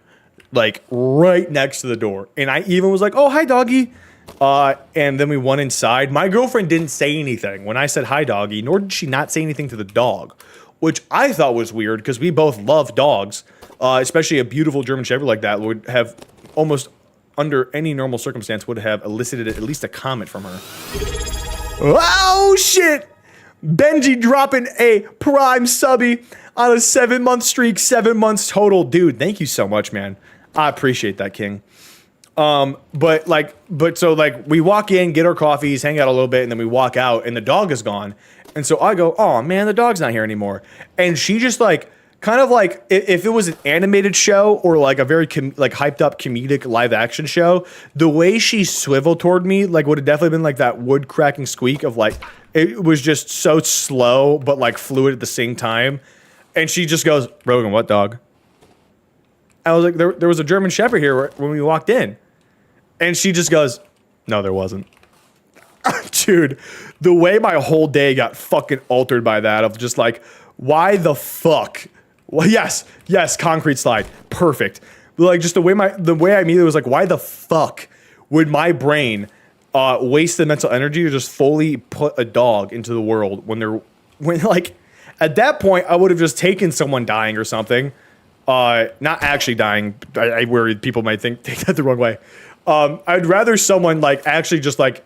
Like, right next to the door. And I even was like, oh, hi, doggy. And then we went inside. My girlfriend didn't say anything when I said hi, doggy, nor did she not say anything to the dog. Which I thought was weird, because we both love dogs. Especially a beautiful German Shepherd like that would have almost, under any normal circumstance, would have elicited at least a comment from her. Oh, shit! Benji dropping a prime subby on a 7-month streak, 7 months total. Dude, thank you so much, man. I appreciate that, King. So we walk in, get our coffees, hang out a little bit, and then we walk out, and the dog is gone. And so I go, oh man, the dog's not here anymore. And she just like, kind of like, if it was an animated show or like a very like hyped up comedic live action show, the way she swiveled toward me, like would have definitely been like that wood cracking squeak of like, it was just so slow, but like fluid at the same time. And she just goes, Rogan, what dog? I was like, there was a German Shepherd here when we walked in. And she just goes, no, there wasn't. Dude, the way my whole day got fucking altered by that of just like, why the fuck? Well, yes, concrete slide. Perfect. Like just the way I immediately was like, why the fuck would my brain waste the mental energy to just fully put a dog into the world when like at that point I would have just taken someone dying or something. Not actually dying. I worry people might take that the wrong way. I'd rather someone like actually just like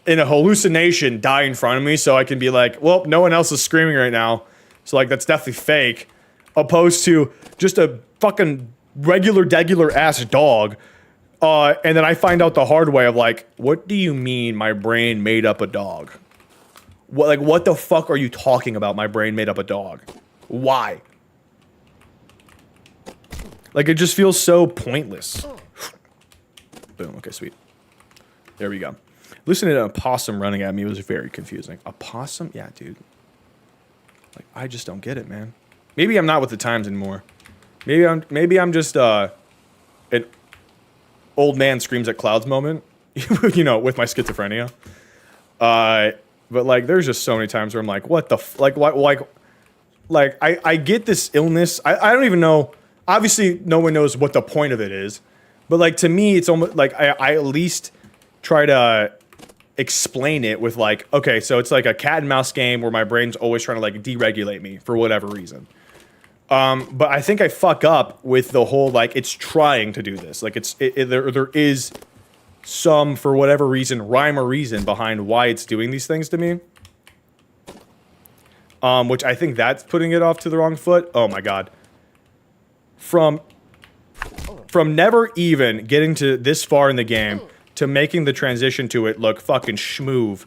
in a hallucination die in front of me so I can be like, well, no one else is screaming right now. So like that's definitely fake. Opposed to just a fucking regular ass dog. And then I find out the hard way of like, what do you mean my brain made up a dog? What the fuck are you talking about? My brain made up a dog. Why? Like it just feels so pointless. Boom. Okay, sweet. There we go. Listening to a possum running at me was very confusing. A possum? Yeah, dude. Like, I just don't get it, man. Maybe I'm not with the times anymore. Maybe I'm just an old man screams at clouds moment. You know, with my schizophrenia. But like, there's just so many times where I'm like, what the I get this illness. I don't even know. Obviously, no one knows what the point of it is. But like, to me, it's almost like I at least try to explain it with like, okay, so it's like a cat and mouse game where my brain's always trying to like deregulate me for whatever reason. But I think I fuck up with the whole like it's trying to do this. Like there is some, for whatever reason, rhyme or reason behind why it's doing these things to me. Which I think that's putting it off to the wrong foot. Oh my god. From never even getting to this far in the game to making the transition to it look fucking schmoove.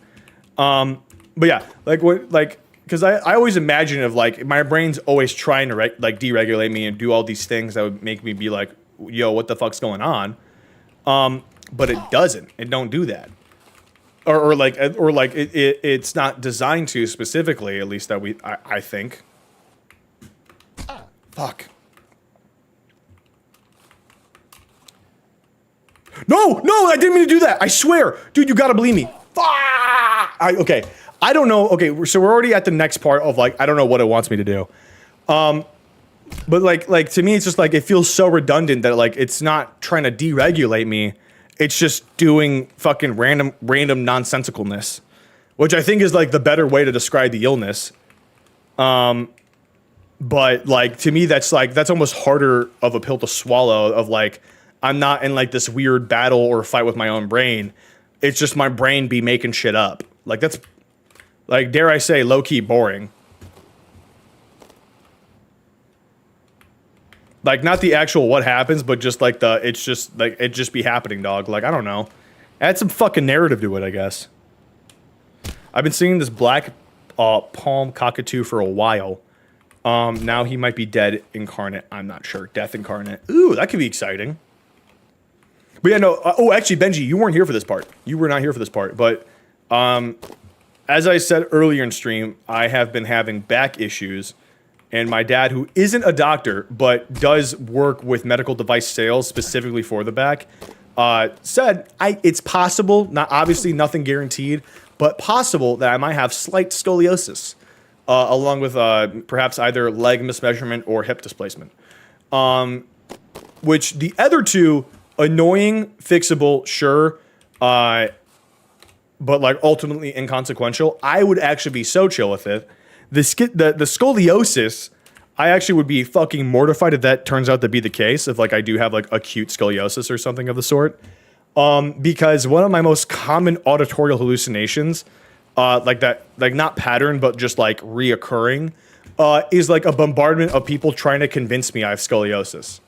But yeah, because I always imagine of like my brain's always trying to like deregulate me and do all these things that would make me be like, yo, what the fuck's going on? But it doesn't. It don't do that. Or it's not designed to specifically, at least that I think. Fuck. No, I didn't mean to do that. I swear. Dude, you gotta believe me. Okay. I don't know. Okay, so we're already at the next part of like, I don't know what it wants me to do. But like to me, it's just like, it feels so redundant that like, it's not trying to deregulate me. It's just doing fucking random nonsensicalness, which I think is like the better way to describe the illness. But like, to me, that's almost harder of a pill to swallow of like, I'm not in like this weird battle or fight with my own brain. It's just my brain be making shit up. Like that's like, dare I say, low key boring. Like not the actual what happens, but just like it just be happening, dog. Like, I don't know. Add some fucking narrative to it, I guess. I've been seeing this black palm cockatoo for a while. Now he might be dead incarnate. I'm not sure. Death incarnate. Ooh, that could be exciting. But yeah, no. Oh, actually, Benji, you weren't here for this part. You were not here for this part. But as I said earlier in stream, I have been having back issues. And my dad, who isn't a doctor, but does work with medical device sales specifically for the back, said it's possible, not obviously nothing guaranteed, but possible that I might have slight scoliosis, along with perhaps either leg mismeasurement or hip displacement. Which the other two, annoying, fixable, sure, but like ultimately inconsequential. I would actually be so chill with it. The scoliosis, I actually would be fucking mortified if that turns out to be the case. If like I do have like acute scoliosis or something of the sort, because one of my most common auditorial hallucinations, like not pattern but just like reoccurring, is like a bombardment of people trying to convince me I have scoliosis.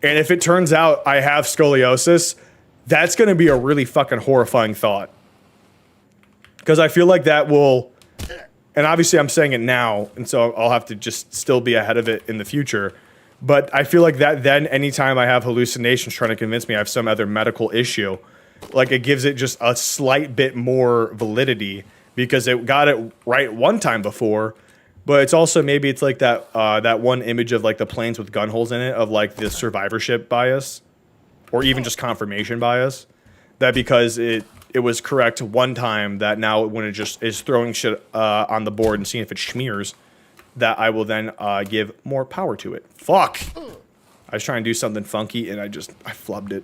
And if it turns out I have scoliosis, that's going to be a really fucking horrifying thought. Because I feel like that will. And obviously I'm saying it now, and so I'll have to just still be ahead of it in the future. But I feel like that then anytime I have hallucinations trying to convince me I have some other medical issue, like it gives it just a slight bit more validity because it got it right one time before. But it's also maybe it's like that one image of like the planes with gun holes in it of like the survivorship bias or even just confirmation bias. That because it was correct one time, that now when it just is throwing shit on the board and seeing if it schmears, that I will then give more power to it. Fuck! I was trying to do something funky and I flubbed it.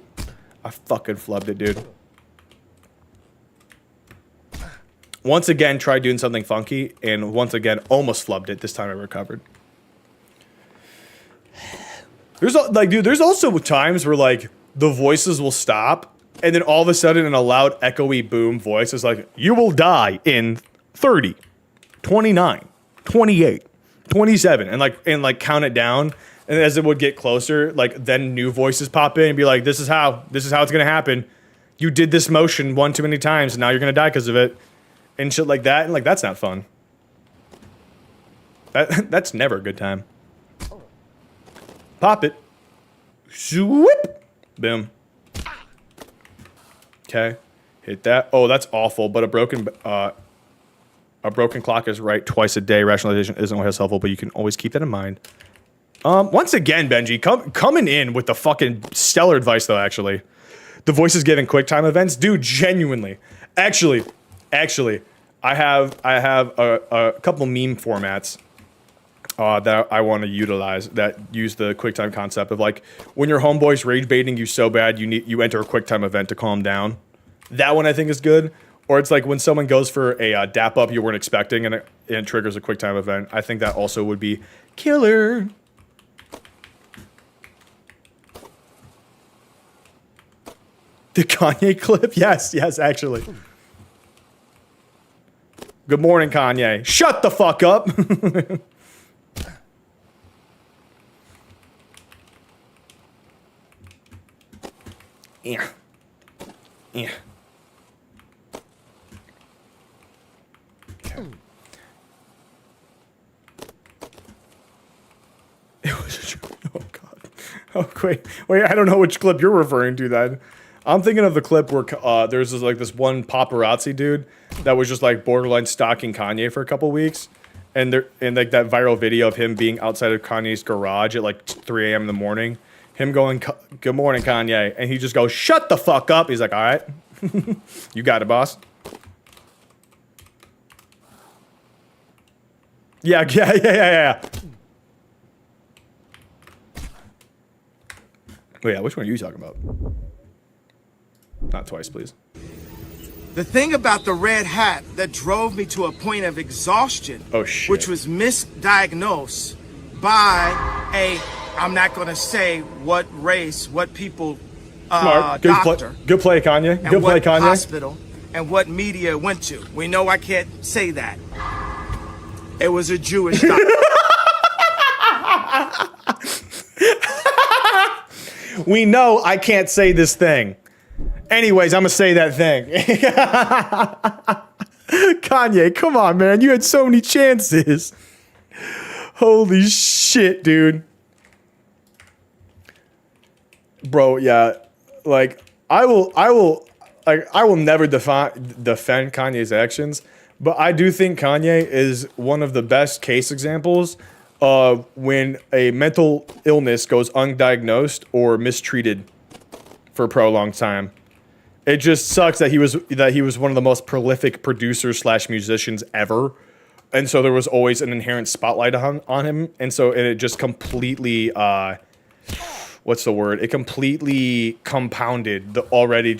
I fucking flubbed it, dude. Once again, tried doing something funky and once again almost flubbed it. This time I recovered. There's also times where like the voices will stop. And then all of a sudden, in a loud, echoey boom voice, is like, you will die in 30, 29, 28, 27, and like count it down. And as it would get closer, like then new voices pop in and be like, this is how it's gonna happen. You did this motion one too many times, and now you're gonna die because of it, and shit like that. And like that's not fun. That's never a good time. Pop it. Swoop. Boom. Okay. Hit that. Oh, that's awful. But a broken clock is right twice a day. Rationalization isn't always helpful, but you can always keep that in mind. Once again, Benji, coming in with the fucking stellar advice, though, actually. The voice is giving QuickTime events. Dude, genuinely. Actually, I have a couple meme formats that I want to utilize that use the QuickTime concept of, like, when your homeboy's rage baiting you so bad you enter a QuickTime event to calm down. That one I think is good. Or it's like when someone goes for a dap up you weren't expecting and it triggers a QuickTime event. I think that also would be killer. The Kanye clip? Yes, actually. Good morning, Kanye. Shut the fuck up. Yeah. Okay. It was a joke. Oh god. Oh wait, I don't know which clip you're referring to then. I'm thinking of the clip where there's this one paparazzi dude that was just like borderline stalking Kanye for a couple weeks, and like that viral video of him being outside of Kanye's garage at like 3 a.m. in the morning, him going, "Good morning, Kanye," and he just goes, "Shut the fuck up." He's like, "All right, you got it, boss." Yeah. Oh yeah, which one are you talking about? Not twice, please. The thing about the red hat that drove me to a point of exhaustion, oh shit, which was misdiagnosed by I'm not gonna say what race, what people, smart, doctor, good play, Kanye. Good play, Kanye. Hospital and what media went to. We know I can't say that. It was a Jewish doctor. We know I can't say this thing. Anyways, I'm gonna say that thing. Kanye, come on, man. You had so many chances. Holy shit, dude. Bro, yeah. Like, I will never defend Kanye's actions, but I do think Kanye is one of the best case examples of when a mental illness goes undiagnosed or mistreated for a prolonged time. It just sucks that he was one of the most prolific producers / musicians ever, and so there was always an inherent spotlight on him, and it just completely what's the word? It completely compounded the already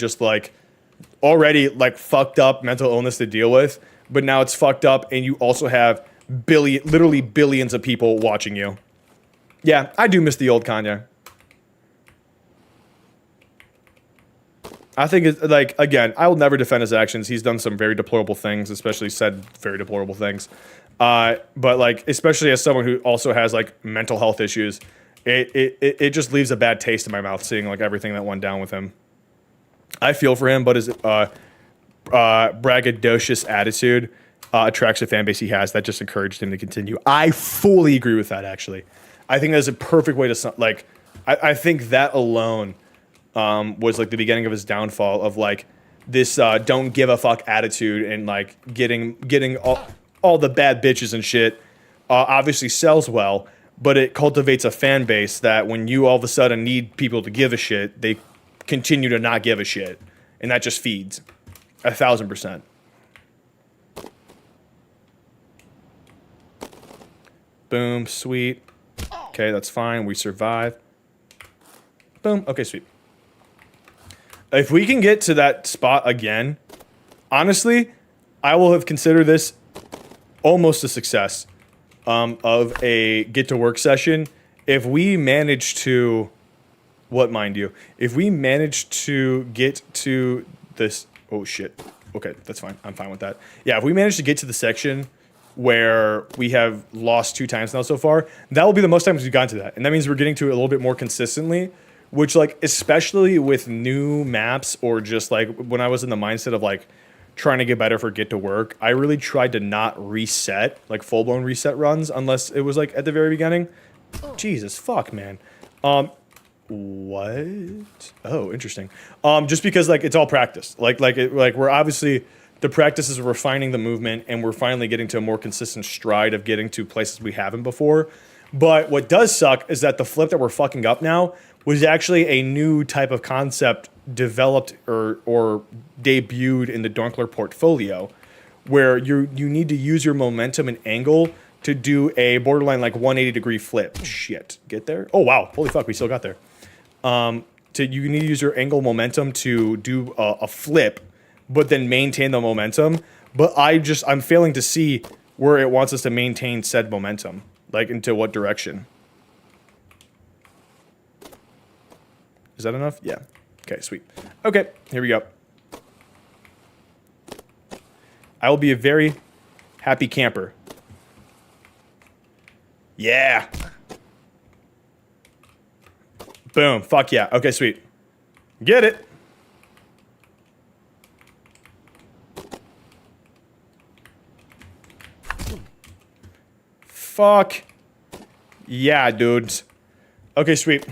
fucked up mental illness to deal with, but now it's fucked up, and you also have literally billions of people watching you. Yeah, I do miss the old Kanye. I think it's like, again, I will never defend his actions. He's done some very deplorable things, especially said very deplorable things. But like, especially as someone who also has like mental health issues, it just leaves a bad taste in my mouth seeing like everything that went down with him. I feel for him, but his braggadocious attitude attracts the fan base he has that just encouraged him to continue. I fully agree with that, actually. I think that's a perfect way to, like, I think that alone was like the beginning of his downfall of like this don't give a fuck attitude and like getting all the bad bitches and shit obviously sells well, but it cultivates a fan base that when you all of a sudden need people to give a shit, they continue to not give a shit, and that just feeds 1,000%. Boom, sweet. Okay, that's fine. We survive. Boom. Okay, sweet. If we can get to that spot again, honestly, I will have considered this almost a success of a get to work session. If we manage to, if we manage to get to this, oh shit. Okay, that's fine. I'm fine with that. Yeah, if we manage to get to the section where we have lost 2 times now so far, that will be the most times we've gotten to that. And that means we're getting to it a little bit more consistently, which, like, especially with new maps or just, like, when I was in the mindset of, like, trying to get better for Get to Work, I really tried to not reset, like, full-blown reset runs unless it was, like, at the very beginning. Jesus, fuck, man. What? Oh, interesting. Just because like it's all practice. Like we're obviously the practice is refining the movement, and we're finally getting to a more consistent stride of getting to places we haven't before. But what does suck is that the flip that we're fucking up now was actually a new type of concept developed or debuted in the Doinkler portfolio, where you need to use your momentum and angle to do a borderline like 180-degree flip. Shit, get there? Oh wow, holy fuck, we still got there. You need to use your angle momentum to do a flip, but then maintain the momentum. But I'm failing to see where it wants us to maintain said momentum, like into what direction. Is that enough? Yeah. Okay, sweet. Okay, here we go. I will be a very happy camper. Yeah. Boom. Fuck yeah. Okay, sweet. Get it. Fuck. Yeah, dudes. Okay, sweet.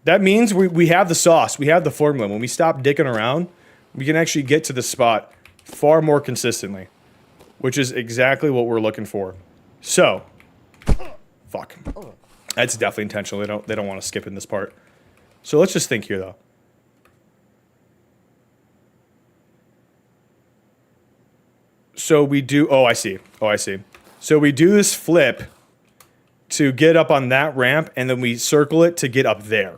That means we have the sauce. We have the formula. When we stop dicking around, we can actually get to the spot far more consistently, which is exactly what we're looking for. So, fuck. That's definitely intentional. They don't want to skip in this part. So let's just think here, though. So we do... Oh, I see. So we do this flip to get up on that ramp, and then we circle it to get up there.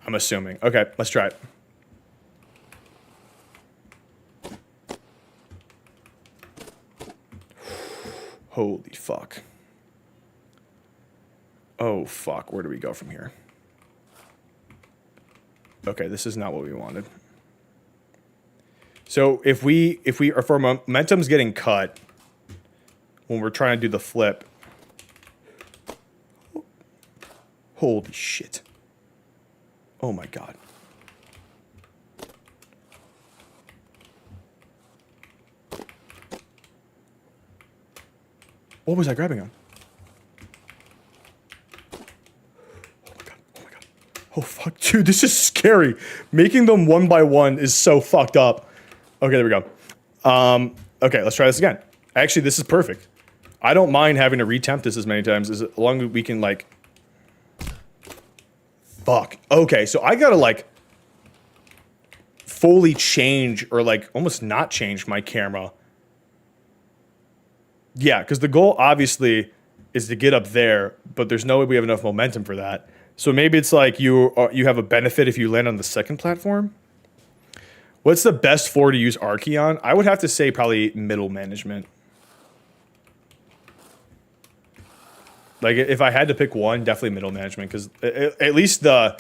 I'm assuming. Okay, let's try it. Holy fuck. Oh, fuck. Where do we go from here? Okay, this is not what we wanted. So if our momentum's getting cut when we're trying to do the flip. Holy shit. Oh my god. What was I grabbing on? Oh fuck, dude, this is scary. Making them one by one is so fucked up. Okay, there we go. Okay, let's try this again. Actually, this is perfect. I don't mind having to retempt this as many times as long as we can, like... Fuck. Okay, so I gotta, like, fully change or, like, almost not change my camera. Yeah, because the goal, obviously, is to get up there, but there's no way we have enough momentum for that. So maybe it's like you have a benefit if you land on the second platform. What's the best floor to use Archie on? I would have to say probably middle management. Like if I had to pick one, definitely middle management, because at least the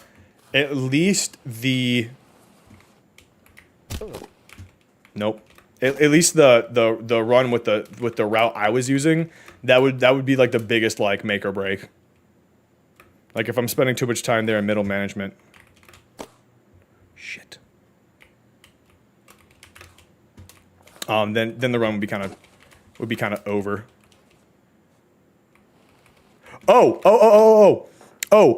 nope. At least the run with the route I was using, that would be like the biggest like make or break. Like if I'm spending too much time there in middle management. Shit. Then the run would be kind of over. Oh,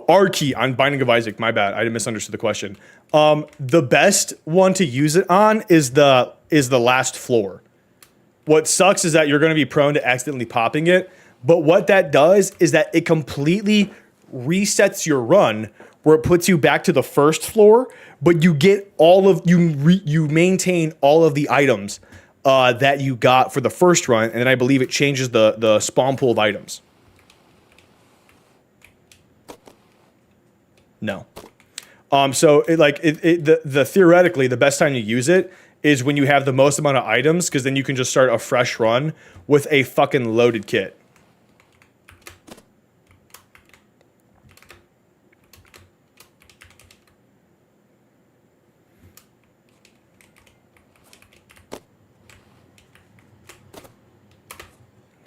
R-key on Binding of Isaac. My bad. I misunderstood the question. The best one to use it on is the last floor. What sucks is that you're going to be prone to accidentally popping it. But what that does is that it completely resets your run, where it puts you back to the first floor, but you get you maintain all of the items that you got for the first run, and then I believe it changes the spawn pool of items. No. So theoretically the best time to use it is when you have the most amount of items, because then you can just start a fresh run with a fucking loaded kit.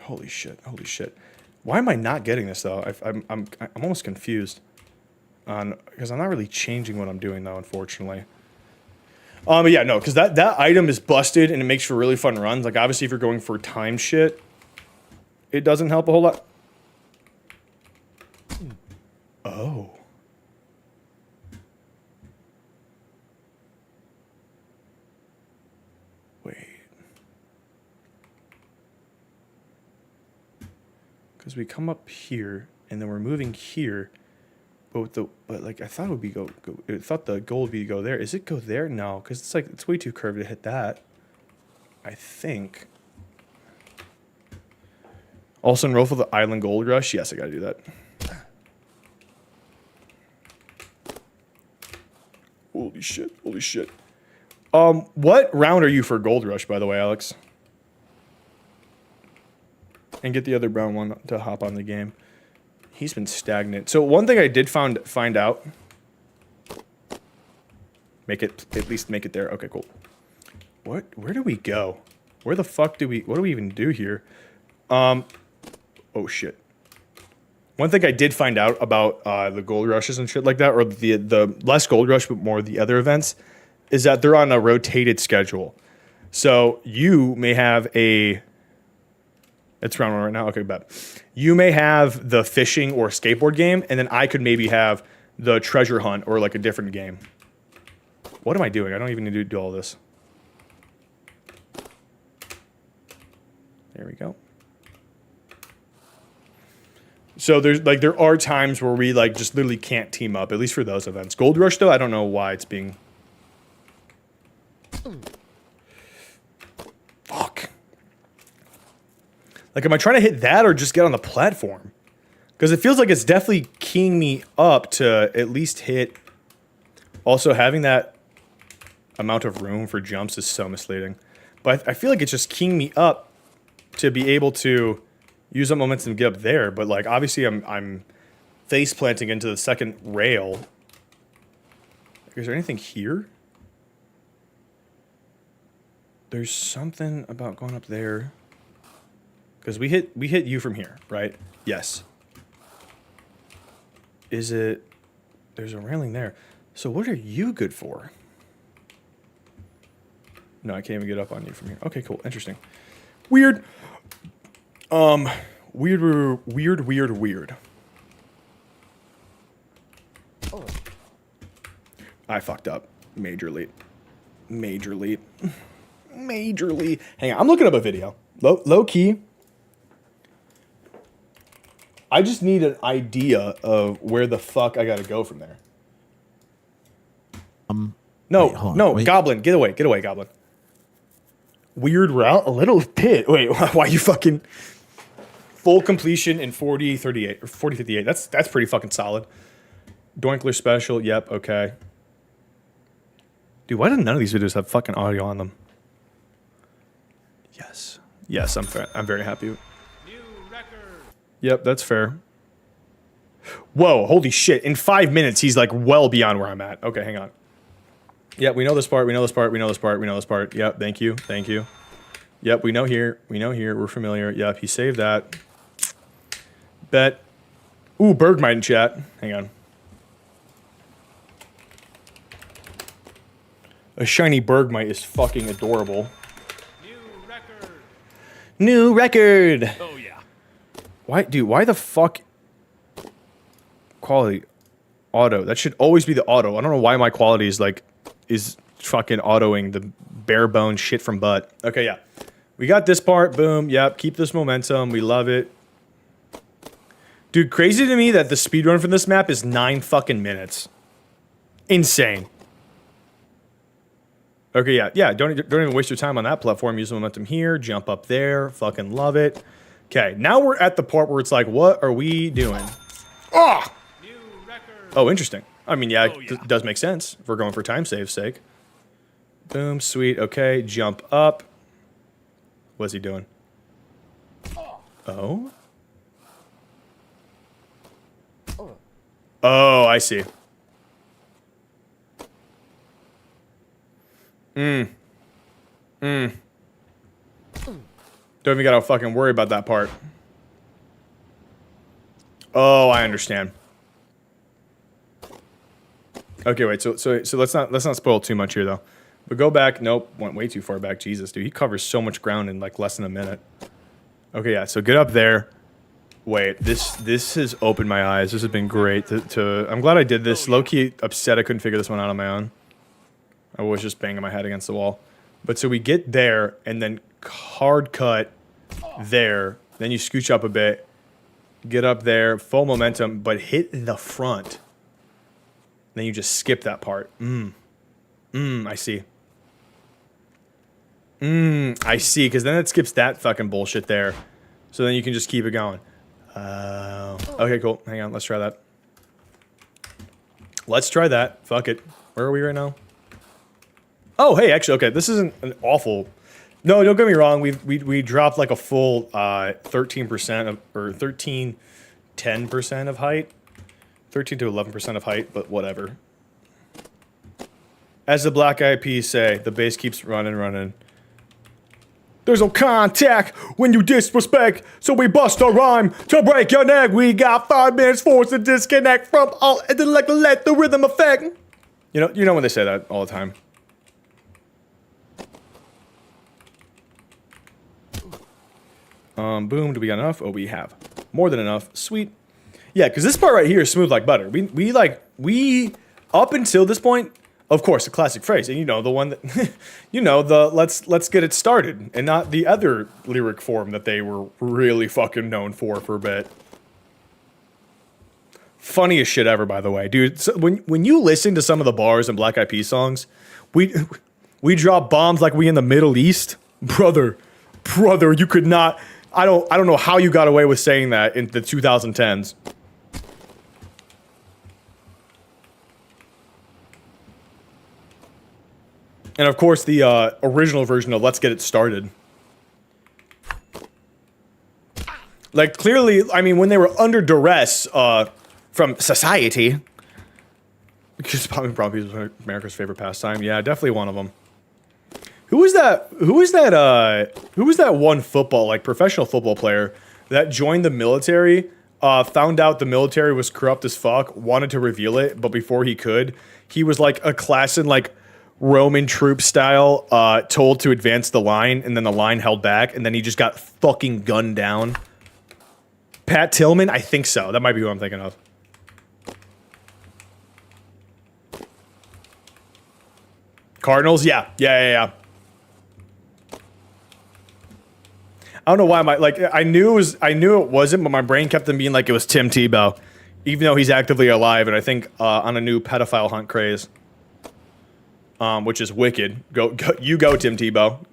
Holy shit. Why am I not getting this though? I'm almost confused. Because I'm not really changing what I'm doing though, unfortunately. But yeah, no, because that item is busted and it makes for really fun runs. Like obviously if you're going for time shit, it doesn't help a whole lot. Oh. Because we come up here, and then we're moving here. But like I thought it would be I thought the goal would be to go there. Is it go there? No, because it's like it's way too curved to hit that. I think. Also enroll for the Island Gold Rush. Yes, I gotta do that. Holy shit! Holy shit! What round are you for Gold Rush, by the way, Alex? And get the other brown one to hop on the game. He's been stagnant. So one thing I did find out. At least make it there. Okay, cool. Where do we go? Where the fuck what do we even do here? Oh shit. One thing I did find out about the gold rushes and shit like that, or the less gold rush but more the other events, is that they're on a rotated schedule. So you may have it's round one right now. Okay, bet. You may have the fishing or skateboard game, and then I could maybe have the treasure hunt or like a different game. What am I doing? I don't even need to do all this. There we go. So there are times where we like just literally can't team up, at least for those events. Gold Rush though, I don't know why it's being. Fuck. Like, am I trying to hit that or just get on the platform? Because it feels like it's definitely keying me up to at least hit. Also, having that amount of room for jumps is so misleading. But I feel like it's just keying me up to be able to use that momentum to get up there. But, like, obviously I'm face planting into the second rail. Is there anything here? There's something about going up there. Because we hit you from here, right? Yes. Is it... There's a railing there. So what are you good for? No, I can't even get up on you from here. Okay, cool. Interesting. Weird. Weird. Oh. I fucked up. Majorly. Hang on. I'm looking up a video. Low key. I just need an idea of where the fuck I gotta go from there. Wait. Goblin, get away, Goblin. Weird route, a little bit. Wait, why you fucking full completion in 40:38 or 40:58? That's pretty fucking solid. Doinkler special, yep, okay. Dude, why did none of these videos have fucking audio on them? Yes, I'm very happy. Yep, that's fair. Whoa, holy shit. In 5 minutes, he's like well beyond where I'm at. Okay, hang on. Yep, we know this part. Yep, thank you. Yep, we know here. We're familiar. Yep, he saved that. Bet. Ooh, Bergmite in chat. Hang on. A shiny Bergmite is fucking adorable. New record. Oh, yeah. Why the fuck? Quality. Auto. That should always be the auto. I don't know why my quality is fucking autoing the bare bone shit from butt. Okay, yeah. We got this part. Boom. Yep. Keep this momentum. We love it. Dude, crazy to me that the speedrun for this map is 9 fucking minutes. Insane. Okay, yeah. Don't even waste your time on that platform. Use the momentum here. Jump up there. Fucking love it. Okay, now we're at the part where it's like, what are we doing? Oh! Oh, interesting. I mean, yeah, it does make sense if we're going for time save's sake. Boom, sweet. Okay, jump up. What's he doing? Oh? Oh, I see. Don't even gotta fucking worry about that part. Oh, I understand. Okay, wait. So let's not spoil too much here though. But go back. Nope, went way too far back. Jesus, dude, he covers so much ground in like less than a minute. Okay, yeah. So get up there. Wait, this has opened my eyes. This has been great. I'm glad I did this. Low key upset I couldn't figure this one out on my own. I was just banging my head against the wall. But so we get there and then hard cut there. Then you scooch up a bit. get up there, full momentum, but hit the front. Then you just skip that part. I see. I see, because then it skips that fucking bullshit there. So then you can just keep it going. Okay, cool. Hang on, let's try that. Let's try that. Fuck it. Where are we right now? Oh, hey, actually, okay, this isn't an awful... No, don't get me wrong. We dropped like a full 13% of, or 10% of height. 13 to 11% of height, but whatever. As the Black Eyed Peas say, the bass keeps running. There's no contact when you disrespect, so we bust a rhyme to break your neck. We got 5 minutes forced to disconnect from all intellect, let the rhythm affect. You know when they say that all the time. Boom, do we got enough? Oh, we have more than enough. Sweet. Yeah, because this part right here is smooth like butter. We up until this point, of course, the classic phrase, and you know the one that, you know, the let's get it started, and not the other lyric form that they were really fucking known for a bit. Funniest shit ever, by the way, dude. So when you listen to some of the bars in Black Eyed Peas songs, we drop bombs like we in the Middle East, brother. You could not. I don't know how you got away with saying that in the 2010s. And of course, the original version of "Let's Get It Started." Like clearly, I mean, when they were under duress from society, because probably is America's favorite pastime. Yeah, definitely one of them. Who was that one professional football player that joined the military, found out the military was corrupt as fuck, wanted to reveal it, but before he could, he was like a class in like Roman troop style, told to advance the line, and then the line held back, and then he just got fucking gunned down. Pat Tillman? I think so. That might be who I'm thinking of. Cardinals? Yeah. I don't know why I knew it wasn't, but my brain kept them being like it was Tim Tebow, even though he's actively alive, and I think on a new pedophile hunt craze, which is wicked. Go Tim Tebow.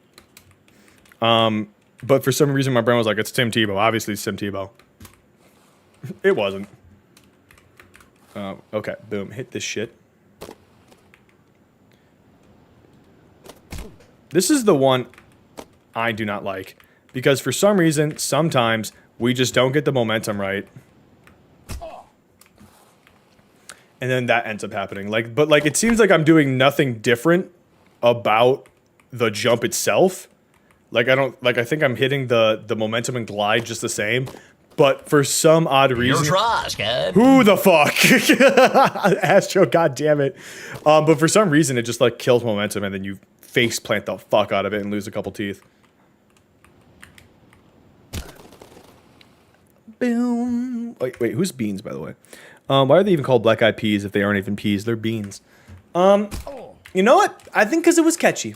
But for some reason my brain was like, it's Tim Tebow. Obviously it's Tim Tebow. It wasn't. Okay, boom, hit this shit. This is the one I do not like. Because for some reason, sometimes, we just don't get the momentum right. And then that ends up happening. But it seems like I'm doing nothing different about the jump itself. I think I'm hitting the momentum and glide just the same. But for some odd reason... You're trash, kid. Who the fuck? Astro, goddammit. But for some reason, it just kills momentum and then you face plant the fuck out of it and lose a couple teeth. Boom. Wait, who's Beans, by the way? Why are they even called Black Eyed Peas if they aren't even peas? They're beans. You know what? I think because it was catchy.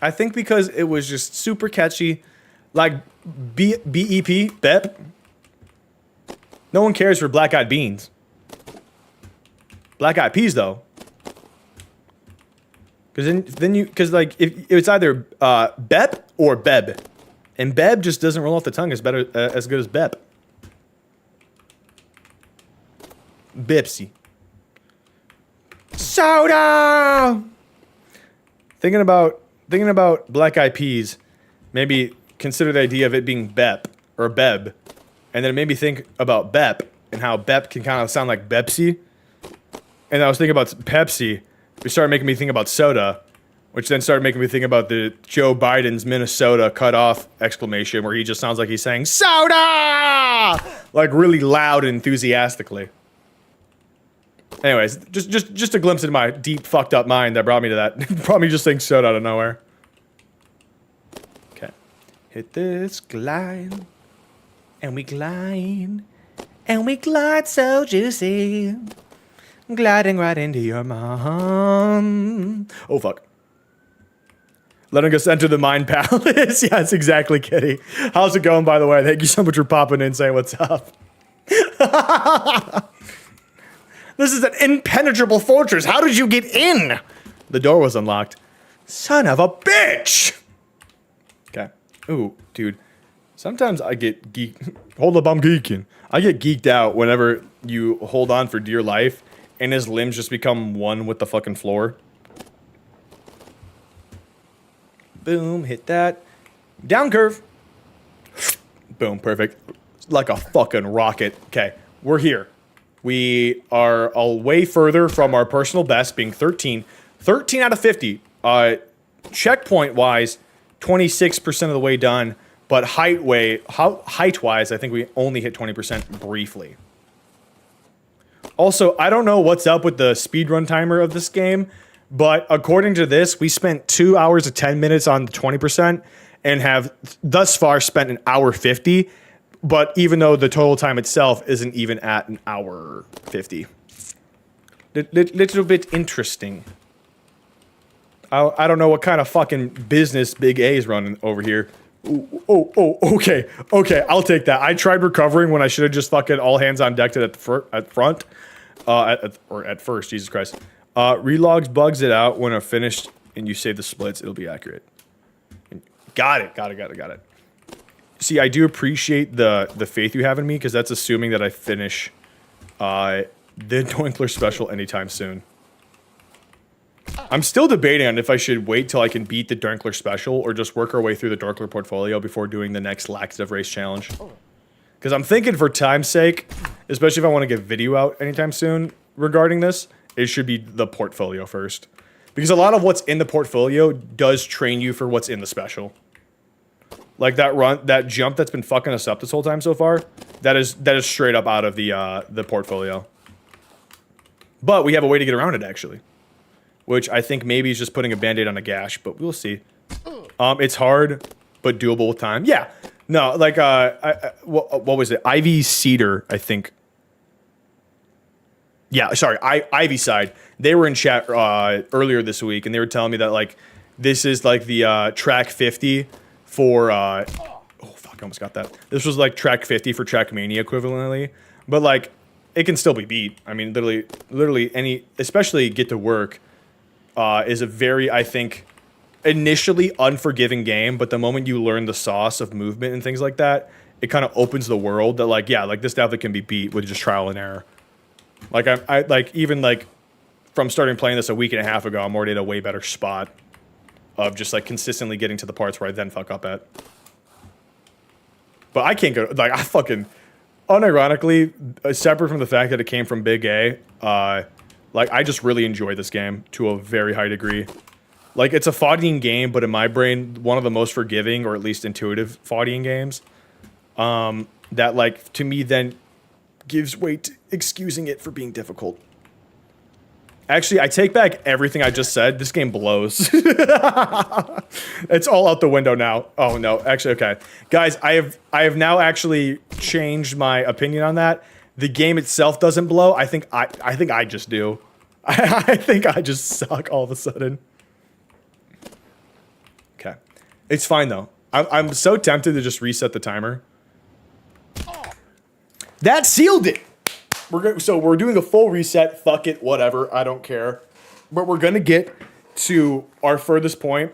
I think because it was just super catchy. Like B-E-P, BEP. No one cares for Black Eyed Beans. Black Eyed Peas, though. Because if it's either BEP or BEB. And BEB just doesn't roll off the tongue as good as BEP. Bipsy. Soda! Thinking about Black Eyed Peas, maybe consider the idea of it being BEP or BEB. And then it made me think about BEP and how BEP can kind of sound like Bepsi. And I was thinking about Pepsi. It started making me think about soda, which then started making me think about the Joe Biden's Minnesota cutoff exclamation where he just sounds like he's saying soda! Like really loud and enthusiastically. Anyways, just a glimpse into my deep fucked up mind that brought me to that. Brought me just saying soda out of nowhere. Okay. Hit this glide. And we glide. And we glide so juicy. Gliding right into your mom. Oh fuck. Letting us enter the Mind Palace. Yes, exactly, Kitty. How's it going, by the way? Thank you so much for popping in, saying what's up. This is an impenetrable fortress. How did you get in? The door was unlocked. Son of a bitch. Okay. Ooh, dude. Sometimes I get hold up, I'm geeking. I get geeked out whenever you hold on for dear life and his limbs just become one with the fucking floor. Boom, hit that. Down curve. Boom, perfect. Like a fucking rocket. Okay, we're here. We are a way further from our personal best, being 13. 13 out of 50. Checkpoint-wise, 26% of the way done. But height-wise, I think we only hit 20% briefly. Also, I don't know what's up with the speedrun timer of this game, but according to this, we spent 2 hours and 10 minutes on the 20% and have thus far spent an hour 50. But even though the total time itself isn't even at an hour 50. Little bit interesting. I don't know what kind of fucking business Big A is running over here. Okay, I'll take that. I tried recovering when I should have just fucking all hands on deck at front. At first, Jesus Christ. Relogs bugs it out when I'm finished and you save the splits, it'll be accurate. Got it. See, I do appreciate the faith you have in me, because that's assuming that I finish the Doinkler special anytime soon. I'm still debating on if I should wait till I can beat the Doinkler special or just work our way through the Doinkler portfolio before doing the next Laxative race challenge. Because I'm thinking, for time's sake, especially if I want to get video out anytime soon regarding this, it should be the portfolio first. Because a lot of what's in the portfolio does train you for what's in the special. Like that jump that's been fucking us up this whole time so far, that is straight up out of the portfolio. But we have a way to get around it, actually. Which I think maybe is just putting a band-aid on a gash, but we'll see. It's hard, but doable with time. Yeah. No, like, what was it? Ivy Cedar, I think. Yeah, sorry, Ivy Side. They were in chat earlier this week, and they were telling me that, like, this is, like, the track 50 for, oh, fuck, I almost got that. This was, like, track 50 for Trackmania equivalently. But, like, it can still be beat. I mean, literally any, especially Get to Work, is a very, I think, initially unforgiving game, but the moment you learn the sauce of movement and things like that, it kind of opens the world that, like, yeah, like, this definitely can be beat with just trial and error. Like, I like, even, like, from starting playing this a week and a half ago, I'm already at a way better spot of just, like, consistently getting to the parts where I then fuck up at. But I can't go, like, I fucking, unironically, separate from the fact that it came from Big A, like, I just really enjoy this game to a very high degree. Like, it's a fighting game, but in my brain, one of the most forgiving, or at least intuitive, fighting games. That, like, to me then gives way to excusing it for being difficult. Actually, I take back everything I just said. This game blows. It's all out the window now. Oh, no. Actually, okay. Guys, I have now actually changed my opinion on that. The game itself doesn't blow. I think I just do. I think I just suck all of a sudden. Okay. It's fine, though. I'm so tempted to just reset the timer. That sealed it! So we're doing a full reset. Fuck it, whatever. I don't care. But we're gonna get to our furthest point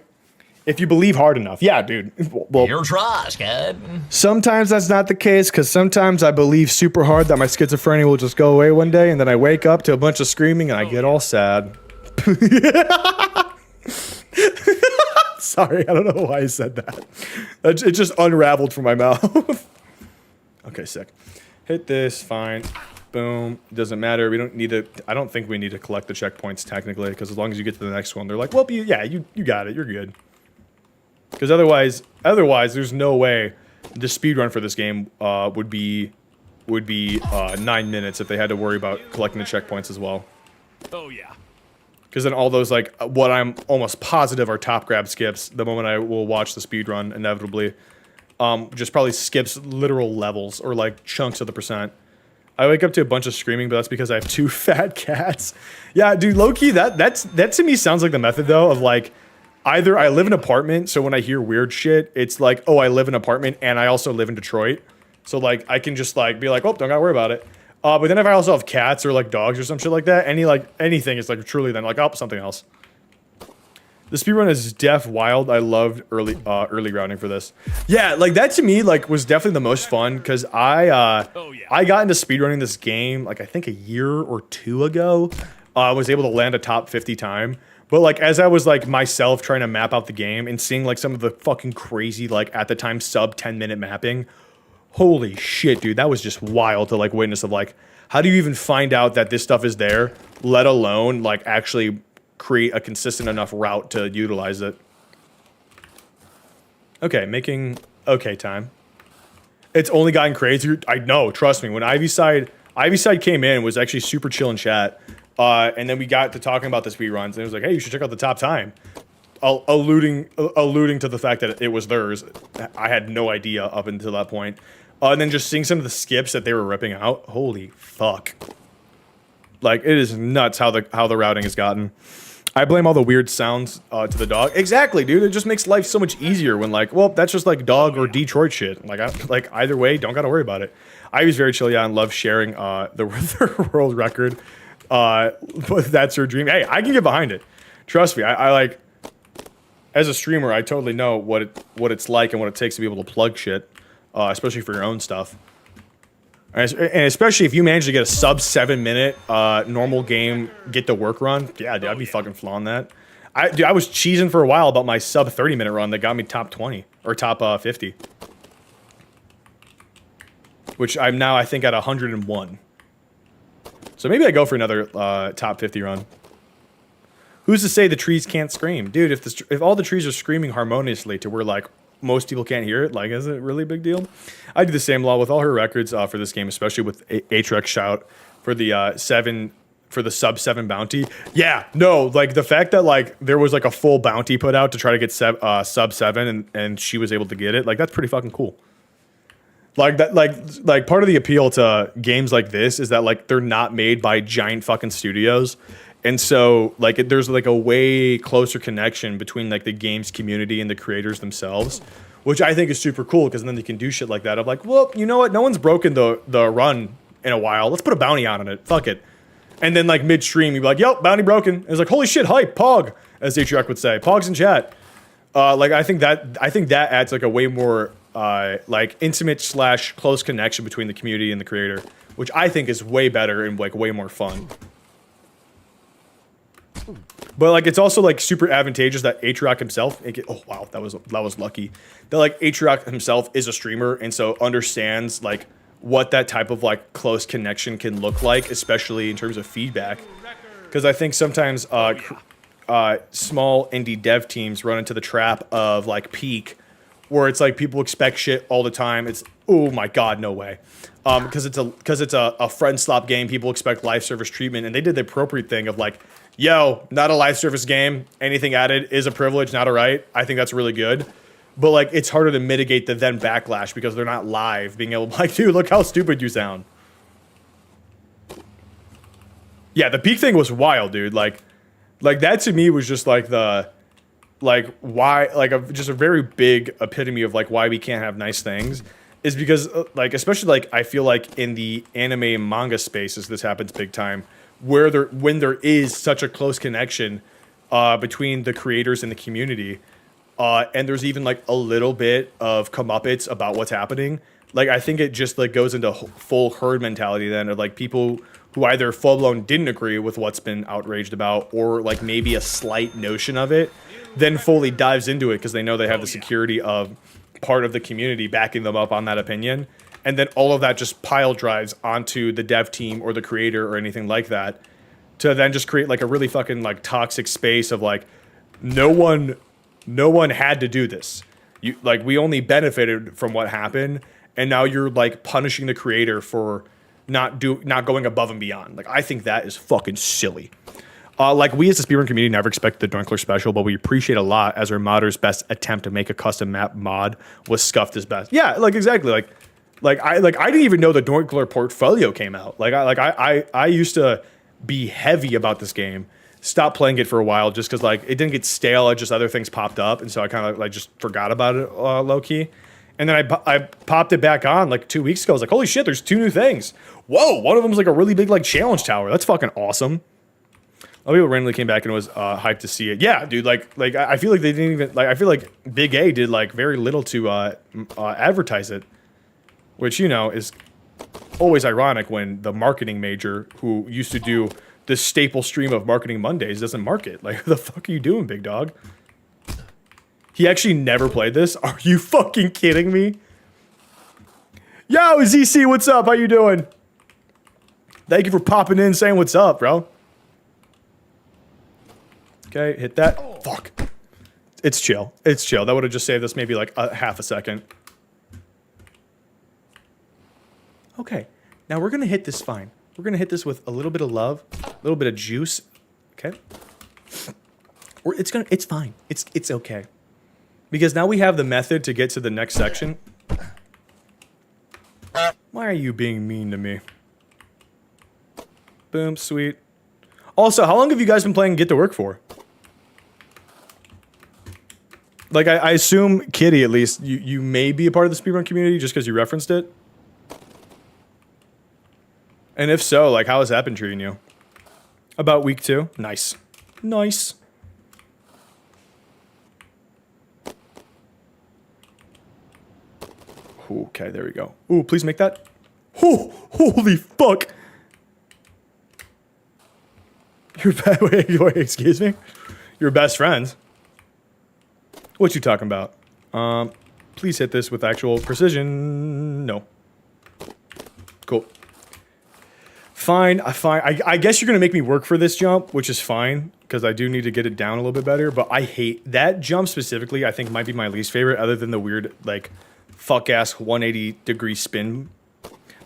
if you believe hard enough. Yeah, dude. Well, Your trust, kid. sometimes that's not the case, because sometimes I believe super hard that my schizophrenia will just go away one day, and then I wake up to a bunch of screaming and I get all sad. Sorry, I don't know why I said that. It just unraveled from my mouth. Okay, sick. Hit this, fine. Boom. It doesn't matter. We don't need to, I don't think we need to collect the checkpoints technically, because as long as you get to the next one, they're like, well, yeah, you got it. You're good. Because otherwise, there's no way the speedrun for this game would be 9 minutes if they had to worry about collecting the checkpoints as well. Oh, yeah. Because then all those, like, what I'm almost positive are top grab skips, the moment I will watch the speedrun, inevitably, just probably skips literal levels or, like, chunks of the percent. I wake up to a bunch of screaming, but that's because I have 2 fat cats. Yeah, dude, low-key, that to me sounds like the method, though, of, like, either I live in an apartment, so when I hear weird shit, it's like, oh, I live in an apartment and I also live in Detroit. So like I can just like be like, oh, don't gotta worry about it. But then if I also have cats or like dogs or some shit like that, anything is like truly then like, oh, something else. The speedrun is def wild. I loved early routing for this. Yeah, like that to me like was definitely the most fun because I got into speedrunning this game like I think a year or two ago. I was able to land a top 50 time. But like as I was like myself trying to map out the game and seeing like some of the fucking crazy like at the time sub 10-minute mapping, holy shit, dude, that was just wild to like witness of like how do you even find out that this stuff is there, let alone like actually create a consistent enough route to utilize it. Okay, making okay time. It's only gotten crazier. I know, trust me. When Ivy Side came in, was actually super chill in chat. And then we got to talking about the speed runs, and it was like, hey, you should check out the top time. Alluding to the fact that it was theirs. I had no idea up until that point. And then just seeing some of the skips that they were ripping out. Holy fuck. Like, it is nuts how the routing has gotten. I blame all the weird sounds to the dog. Exactly, dude. It just makes life so much easier when like, well, that's just like dog or Detroit shit. Like either way, don't gotta worry about it. Ivy's very chill, yeah, and loves sharing the world record. But that's her dream. Hey, I can get behind it. Trust me. I like, as a streamer, I totally know what it's like and what it takes to be able to plug shit, especially for your own stuff. And especially if you manage to get a sub 7-minute normal game get to work run, yeah, dude, I'd be fucking flaunting that. I was cheesing for a while about my sub 30-minute run that got me top 20 or top 50, which I'm now I think at 101. So maybe I go for another top 50 run. Who's to say the trees can't scream, dude? If all the trees are screaming harmoniously to where like most people can't hear it, like, is it really a big deal? I do the same law with all her records for this game, especially with Atrex shout for the sub 7 bounty. Yeah, no, like the fact that like there was like a full bounty put out to try to get sub 7 and she was able to get it, like that's pretty fucking cool. Like that, like part of the appeal to games like this is that like they're not made by giant fucking studios. And so, like, there's, like, a way closer connection between, like, the game's community and the creators themselves, which I think is super cool, because then they can do shit like that. I'm like, well, you know what? No one's broken the run in a while. Let's put a bounty on it. Fuck it. And then, like, midstream, you'd be like, yo, bounty broken. And it's like, holy shit, hype, pog, as Atriarch would say. Pog's in chat. Like, I think that adds, like, a way more, like, intimate / close connection between the community and the creator, which I think is way better and, like, way more fun. But like it's also like super advantageous that Atriarch himself. Oh wow, that was lucky. That like Atriarch himself is a streamer and so understands like what that type of like close connection can look like, especially in terms of feedback. Because I think sometimes small indie dev teams run into the trap of like peak, where it's like people expect shit all the time. It's oh my god, no way. Because it's a friend slop game. People expect live service treatment, and they did the appropriate thing of like, yo, not a live service game. Anything added is a privilege, not a right. I think that's really good. But like, it's harder to mitigate the then backlash because they're not live. Being able to like, dude, look how stupid you sound. Yeah, the peak thing was wild, dude. Like that to me was just like why just a very big epitome of like why we can't have nice things. Is because like especially like I feel like in the anime and manga spaces this happens big time when there is such a close connection between the creators and the community and there's even like a little bit of comeuppance about what's happening. Like I think it just like goes into full herd mentality then of like people who either full blown didn't agree with what's been outraged about or like maybe a slight notion of it, then fully dives into it because they know they have the security of part of the community backing them up on that opinion, and then all of that just pile drives onto the dev team or the creator or anything like that to then just create like a really fucking like toxic space of like no one had to do this. You like we only benefited from what happened, and now you're like punishing the creator for not going above and beyond. Like I think that is fucking silly. Like we as the speedrun community never expected the Doinkler special, but we appreciate a lot as our modder's best attempt to make a custom map mod was scuffed as best. Yeah, like exactly. Like I didn't even know the Doinkler portfolio came out. I used to be heavy about this game stopped playing it for a while just because like it didn't get stale. It just other things popped up, and so I kind of like just forgot about it low key. And then I popped it back on like 2 weeks ago. I was like, holy shit, there's 2 new things. Whoa, one of them was like a really big like challenge tower. That's fucking awesome. A lot of people randomly came back and was hyped to see it. Yeah, dude. Like I feel like they didn't even like. I feel like Big A did like very little to advertise it, which you know is always ironic when the marketing major who used to do the staple stream of Marketing Mondays doesn't market. Like, what the fuck are you doing, big dog? He actually never played this. Are you fucking kidding me? Yo, ZC, what's up? How you doing? Thank you for popping in, saying what's up, bro. Okay, hit that. Fuck. It's chill. It's chill. That would have just saved us maybe like a half a second. Okay, now we're gonna hit this fine. We're gonna hit this with a little bit of love, a little bit of juice. Okay. It's fine. It's okay. Because now we have the method to get to the next section. Why are you being mean to me? Boom, sweet. Also, how long have you guys been playing Get to Work for? Like, I assume, Kitty, at least, you may be a part of the speedrun community just because you referenced it. And if so, like, how has that been treating you? About week 2? Nice. Nice. Ooh, okay, there we go. Ooh, please make that. Ooh, holy fuck. Wait, excuse me? Your best friends? What you talking about? Please hit this with actual precision. No. Cool. Fine, I guess you're gonna make me work for this jump, which is fine, because I do need to get it down a little bit better, but I hate that jump specifically. I think might be my least favorite, other than the weird, like, fuck-ass 180-degree spin.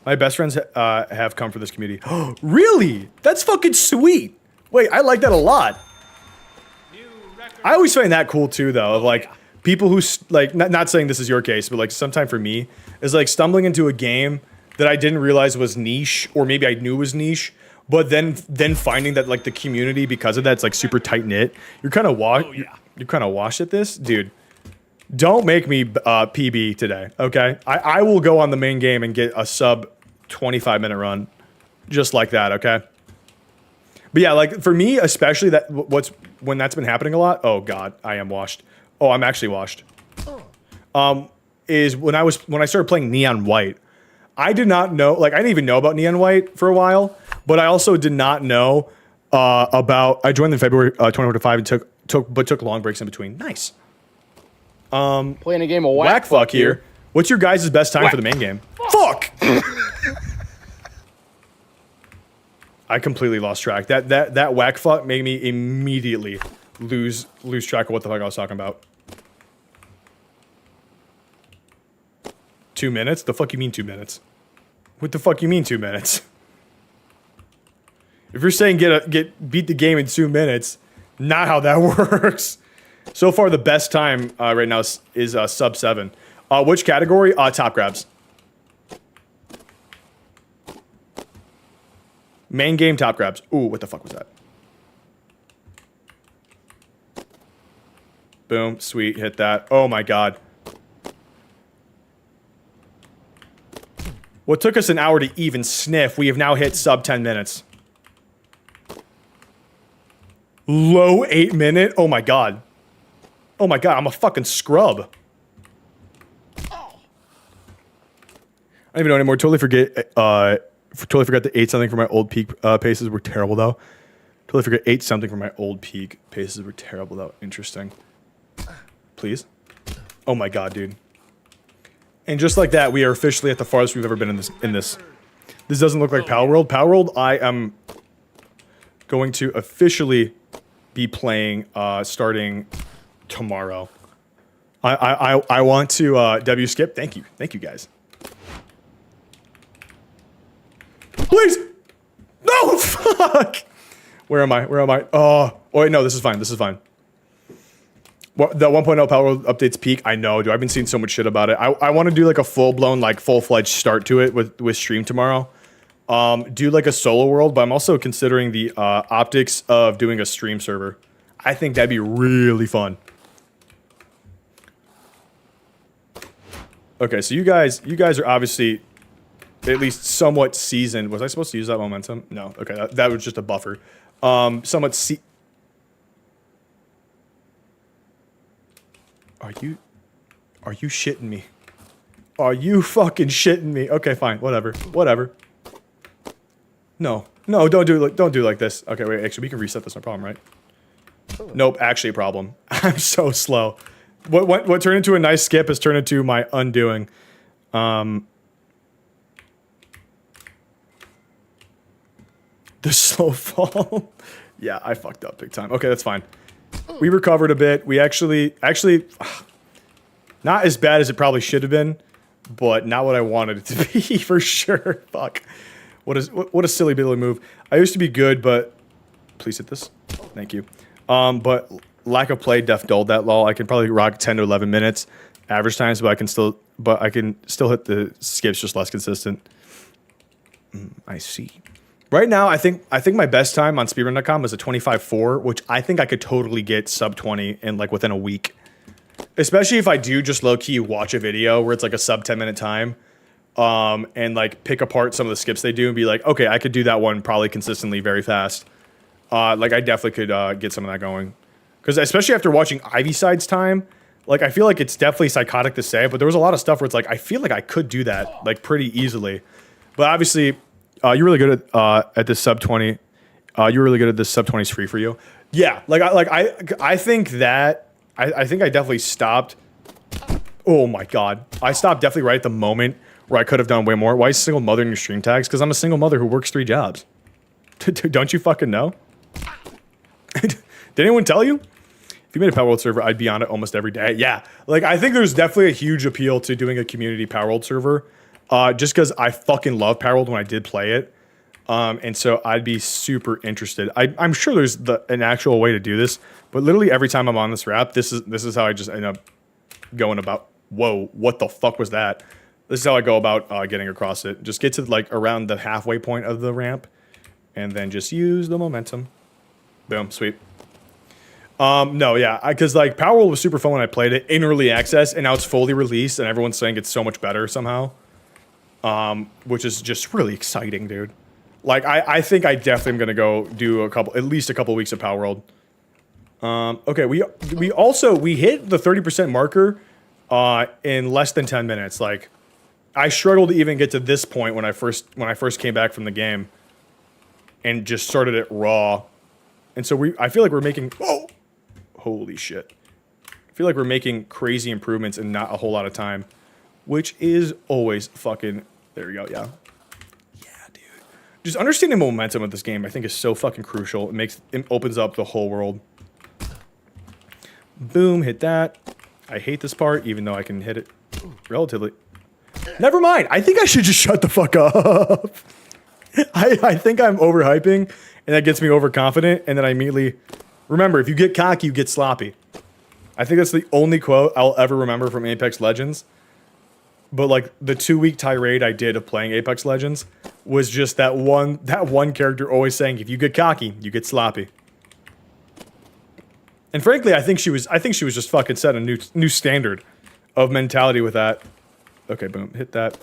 My best friends have come for this community. Really? That's fucking sweet! Wait, I like that a lot. I always find that cool, too, though, of, like, people who, like, not saying this is your case, but, like, sometime for me, is, like, stumbling into a game that I didn't realize was niche, or maybe I knew was niche, but then finding that like the community because of that it's like super tight knit. You're kind of you're kind of washed at this, dude. Don't make me PB today, okay? I will go on the main game and get a sub 25-minute run, just like that, okay? But yeah, like for me especially, that when that's been happening a lot. Oh god, I am washed. Oh, I'm actually washed. Is when I started playing Neon White. I did not know, like, I didn't even know about Neon White for a while, but I also did not know I joined in February 2025 and took long breaks in between. Nice. Playing a game of whack fuck here. What's your guys' best time for the main game? Fuck! I completely lost track. That whack fuck made me immediately lose track of what the fuck I was talking about. 2 minutes? The fuck you mean 2 minutes? What the fuck you mean 2 minutes? If you're saying beat the game in 2 minutes, not how that works. So far, the best time right now is sub 7. Which category? Top grabs. Main game top grabs. Ooh, what the fuck was that? Boom, sweet, hit that. Oh my god. What took us an hour to even sniff, we have now hit sub 10 minutes. Low 8 minute? Oh my god. Oh my god, I'm a fucking scrub. I don't even know anymore. Totally forgot the 8 something for my old peak paces were terrible though. Totally forgot 8 something for my old peak paces were terrible though. Interesting. Please. Oh my god, dude. And just like that, we are officially at the farthest we've ever been in this. This doesn't look like Pal World. Pal World, I am going to officially be playing starting tomorrow. I want to W skip. Thank you guys. Please. No, fuck. Where am I? Oh wait, no, this is fine. Well, the 1.0 Power World updates peak, I know, dude. I've been seeing so much shit about it. I want to do like a full-blown, like full-fledged start to it with stream tomorrow. do like a solo world, but I'm also considering the optics of doing a stream server. I think that'd be really fun. Okay, so you guys are obviously at least somewhat seasoned. Was I supposed to use that momentum? No. Okay, that was just a buffer. Somewhat Are you shitting me? Are you fucking shitting me? Okay, fine. Whatever. No, don't do it like this. Okay, wait. Actually, we can reset this. No problem, right? Nope. Actually, a problem. I'm so slow. What turned into a nice skip has turned into my undoing. The slow fall. Yeah, I fucked up big time. Okay, that's fine. We recovered a bit. We actually, not as bad as it probably should have been, but not what I wanted it to be for sure. Fuck. What a silly billy move. I used to be good, but please hit this. Thank you. But lack of play def dulled that lol. I can probably rock 10 to 11 minutes average times, but I can still hit the skips just less consistent. I see. Right now, I think my best time on speedrun.com is a 25.4, which I think I could totally get sub 20 in like within a week. Especially if I do just low-key watch a video where it's like a sub 10-minute time, and like pick apart some of the skips they do and be like, okay, I could do that one probably consistently very fast. Like I definitely could get some of that going. Because especially after watching Ivy Side's time, like I feel like it's definitely psychotic to say, but there was a lot of stuff where it's like, I feel like I could do that like pretty easily. But obviously, you're really good at this sub 20. You're really good at this sub 20's free for you. Yeah, I think that I think I definitely stopped. Oh my god, I stopped definitely right at the moment where I could have done way more. Why is single mother in your stream tags? Because I'm a single mother who works 3 jobs. Don't you fucking know? Did anyone tell you? If you made a Power World server, I'd be on it almost every day. Yeah, like I think there's definitely a huge appeal to doing a community Power World server. Just because I fucking love Power World when I did play it. And so I'd be super interested. I'm sure there's an actual way to do this, but literally every time I'm on this rap, this is how I just end up going about. Whoa, what the fuck was that? This is how I go about getting across it. Just get to like around the halfway point of the ramp, and then just use the momentum. Boom, sweet. No, yeah, because like Power World was super fun when I played it in early access, and now it's fully released, and everyone's saying it's so much better somehow. Which is just really exciting, dude. Like, I think I definitely am gonna go do at least a couple weeks of Power World. Okay, we hit the 30% marker in less than 10 minutes. Like, I struggled to even get to this point when I first came back from the game, and just started it raw. And so I feel like we're making holy shit. I feel like we're making crazy improvements in not a whole lot of time, which is always fucking. There we go. Yeah. Just understanding momentum of this game, I think, is so fucking crucial. It opens up the whole world. Boom, hit that. I hate this part, even though I can hit it relatively. Never mind. I think I should just shut the fuck up. I think I'm overhyping, and that gets me overconfident, and then I immediately... Remember, if you get cocky, you get sloppy. I think that's the only quote I'll ever remember from Apex Legends. But like the 2-week tirade I did of playing Apex Legends was just that one character always saying, if you get cocky, you get sloppy. And frankly, I think she was just fucking set a new standard of mentality with that. Okay, boom, hit that.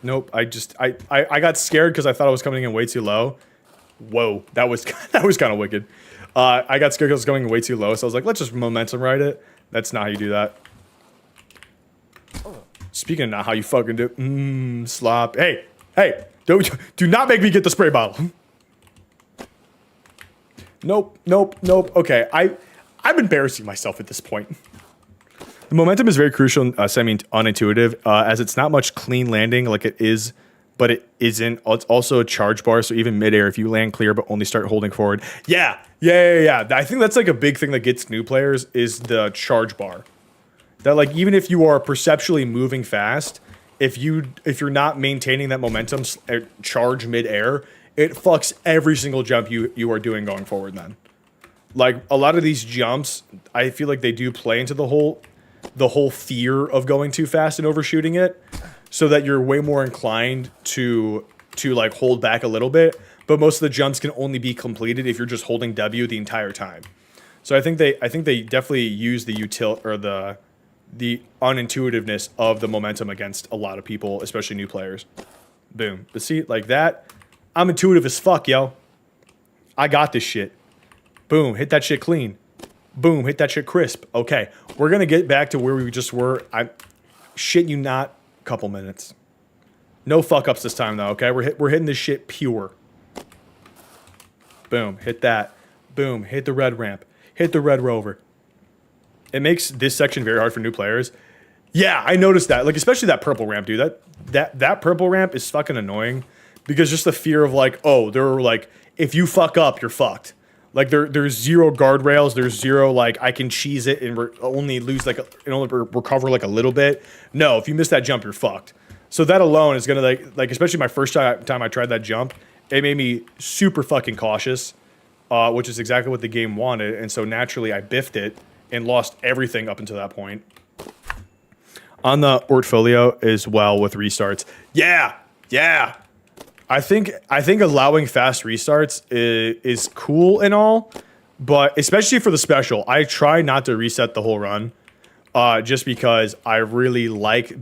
Nope, I got scared because I thought I was coming in way too low. Whoa, that was kind of wicked. I got scared because I was going way too low, so I was like, let's just momentum ride it. That's not how you do that. Speaking of not how you fucking do, slop. Hey, do not make me get the spray bottle. Nope. Okay, I'm embarrassing myself at this point. The momentum is very crucial and semi-unintuitive, as it's not much clean landing like it is, but it isn't. It's also a charge bar, so even midair, if you land clear but only start holding forward. Yeah. I think that's like a big thing that gets new players is the charge bar. That like even if you are perceptually moving fast, if you're not maintaining that momentum charge midair, it fucks every single jump you are doing going forward then. Like a lot of these jumps, I feel like they do play into the whole fear of going too fast and overshooting it, so that you're way more inclined to to like hold back a little bit, but most of the jumps can only be completed if you're just holding W the entire time. So I think they definitely use the the unintuitiveness of the momentum against a lot of people, especially new players. Boom. But see, like that, I'm intuitive as fuck, yo. I got this shit. Boom, hit that shit clean. Boom, hit that shit crisp. Okay, we're gonna get back to where we just were. I shit you not, couple minutes. No fuck ups this time though. Okay, we're hitting this shit pure. Boom, hit that. Boom, hit the red ramp. Hit the red rover. It makes this section very hard for new players. Yeah, I noticed that. Like especially that purple ramp, dude. That purple ramp is fucking annoying because just the fear of like, oh, there are like if you fuck up, you're fucked. Like there's zero guardrails. There's zero like I can cheese it and only lose like and only recover like a little bit. No, if you miss that jump, you're fucked. So that alone is gonna like especially my first time I tried that jump, it made me super fucking cautious, which is exactly what the game wanted. And so naturally I biffed it and lost everything up until that point. On the portfolio as well with restarts. Yeah. I think allowing fast restarts is cool and all, but especially for the special, I try not to reset the whole run, just because I really like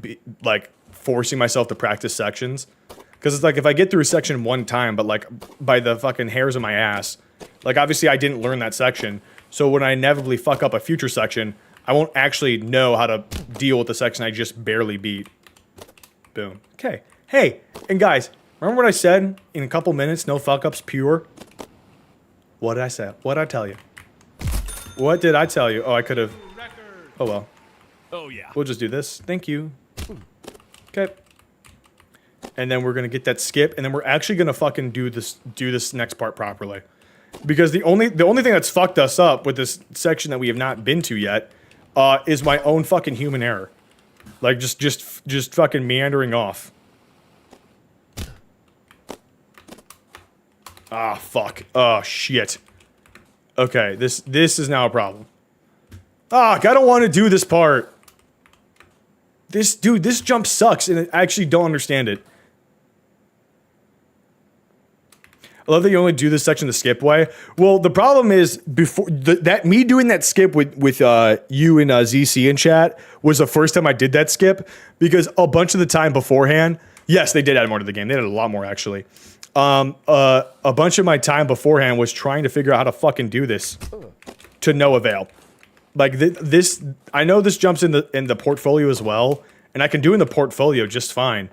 forcing myself to practice sections. Because it's like if I get through a section one time, but like by the fucking hairs of my ass, like obviously I didn't learn that section, so when I inevitably fuck up a future section, I won't actually know how to deal with the section I just barely beat. Boom. Okay. Hey, and guys. Remember what I said in a couple minutes? No fuck ups, pure. What did I say? What did I tell you? What did I tell you? Oh, I could have. Oh well. Oh yeah. We'll just do this. Thank you. Okay. And then we're gonna get that skip, and then we're actually gonna fucking do this next part properly, because the only thing that's fucked us up with this section that we have not been to yet, is my own fucking human error, like just fucking meandering off. Ah, fuck. Oh, shit. Okay, this is now a problem. Ah, I don't want to do this part. This jump sucks, and I actually don't understand it. I love that you only do this section the skip way. Well, the problem is before me doing that skip with you and ZC in chat was the first time I did that skip, because a bunch of the time beforehand, yes, they did add more to the game. They did a lot more actually. A bunch of my time beforehand was trying to figure out how to fucking do this to no avail. Like this, I know this jumps in the portfolio as well, and I can do in the portfolio just fine.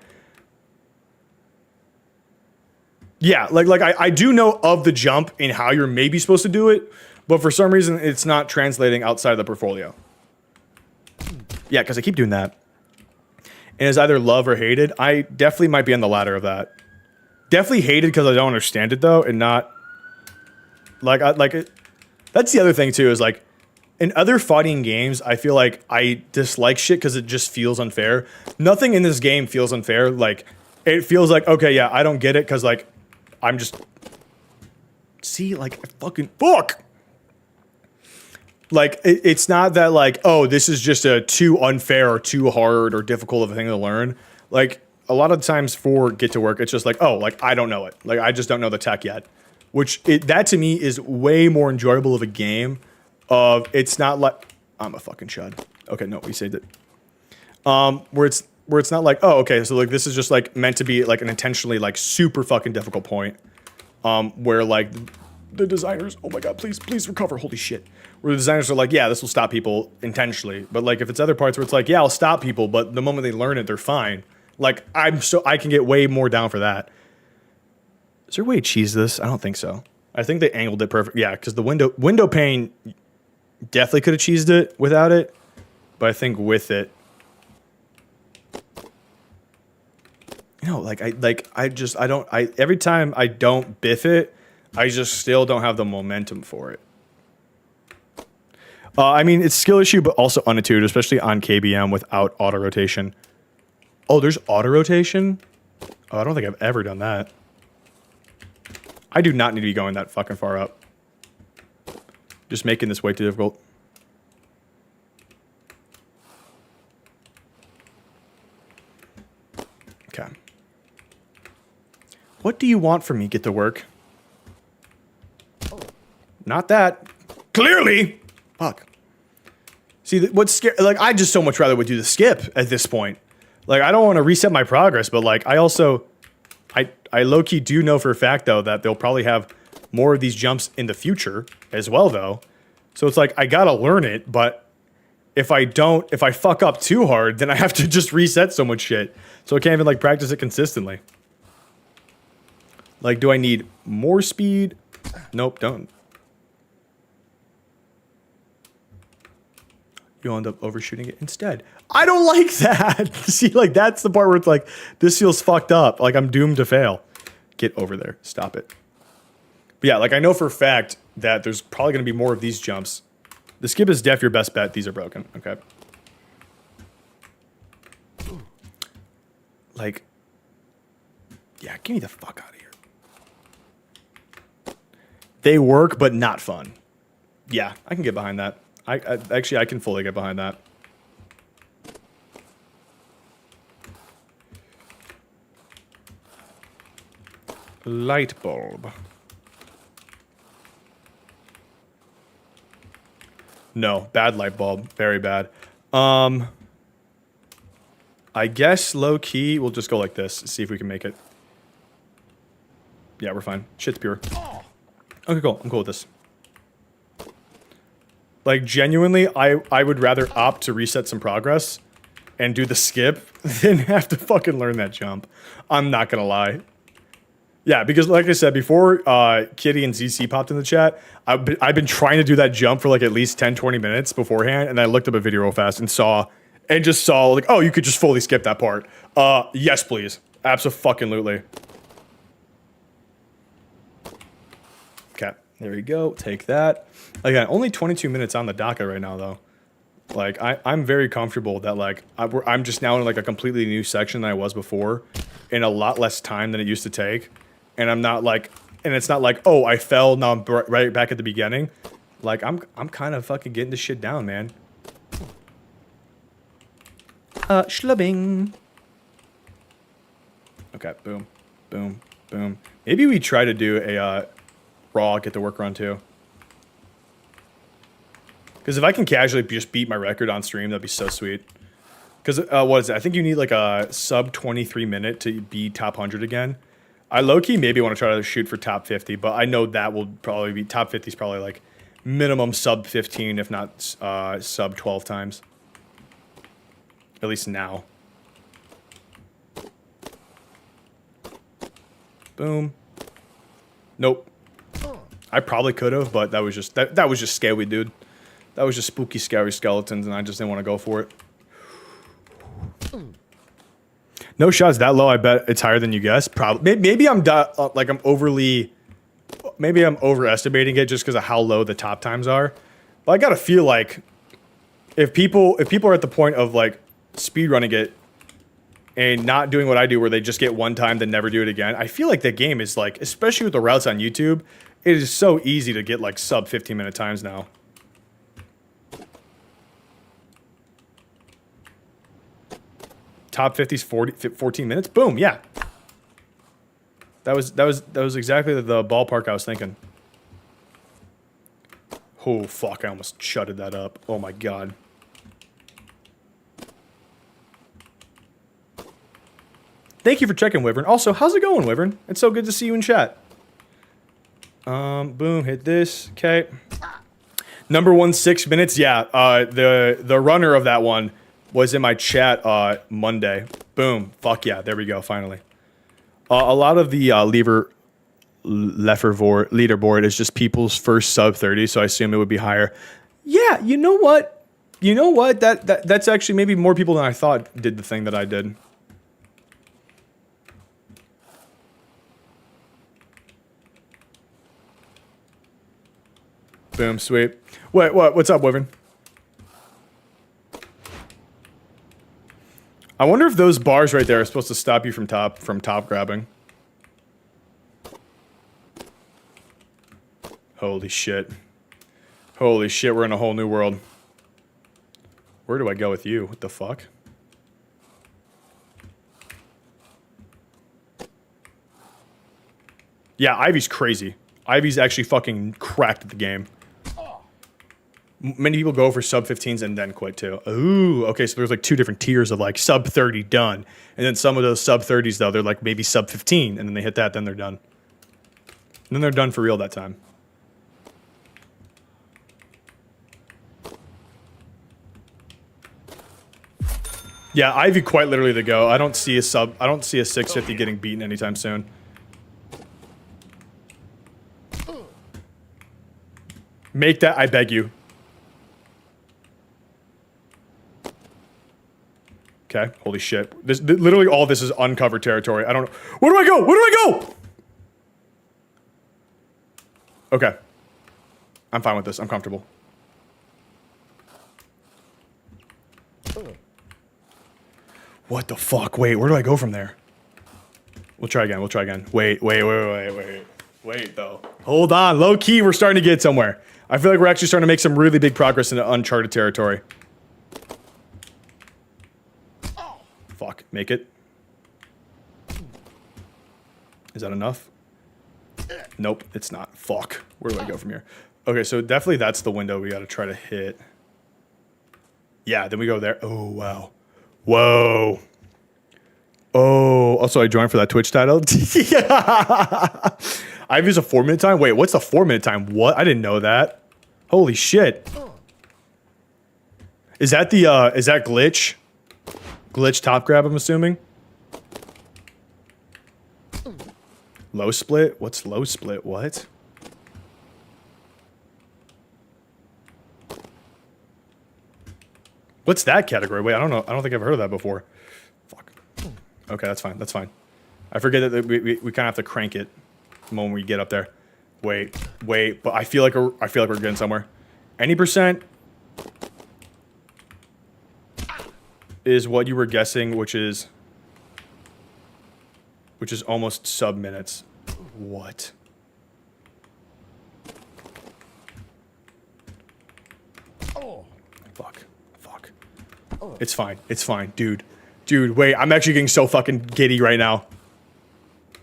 Yeah, like I do know of the jump and how you're maybe supposed to do it, but for some reason it's not translating outside of the portfolio. Yeah, because I keep doing that, and it's either love or hated. I definitely might be on the latter of that. Definitely hated because I don't understand it though, and not like it. That's the other thing too, is like in other fighting games, I feel like I dislike shit because it just feels unfair. Nothing in this game feels unfair. Like it feels like, okay, yeah, I don't get it because like I'm just like I fucking fuck. Like it's not that like, oh, this is just a too unfair or too hard or difficult of a thing to learn. Like a lot of times for Get to Work, it's just like, oh, like I don't know it. Like I just don't know the tech yet. Which that to me is way more enjoyable of a game. It's not like I'm a fucking chud. Okay, no, we saved it. Where it's not like, oh, okay, so like this is just like meant to be like an intentionally like super fucking difficult point. Where like the designers, oh my god, please recover, holy shit. Where the designers are like, yeah, this will stop people intentionally. But like if it's other parts where it's like, yeah, I'll stop people, but the moment they learn it, they're fine. Like I can get way more down for that. Is there a way to cheese this? I don't think so. I think they angled it perfect. Yeah, because the window pane definitely could have cheesed it without it, but I think with it, you know, every time I don't biff it, I just still don't have the momentum for it. I mean, it's skill issue, but also unintuitive, especially on KBM without auto rotation. Oh, there's auto rotation? Oh, I don't think I've ever done that. I do not need to be going that fucking far up. Just making this way too difficult. Okay. What do you want from me? Get to work. Not that. Clearly. Fuck. See, what's scary? Like, I just so much rather would do the skip at this point. Like, I don't want to reset my progress, but like, I also, I low-key do know for a fact though that they'll probably have more of these jumps in the future as well though. So it's like, I gotta learn it, but if I fuck up too hard, then I have to just reset so much shit. So I can't even like practice it consistently. Like, do I need more speed? Nope, don't. You'll end up overshooting it instead. I don't like that. See, like, that's the part where it's like, this feels fucked up. Like, I'm doomed to fail. Get over there. Stop it. But yeah, like, I know for a fact that there's probably going to be more of these jumps. The skip is def your best bet. These are broken. Okay. Like, yeah, get me the fuck out of here. They work, but not fun. Yeah, I can get behind that. I actually, I can fully get behind that. Light bulb. No, bad light bulb. Very bad. I guess low key, we'll just go like this. See if we can make it. Yeah, we're fine. Shit's pure. Okay, cool. I'm cool with this. Like, genuinely, I would rather opt to reset some progress and do the skip than have to fucking learn that jump. I'm not gonna lie. Yeah, because like I said, before Kitty and ZC popped in the chat, I've been trying to do that jump for like at least 10, 20 minutes beforehand, and I looked up a video real fast and just saw like, oh, you could just fully skip that part. Yes, please. Abso-fucking-lutely. Okay, there you go. Take that. Again, only 22 minutes on the docket right now, though. Like, I'm very comfortable that, like, I'm just now in, like, a completely new section than I was before, in a lot less time than it used to take. And I'm not, like, and it's not like, oh, I fell, now I'm right back at the beginning. Like, I'm kind of fucking getting this shit down, man. Schlubbing. Okay, boom, boom, boom. Maybe we try to do a, raw get the work run, too. Because if I can casually just beat my record on stream, that'd be so sweet. Because, what is it? I think you need like a sub 23 minute to be top 100 again. I low-key maybe want to try to shoot for top 50, but I know that will probably be, top 50 is probably like minimum sub 15, if not sub 12 times. At least now. Boom. Nope. I probably could have, but that was just, that was just scary, dude. That was just spooky, scary skeletons, and I just didn't want to go for it. No shots that low. I bet it's higher than you guess. Probably. Maybe I'm like I'm overly. Maybe I'm overestimating it just because of how low the top times are. But I gotta feel like if people are at the point of like speedrunning it and not doing what I do, where they just get one time then never do it again, I feel like the game is like, especially with the routes on YouTube, it is so easy to get like sub 15-minute times now. Top 50's 14 minutes. Boom, yeah. That was exactly the ballpark I was thinking. Oh fuck, I almost shutted that up. Oh my god. Thank you for checking, Wyvern. Also, how's it going, Wyvern? It's so good to see you in chat. Boom, hit this. Okay. Number 1, 6 minutes. Yeah, the runner of that one was in my chat Monday. Boom. Fuck yeah. There we go. Finally. A lot of the leaderboard is just people's first sub 30, so I assume it would be higher. Yeah, you know what? You know what? That's actually maybe more people than I thought did the thing that I did. Boom. Sweet. Wait, what's up, Wyvern? I wonder if those bars right there are supposed to stop you from top grabbing. Holy shit. Holy shit, we're in a whole new world. Where do I go with you? What the fuck? Yeah, Ivy's crazy. Ivy's actually fucking cracked at the game. Many people go for sub 15s and then quit too. Ooh, okay, so there's like 2 different tiers of like sub 30 done. And then some of those sub 30s though, they're like maybe sub 15 and then they hit that, then they're done. And then they're done for real that time. Yeah, Ivy quite literally the go. I don't see a 650 getting beaten anytime soon. Make that, I beg you. Okay, holy shit. Literally all this is uncovered territory. I don't know. Where do I go? Where do I go? Okay. I'm fine with this. I'm comfortable. What the fuck? Wait, where do I go from there? We'll try again. We'll try again. Wait, though. Hold on. Low key, we're starting to get somewhere. I feel like we're actually starting to make some really big progress into uncharted territory. Fuck. Make it. Is that enough? Nope, it's not. Fuck. Where do I go from here? Okay, so definitely that's the window we gotta try to hit. Yeah, then we go there. Oh, wow. Whoa. Oh, also I joined for that Twitch title. Yeah. I've used a 4-minute time. Wait, what's the 4-minute time? What? I didn't know that. Holy shit. Is that the, is that glitch? Glitch top grab, I'm assuming. Low split? What's low split? What? What's that category? Wait, I don't know. I don't think I've heard of that before. Fuck. Okay, that's fine. That's fine. I forget that we kind of have to crank it the moment we get up there. Wait, but I feel like we're getting somewhere. Any percent is what you were guessing, which is almost sub minutes. What? Oh. Fuck. It's fine, dude. Wait, I'm actually getting so fucking giddy right now.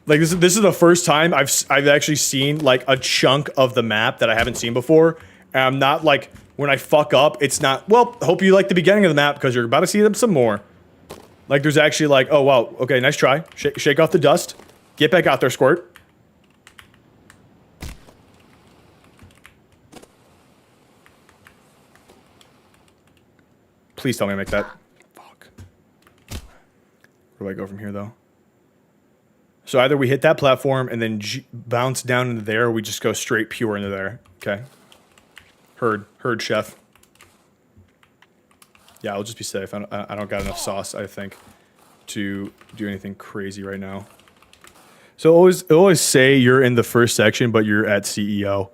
Like this is the first time I've actually seen like a chunk of the map that I haven't seen before. And I'm not like, when I fuck up, it's not, well, hope you like the beginning of the map because you're about to see them some more. Like there's actually like, oh wow, okay, nice try. Shake off the dust. Get back out there, Squirt. Please tell me I make that. Fuck. Where do I go from here, though? So either we hit that platform and then bounce down into there, or we just go straight pure into there. Okay. Heard, chef. Yeah, I'll just be safe. I don't got enough sauce, I think, to do anything crazy right now. So always say you're in the first section, but you're at CEO.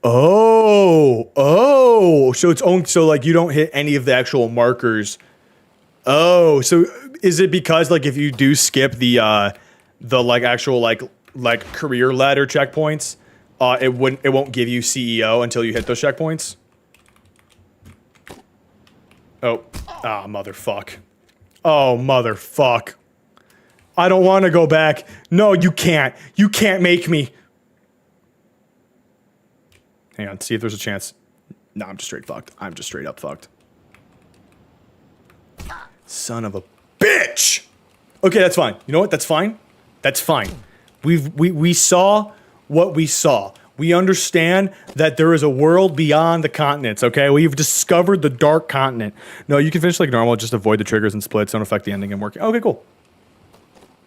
Oh, so it's only, so like you don't hit any of the actual markers. Oh, so is it because like if you do skip the like actual like career ladder checkpoints, it won't give you CEO until you hit those checkpoints? Oh, motherfuck. Oh, motherfuck. I don't want to go back. No, you can't. You can't make me. Hang on, see if there's a chance. No, I'm just straight fucked. I'm just straight up fucked. Son of a bitch! Okay, that's fine. You know what? That's fine. That's fine. We saw what we saw. We understand that there is a world beyond the continents, okay? We've discovered the dark continent. No, you can finish like normal, just avoid the triggers and splits, don't affect the ending and working. Okay, cool.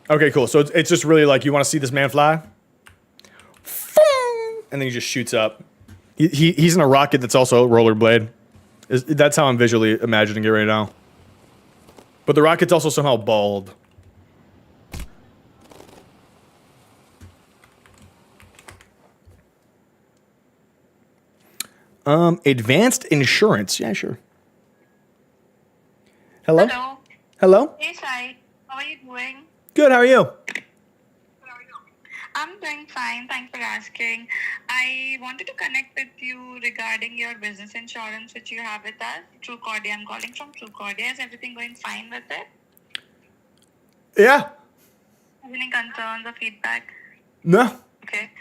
Okay, cool. So it's just really like, you want to see this man fly? And then he just shoots up. He's in a rocket that's also a rollerblade. That's how I'm visually imagining it right now. But the rocket's also somehow bald. Advanced insurance. Yeah, sure. Hello? Hello. Hello? Hey, Sai. How are you doing? Good, how are you? I'm doing fine. Thanks for asking. I wanted to connect with you regarding your business insurance which you have with us. Truecordia. I'm calling from Truecordia. Is everything going fine with it? Yeah. have any concerns or feedback? No. Okay.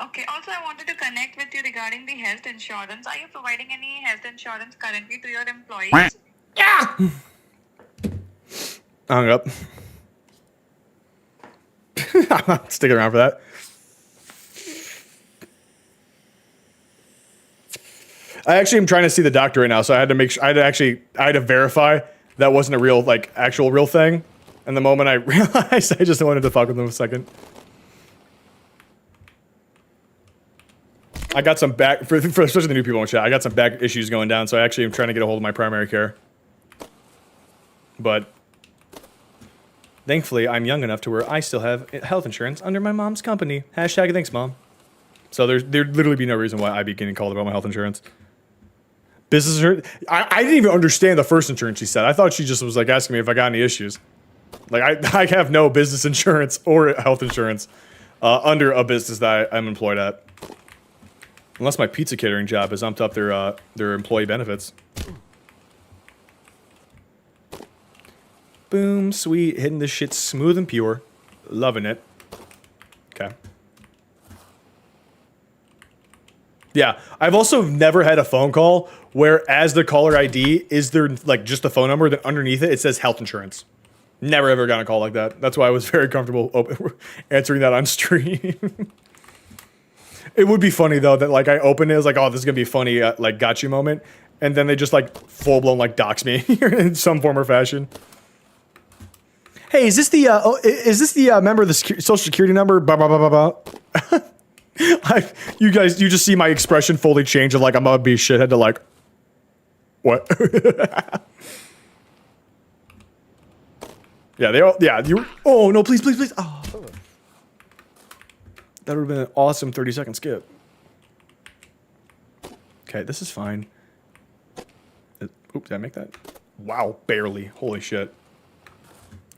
Okay. Also, I wanted to connect with you regarding the health insurance. Are you providing any health insurance currently to your employees? I hung up. I'm not sticking around for that. I actually am trying to see the doctor right now, so I had to make sure. I had to verify that wasn't a real, like, actual real thing. And the moment I realized, I just wanted to fuck with them a second. I got some back for especially the new people in chat. I got some back issues going down, so I actually am trying to get a hold of my primary care. But thankfully, I'm young enough to where I still have health insurance under my mom's company. Hashtag thanks, mom. So there'd literally be no reason why I'd be getting called about my health insurance. Business insurance. I didn't even understand the first insurance she said. I thought she just was like asking me if I got any issues. Like I have no business insurance or health insurance under a business that I'm employed at. Unless my pizza catering job has umped up their employee benefits. Boom, sweet, hitting this shit smooth and pure. Loving it. Okay. Yeah, I've also never had a phone call where as the caller ID is there like just the phone number, then underneath it says health insurance. Never ever got a call like that. That's why I was very comfortable answering that on stream. It would be funny though that like I opened it, I was like, oh, this is gonna be a funny like gotcha moment, and then they just like full blown like dox me in some form or fashion. Hey, is this the member of the social security number? Blah blah blah blah blah. You just see my expression fully change of like I'm gonna be a shithead to like what? Oh no, please. Oh. That would have been an awesome 30-second skip. Okay, this is fine. Oop, did I make that? Wow, barely. Holy shit.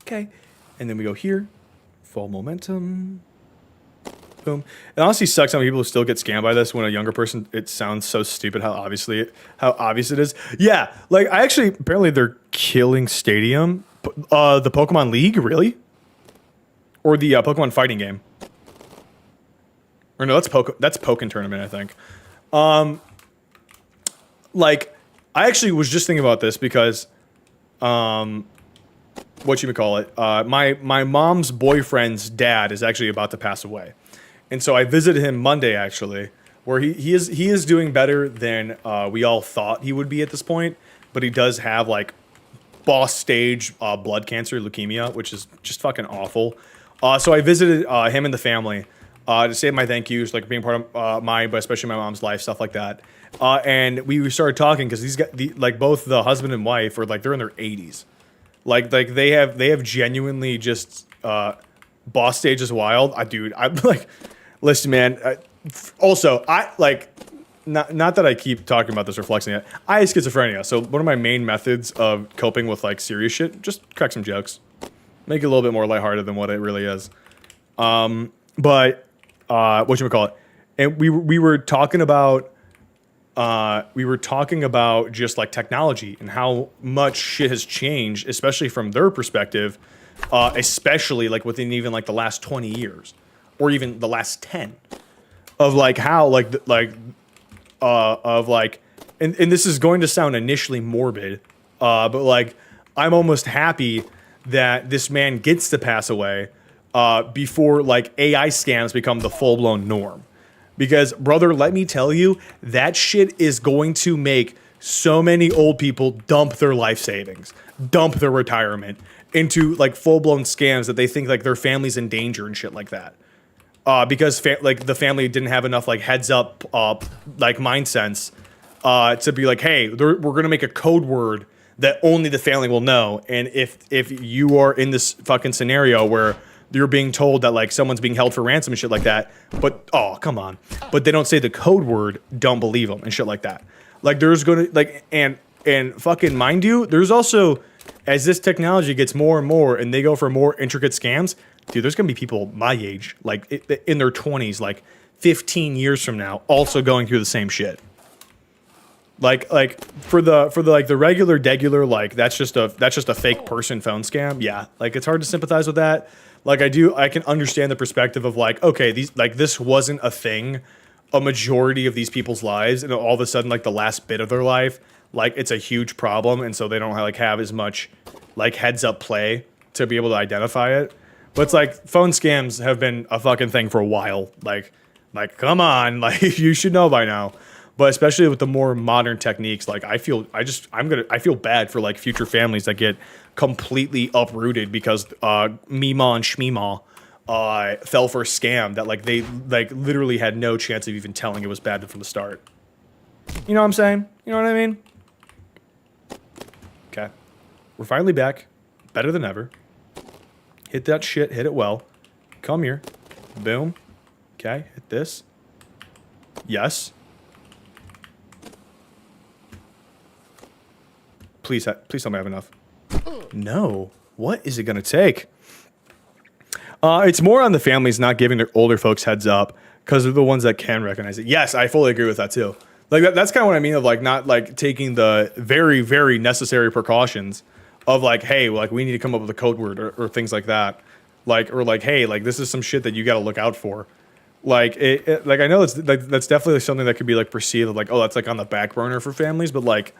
Okay, and then we go here. Full momentum. Boom. It honestly sucks how many people still get scammed by this when a younger person, it sounds so stupid how obvious it is. Yeah, like apparently they're killing Stadium. The Pokemon League, really? Or the Pokemon fighting game. Or no, that's Pokken Tournament, I think. Like, I actually was just thinking about this because, what you would call it, my mom's boyfriend's dad is actually about to pass away. And so I visited him Monday, actually, where he is doing better than we all thought he would be at this point. But he does have, like, boss stage blood cancer, leukemia, which is just fucking awful. So I visited him and the family. To say my thank yous, like being part of but especially my mom's life, stuff like that. And we started talking because these guys, like both the husband and wife, are like they're in their 80s. Like they have genuinely just boss stage is wild. I'm like, listen, man. Also, I like not that I keep talking about this or flexing it. I have schizophrenia, so one of my main methods of coping with like serious shit, just crack some jokes, make it a little bit more lighthearted than what it really is. But whatchamacallit, and we were talking about just like technology and how much shit has changed, especially from their perspective, especially like within even like the last 20 years or even the last 10 of like how and this is going to sound initially morbid, but like I'm almost happy that this man gets to pass away before like AI scams become the full-blown norm. Because, brother, let me tell you, that shit is going to make so many old people dump their life savings, dump their retirement into like full-blown scams that they think like their family's in danger and shit like that. Because like the family didn't have enough like heads up like mind sense to be like, hey, we're gonna make a code word that only the family will know. And if you are in this fucking scenario where you're being told that like someone's being held for ransom and shit like that, but oh come on, but they don't say the code word, don't believe them and shit like that. Like there's gonna like and fucking mind you, there's also as this technology gets more and more and they go for more intricate scams, dude, there's gonna be people my age like in their 20s, like 15 years from now, also going through the same shit. Like for the like the regular degular, like that's just a fake person phone scam. Yeah, like it's hard to sympathize with that. Like I can understand the perspective of like, okay, this wasn't a thing a majority of these people's lives, and all of a sudden like the last bit of their life, like it's a huge problem, and so they don't have as much like heads up play to be able to identify it. But it's like phone scams have been a fucking thing for a while. Like come on, like you should know by now. But especially with the more modern techniques, like I feel bad for like future families that get completely uprooted because Meemaw and Shmeemaw fell for a scam that like they like literally had no chance of even telling it was bad from the start. You know what I'm saying? You know what I mean? Okay. We're finally back. Better than ever. Hit that shit. Hit it well. Come here. Boom. Okay. Hit this. Yes. Please tell me I have enough. No. What is it going to take? It's more on the families not giving their older folks heads up because they're the ones that can recognize it. Yes, I fully agree with that too. Like that's kind of what I mean of like not like taking the very, very necessary precautions of like, hey, like we need to come up with a code word or things like that. Like, or like, hey, like this is some shit that you got to look out for. Like like I know it's like that's definitely something that could be like perceived like, oh, that's like on the back burner for families, but like,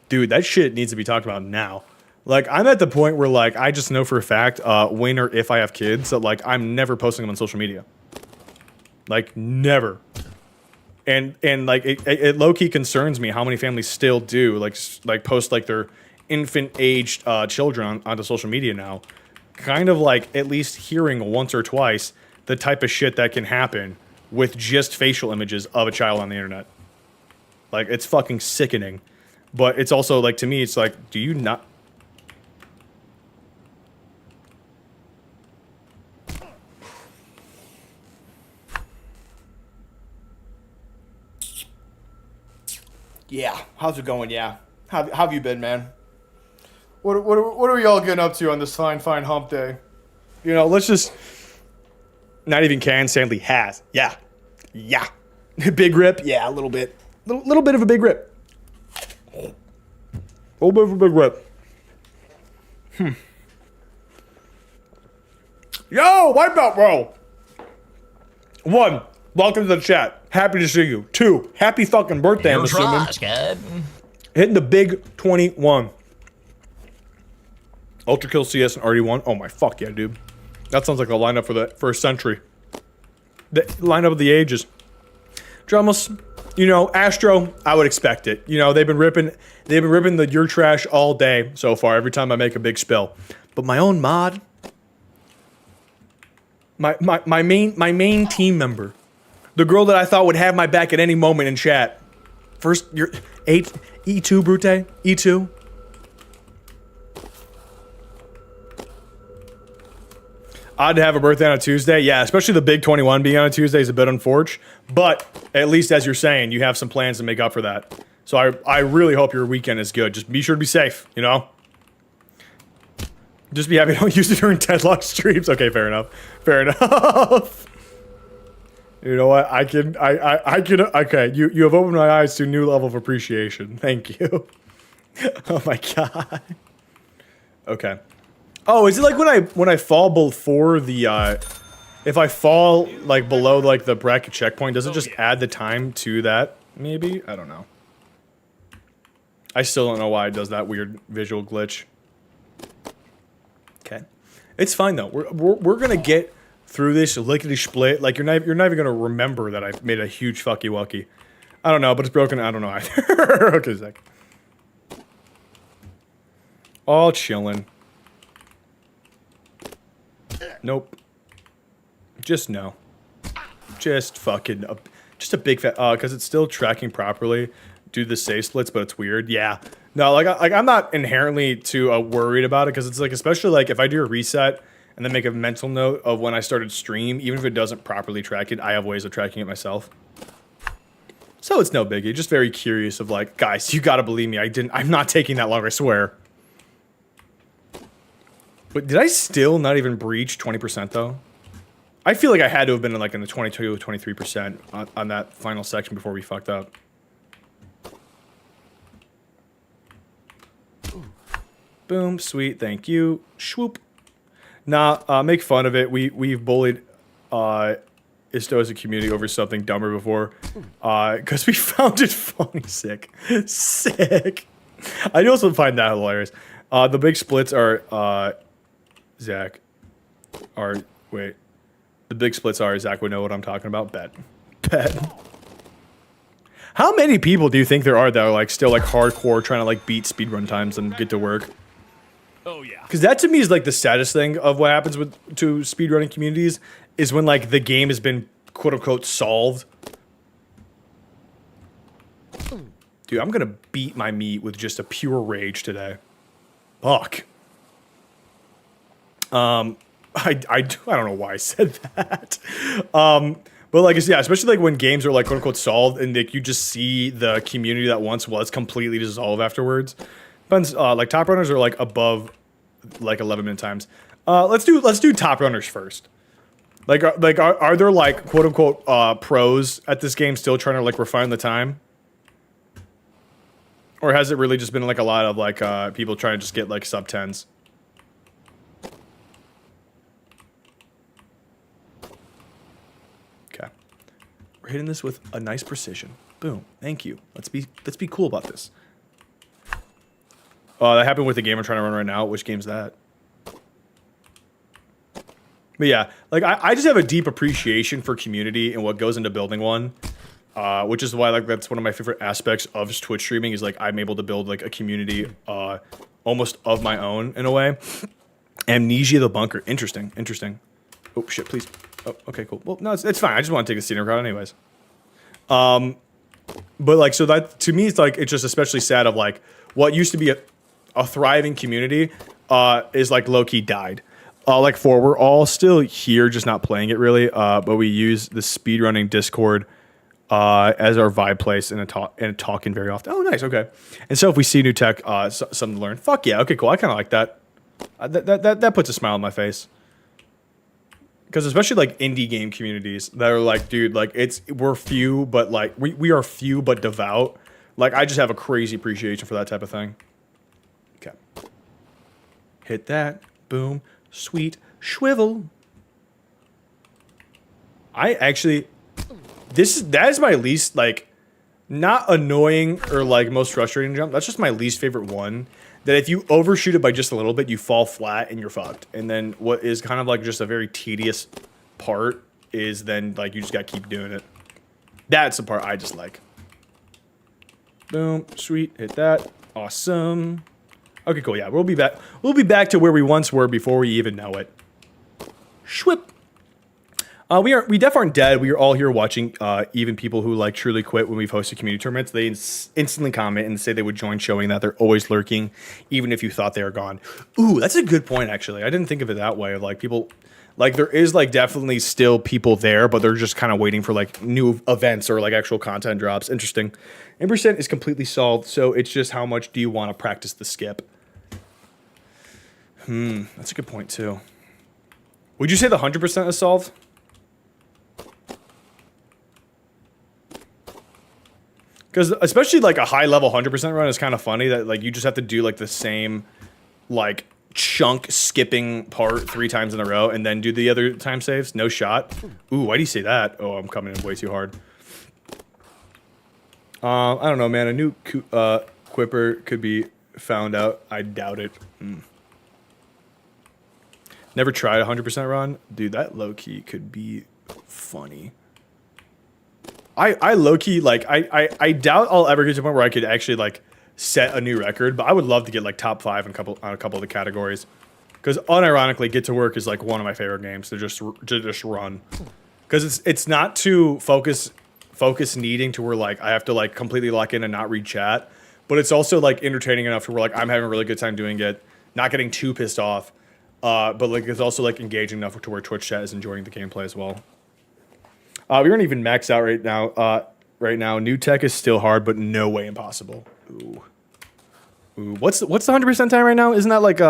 dude, that shit needs to be talked about now. Like, I'm at the point where, like, I just know for a fact, when or if I have kids, that, like, I'm never posting them on social media. Like, never. And like, it low-key concerns me how many families still do, like post, like, their infant-aged children onto social media now. Kind of, like, at least hearing once or twice the type of shit that can happen with just facial images of a child on the internet. Like, it's fucking sickening. But it's also, like, to me, it's like, do you not... Yeah, how's it going? Yeah, how have you been, man? What are we all getting up to on this fine hump day? You know, let's just... Not even can, Sandley has. Yeah. Big rip? Yeah, a little bit. Little bit of a big rip. A little bit of a big rip. Yo, Wipeout Bro! 1, welcome to the chat. Happy to see you. 2, happy fucking birthday, I'm assuming. Hitting the big 21. Ultra Kill CS and RD1. Oh my fuck yeah, dude. That sounds like a lineup for a century. The lineup of the ages. Drumless, you know, Astro, I would expect it. You know, they've been ripping the your trash all day so far, every time I make a big spill. But my own mod, my main team member, the girl that I thought would have my back at any moment in chat. First, you're E2 Brute, E2. Odd to have a birthday on a Tuesday. Yeah, especially the big 21 being on a Tuesday is a bit unfortunate. But at least as you're saying, you have some plans to make up for that. So I really hope your weekend is good. Just be sure to be safe, you know? Just be happy don't use it during Deadlock streams. Okay, fair enough. Fair enough. You know what? I can, okay, you have opened my eyes to a new level of appreciation. Thank you. Oh my God. Okay. Oh, is it like when I fall before the, if I fall, like, below, like, the bracket checkpoint, does it just add the time to that, maybe? I don't know. I still don't know why it does that weird visual glitch. Okay. It's fine, though. We're gonna get through this lickety-split. Like, you're not even gonna remember that I've made a huge fucky-wucky. I don't know, but it's broken. I don't know either. Okay, a sec. All chillin'. Nope. Just no. Just fucking... just a big fat... because it's still tracking properly. Do the save splits, but it's weird. Yeah. No, like I'm not inherently too worried about it, because it's like, especially like if I do a reset and then make a mental note of when I started stream, even if it doesn't properly track it, I have ways of tracking it myself. So it's no biggie. Just very curious of like, guys, you gotta believe me. I'm not taking that long, I swear. But did I still not even breach 20% though? I feel like I had to have been in like in the 22 or 23% on that final section before we fucked up. Boom, sweet, thank you. Swoop. Nah, make fun of it. We've bullied Isto as a community over something dumber before. Because we found it funny. Sick. Sick. I do also find that hilarious. The big splits are Zach. Wait. The big splits are Zach would know what I'm talking about. Bet. How many people do you think there are that are like still like hardcore trying to like beat speedrun times and get to work? Oh yeah. Because that to me is like the saddest thing of what happens to speedrunning communities is when like the game has been quote unquote solved. Dude, I'm gonna beat my meat with just a pure rage today. Fuck. I don't know why I said that. But like, yeah, especially like when games are like quote unquote solved and like you just see the community that once was completely dissolved afterwards. Depends. Like top runners are like above like 11-minute times. Let's do top runners first. Like are there like quote unquote pros at this game still trying to like refine the time? Or has it really just been like a lot of like people trying to just get like sub 10s? Okay. We're hitting this with a nice precision. Boom. Thank you. Let's be cool about this. That happened with the game I'm trying to run right now. Which game's that? But yeah, like I just have a deep appreciation for community and what goes into building one. Which is why like that's one of my favorite aspects of Twitch streaming is like I'm able to build like a community almost of my own in a way. Amnesia the Bunker. Interesting. Oh shit, please. Oh, okay, cool. Well, no, it's fine. I just want to take a scenic route anyways. But like, so that to me, it's like, it's just especially sad of like what used to be a thriving community is like low key died. Like we're all still here, just not playing it really. But we use the speedrunning Discord as our vibe place and talking very often. Oh, nice. Okay. And so if we see new tech, something to learn. Fuck yeah. Okay, cool. I kind of like that. That puts a smile on my face. Because especially like indie game communities that are like, dude, like we're few, but like we are few but devout. Like I just have a crazy appreciation for that type of thing. Okay. Hit that. Boom. Sweet. Shrivel. I actually, that is my least like, not annoying or like most frustrating jump. That's just my least favorite one. That if you overshoot it by just a little bit, you fall flat and you're fucked. And then what is kind of like just a very tedious part is then like you just gotta keep doing it. That's the part I just like. Boom, sweet, hit that, awesome. Okay, cool. Yeah, we'll be back. We'll be back to where we once were before we even know it. Schwip. We definitely aren't dead. We are all here watching. Even people who like truly quit when we've hosted community tournaments, they instantly comment and say they would join, showing that they're always lurking, even if you thought they were gone. Ooh, that's a good point. Actually, I didn't think of it that way. Of like people, like there is like definitely still people there, but they're just kind of waiting for like new events or like actual content drops. Interesting. Ampersand is completely solved, so it's just how much do you want to practice the skip? That's a good point too. Would you say the 100% is solved? Because especially like a high level 100% run is kind of funny that like you just have to do like the same like chunk skipping part 3 times in a row and then do the other time saves. No shot. Ooh, why do you say that? Oh, I'm coming in way too hard. I don't know, man. A new Quipper could be found out. I doubt it. Never tried a 100% run. Dude, that low key could be funny. I low-key, like, I doubt I'll ever get to a point where I could actually, like, set a new record, but I would love to get, like, top 5 on a couple of the categories. Because, unironically, Get to Work is, like, one of my favorite games to just run. Because it's not too focus needing to where, like, I have to, like, completely lock in and not read chat. But it's also, like, entertaining enough to where, like, I'm having a really good time doing it, not getting too pissed off. But, like, it's also, like, engaging enough to where Twitch chat is enjoying the gameplay as well. We aren't even maxed out right now. New tech is still hard, but no way impossible. Ooh. What's the 100% time right now? Isn't that like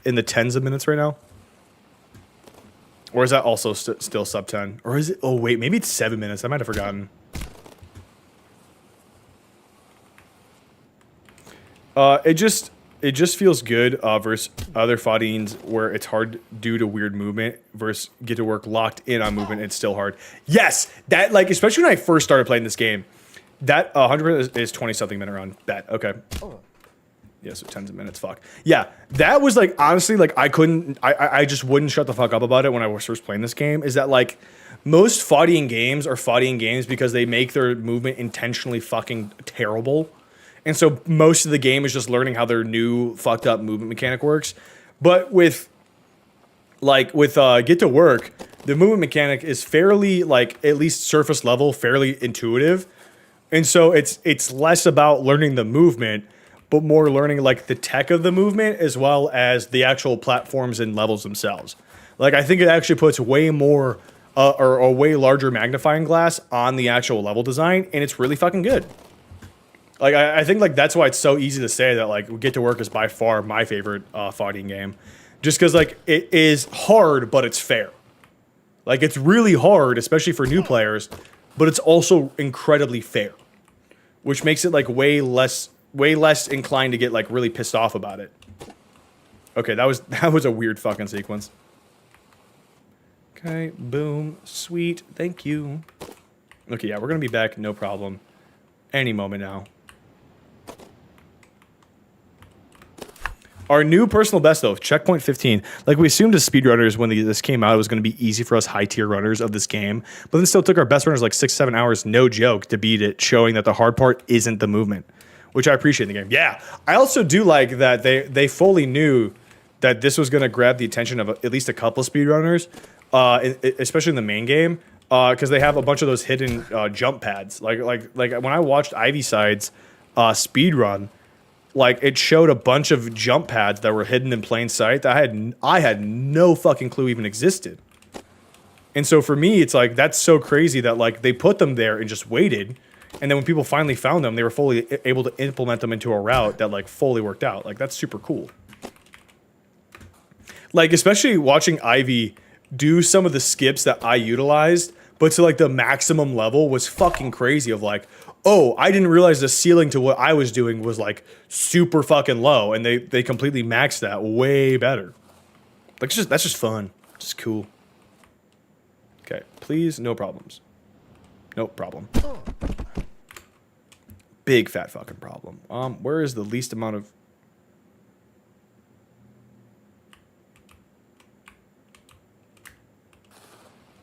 in the tens of minutes right now? Or is that also still sub 10? Or is it? Oh wait, maybe it's 7 minutes. I might have forgotten. it just feels good versus other fighting's where it's hard due to weird movement versus get to work locked in on movement. It's still hard. Yes, that like especially when I first started playing this game, that 100% is 20 something minute round. Bet okay. Yeah, so tens of minutes. Fuck yeah, that was like honestly like I just wouldn't shut the fuck up about it when I was first playing this game. Is that like most fighting games are fighting games because they make their movement intentionally fucking terrible. And so most of the game is just learning how their new fucked up movement mechanic works. But with Get to Work, the movement mechanic is fairly like at least surface level, fairly intuitive. And so it's less about learning the movement, but more learning like the tech of the movement as well as the actual platforms and levels themselves. Like I think it actually puts way more or a way larger magnifying glass on the actual level design, and it's really fucking good. Like I think like that's why it's so easy to say that like Get to Work is by far my favorite fighting game, just because like it is hard but it's fair. Like it's really hard, especially for new players, but it's also incredibly fair, which makes it like way less inclined to get like really pissed off about it. Okay, that was a weird fucking sequence. Okay, boom, sweet, thank you. Okay, yeah, we're gonna be back, no problem, any moment now. Our new personal best, though, checkpoint 15. Like, we assumed as speedrunners when this came out, it was going to be easy for us high-tier runners of this game. But then still took our best runners like 6-7 hours, no joke, to beat it, showing that the hard part isn't the movement, which I appreciate in the game. Yeah, I also do like that they fully knew that this was going to grab the attention of at least a couple speedrunners, especially in the main game, because they have a bunch of those hidden jump pads. Like when I watched Ivy Side's speedrun, like it showed a bunch of jump pads that were hidden in plain sight that I had no fucking clue even existed. And so for me, it's like that's so crazy that like they put them there and just waited, and then when people finally found them, they were fully able to implement them into a route that like fully worked out. Like that's super cool. Like especially watching Ivy do some of the skips that I utilized, but to like the maximum level was fucking crazy of like, oh, I didn't realize the ceiling to what I was doing was like super fucking low, and they completely maxed that way better. Like that's just fun. Just cool. Okay, please, no problems. No problem. Big fat fucking problem. Where is the least amount of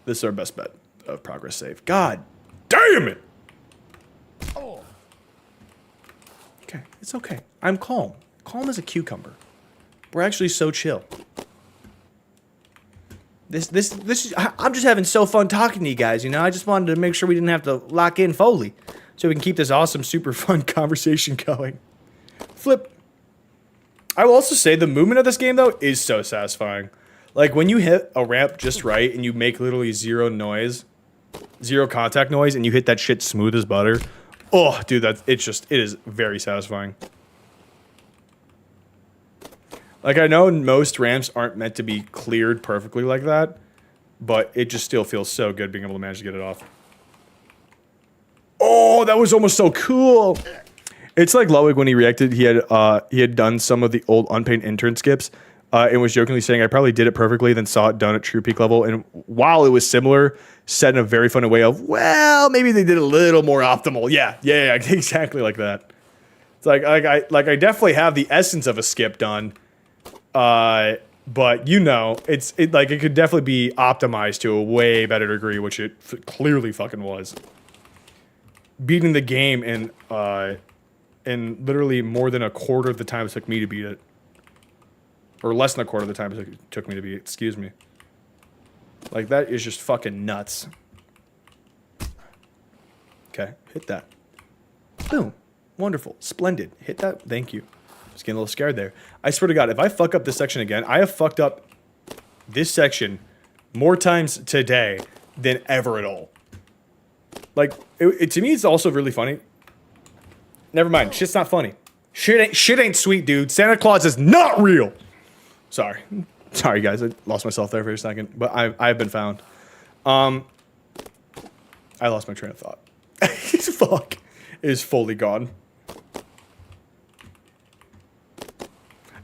This is our best bet of progress save. God damn it! Okay, it's okay. I'm calm. Calm as a cucumber. We're actually so chill. This is, I'm just having so fun talking to you guys, you know? I just wanted to make sure we didn't have to lock in Foley so we can keep this awesome, super fun conversation going. Flip. I will also say the movement of this game, though, is so satisfying. Like, when you hit a ramp just right and you make literally zero noise, zero contact noise, and you hit that shit smooth as butter, oh, dude, it is very satisfying. Like, I know most ramps aren't meant to be cleared perfectly like that, but it just still feels so good being able to manage to get it off. Oh, that was almost so cool. It's like Ludwig when he reacted, he had done some of the old unpaid intern skips, and was jokingly saying, I probably did it perfectly, then saw it done at true peak level. And while it was similar, said in a very funny way of, well, maybe they did a little more optimal. Yeah, exactly like that. It's like I definitely have the essence of a skip done, but you know, it could definitely be optimized to a way better degree, which it clearly fucking was. Beating the game in literally more than a quarter of the time it took me to beat it. Or less than a quarter of the time it took me to beat it, excuse me. Like, that is just fucking nuts. Okay, hit that. Boom. Wonderful. Splendid. Hit that. Thank you. Just getting a little scared there. I swear to God, if I fuck up this section again, I have fucked up this section more times today than ever at all. Like, to me, it's also really funny. Never mind. Shit's not funny. Shit ain't sweet, dude. Santa Claus is not real. Sorry, guys. I lost myself there for a second, but I've been found. I lost my train of thought. Fuck, it is fully gone.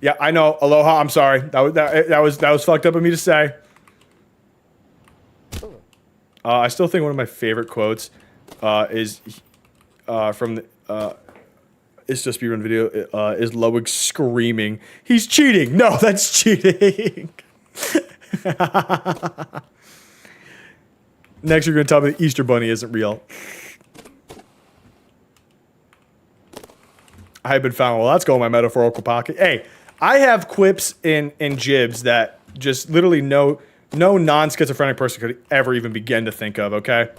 Yeah, I know. Aloha. I'm sorry. That was fucked up of me to say. I still think one of my favorite quotes is from the It's Just Speedrun video is Ludwig screaming, "He's cheating!" No, that's cheating. Next, you're gonna tell me the Easter Bunny isn't real. I've been found. Well, let's go in my metaphorical pocket. Hey, I have quips and jibs that just literally no non-schizophrenic person could ever even begin to think of, okay?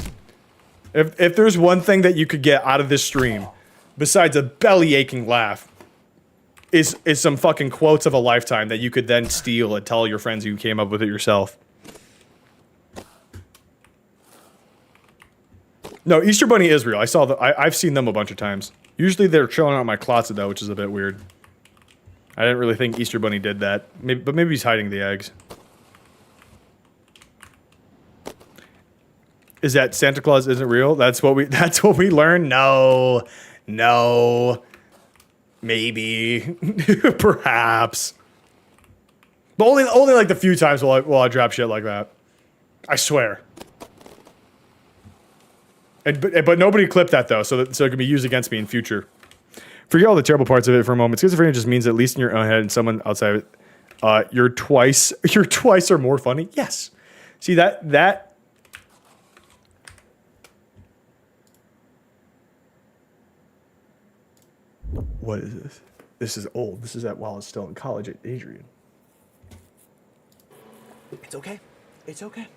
If there's one thing that you could get out of this stream, besides a belly-aching laugh, is some fucking quotes of a lifetime that you could then steal and tell your friends you came up with it yourself. No, Easter Bunny is real. I've seen them a bunch of times. Usually they're chilling out in my closet though, which is a bit weird. I didn't really think Easter Bunny did that. But maybe he's hiding the eggs. Is that Santa Claus isn't real? That's what we learned? No. Maybe. Perhaps. But only like the few times will I drop shit like that. I swear. But nobody clipped that though, so it can be used against me in future. Forget all the terrible parts of it for a moment. Schizophrenia just means, at least in your own head and someone outside of it, you're twice or more funny. Yes. See that. What is this? This is old. This is while it's still in college at Adrian. It's okay. It's okay.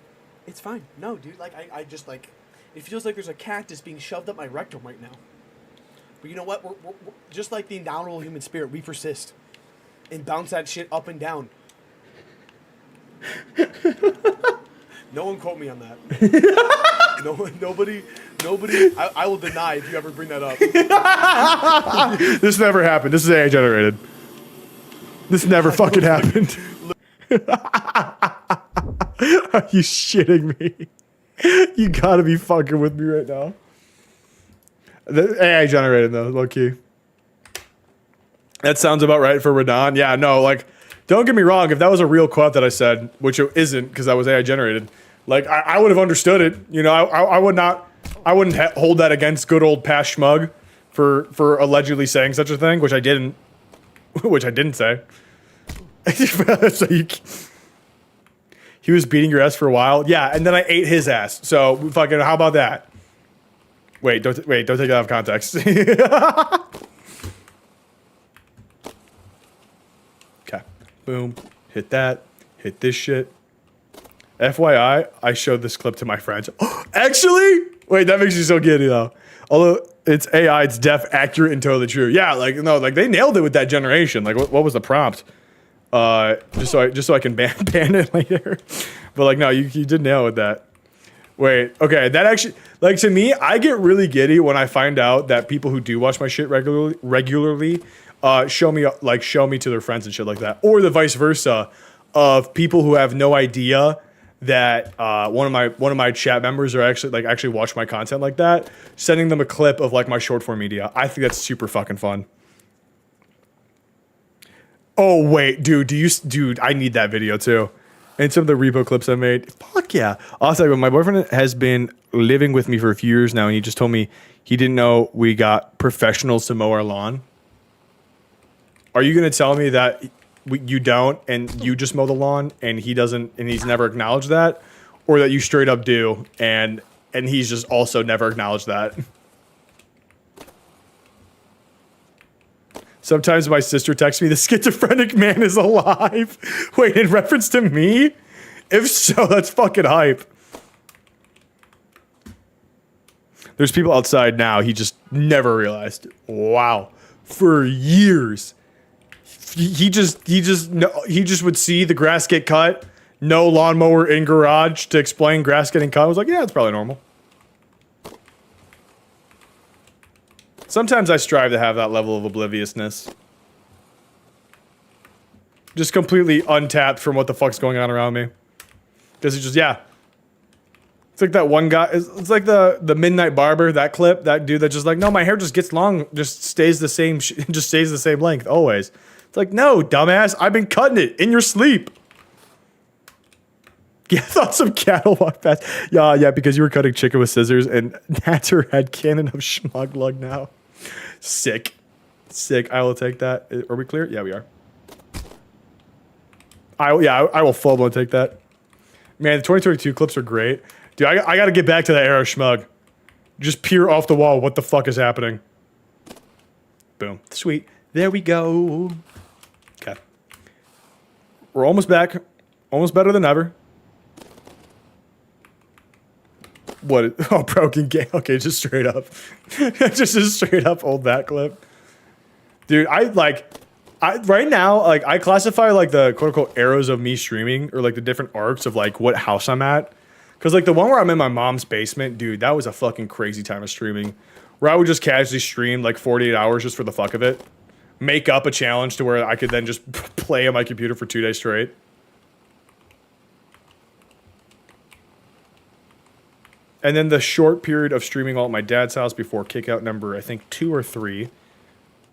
It's fine. No, dude. Like I just like. It feels like there's a cactus being shoved up my rectum right now. But you know what? We're just like the indomitable human spirit. We persist and bounce that shit up and down. No one quote me on that. Nobody. I will deny if you ever bring that up. This never happened. This is AI generated. This never fucking happened. Are you shitting me? You gotta be fucking with me right now. The AI generated though, low key. That sounds about right for Radon. Yeah, no, like, don't get me wrong. If that was a real quote that I said, which it isn't because that was AI generated, like I would have understood it. You know, I wouldn't hold that against good old Pash Schmug for allegedly saying such a thing, which I didn't say. So he was beating your ass for a while. Yeah, and then I ate his ass. So fucking, how about that? Wait, don't take it out of context. Okay. Boom. Hit that. Hit this shit. FYI, I showed this clip to my friends. Actually? Wait, that makes you so giddy though. Although it's AI, it's def, accurate, and totally true. Yeah, like, no, like they nailed it with that generation. Like, what was the prompt? Just so I can ban it later. But like, no, you did nail it with that. Wait, okay, that actually, like, to me, I get really giddy when I find out that people who do watch my shit regularly show me to their friends and shit like that, or the vice versa of people who have no idea that one of my chat members are actually watch my content like that, sending them a clip of like my short form media. I think that's super fucking fun. Oh wait, dude, I need that video too. And some of the repo clips I made. Fuck yeah. Also, my boyfriend has been living with me for a few years now, and he just told me he didn't know we got professionals to mow our lawn. Are you gonna tell me that you don't, and you just mow the lawn, and he doesn't, and he's never acknowledged that, or that you straight up do, and he's just also never acknowledged that? Sometimes my sister texts me, the schizophrenic man is alive. Wait, in reference to me? If so, that's fucking hype. There's people outside now, he just never realized. Wow. For years. He just would see the grass get cut, no lawnmower in garage to explain grass getting cut. I was like, yeah, it's probably normal. Sometimes I strive to have that level of obliviousness. Just completely untapped from what the fuck's going on around me. Because it's just, yeah. It's like that one guy, it's like the Midnight Barber, that clip, that dude that just like, no, my hair just gets long, just stays the same length, always. It's like, no, dumbass, I've been cutting it in your sleep. Yeah, I thought some cattle walked past. Yeah, because you were cutting chicken with scissors and Natter had cannon of schmug lug now. Sick. I will take that. Are we clear? Yeah, we are. I will full blown take that. Man, the 2022 clips are great. Dude, I got to get back to that era of schmug. Just peer off the wall. What the fuck is happening? Boom. Sweet. There we go. Okay. We're almost back. Almost better than ever. What? Oh, broken game. Okay, just straight up. just straight up hold that clip. Dude, right now, like, I classify, like, the quote-unquote eras of me streaming, or, like, the different arcs of, like, what house I'm at. Because, like, the one where I'm in my mom's basement, dude, that was a fucking crazy time of streaming. Where I would just casually stream, like, 48 hours just for the fuck of it. Make up a challenge to where I could then just play on my computer for 2 days straight. And then the short period of streaming all at my dad's house before kickout number, I think, 2 or 3.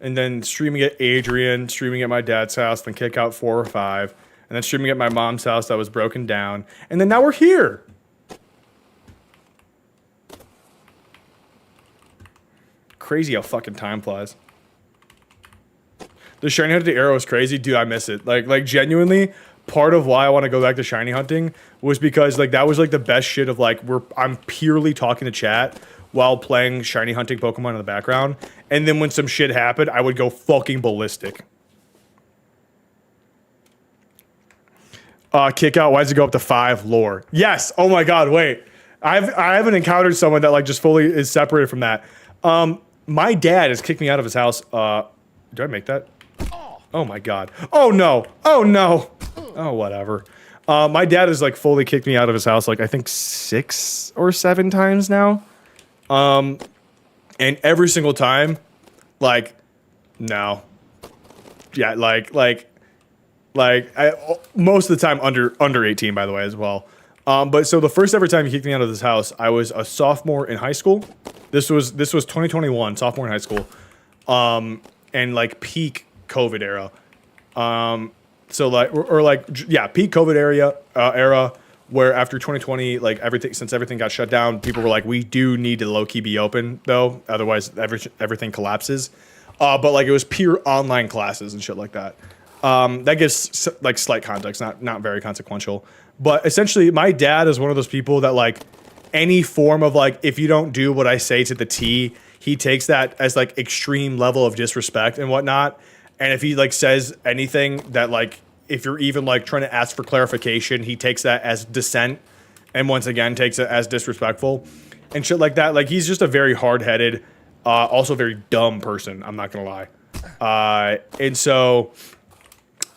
And then streaming at Adrian, streaming at my dad's house, then kickout 4 or 5. And then streaming at my mom's house that was broken down. And then now we're here. Crazy how fucking time flies. The shiny hunting arrow is crazy. Dude, I miss it. Like genuinely, part of why I want to go back to shiny hunting was because, like, that was, like, the best shit of, like, I'm purely talking to chat while playing shiny hunting Pokemon in the background. And then when some shit happened, I would go fucking ballistic. Kick out. Why does it go up to 5? Lore. Yes. Oh my god. Wait. I haven't encountered someone that, like, just fully is separated from that. My dad has kicked me out of his house. Did I make that? Oh my god. Oh no. Oh no. Oh whatever. My dad has, like, fully kicked me out of his house, like, I think 6 or 7 times now. And every single time, like, no. Yeah, most of the time under 18, by the way, as well. But so the first ever time he kicked me out of this house, I was a sophomore in high school. This was 2021, sophomore in high school. And, like, peak COVID era. So, like, peak COVID era where after 2020, like, since everything got shut down, people were like, we do need to low-key be open, though, otherwise everything collapses. But, like, it was pure online classes and shit like that. That gives, like, slight context, not very consequential. But essentially, my dad is one of those people that, like, any form of, like, if you don't do what I say to the T, he takes that as, like, extreme level of disrespect and whatnot. And if he, like, says anything that, like, if you're even, like, trying to ask for clarification, he takes that as dissent and once again takes it as disrespectful and shit like that. Like, he's just a very hard-headed, also very dumb person, I'm not gonna lie. And so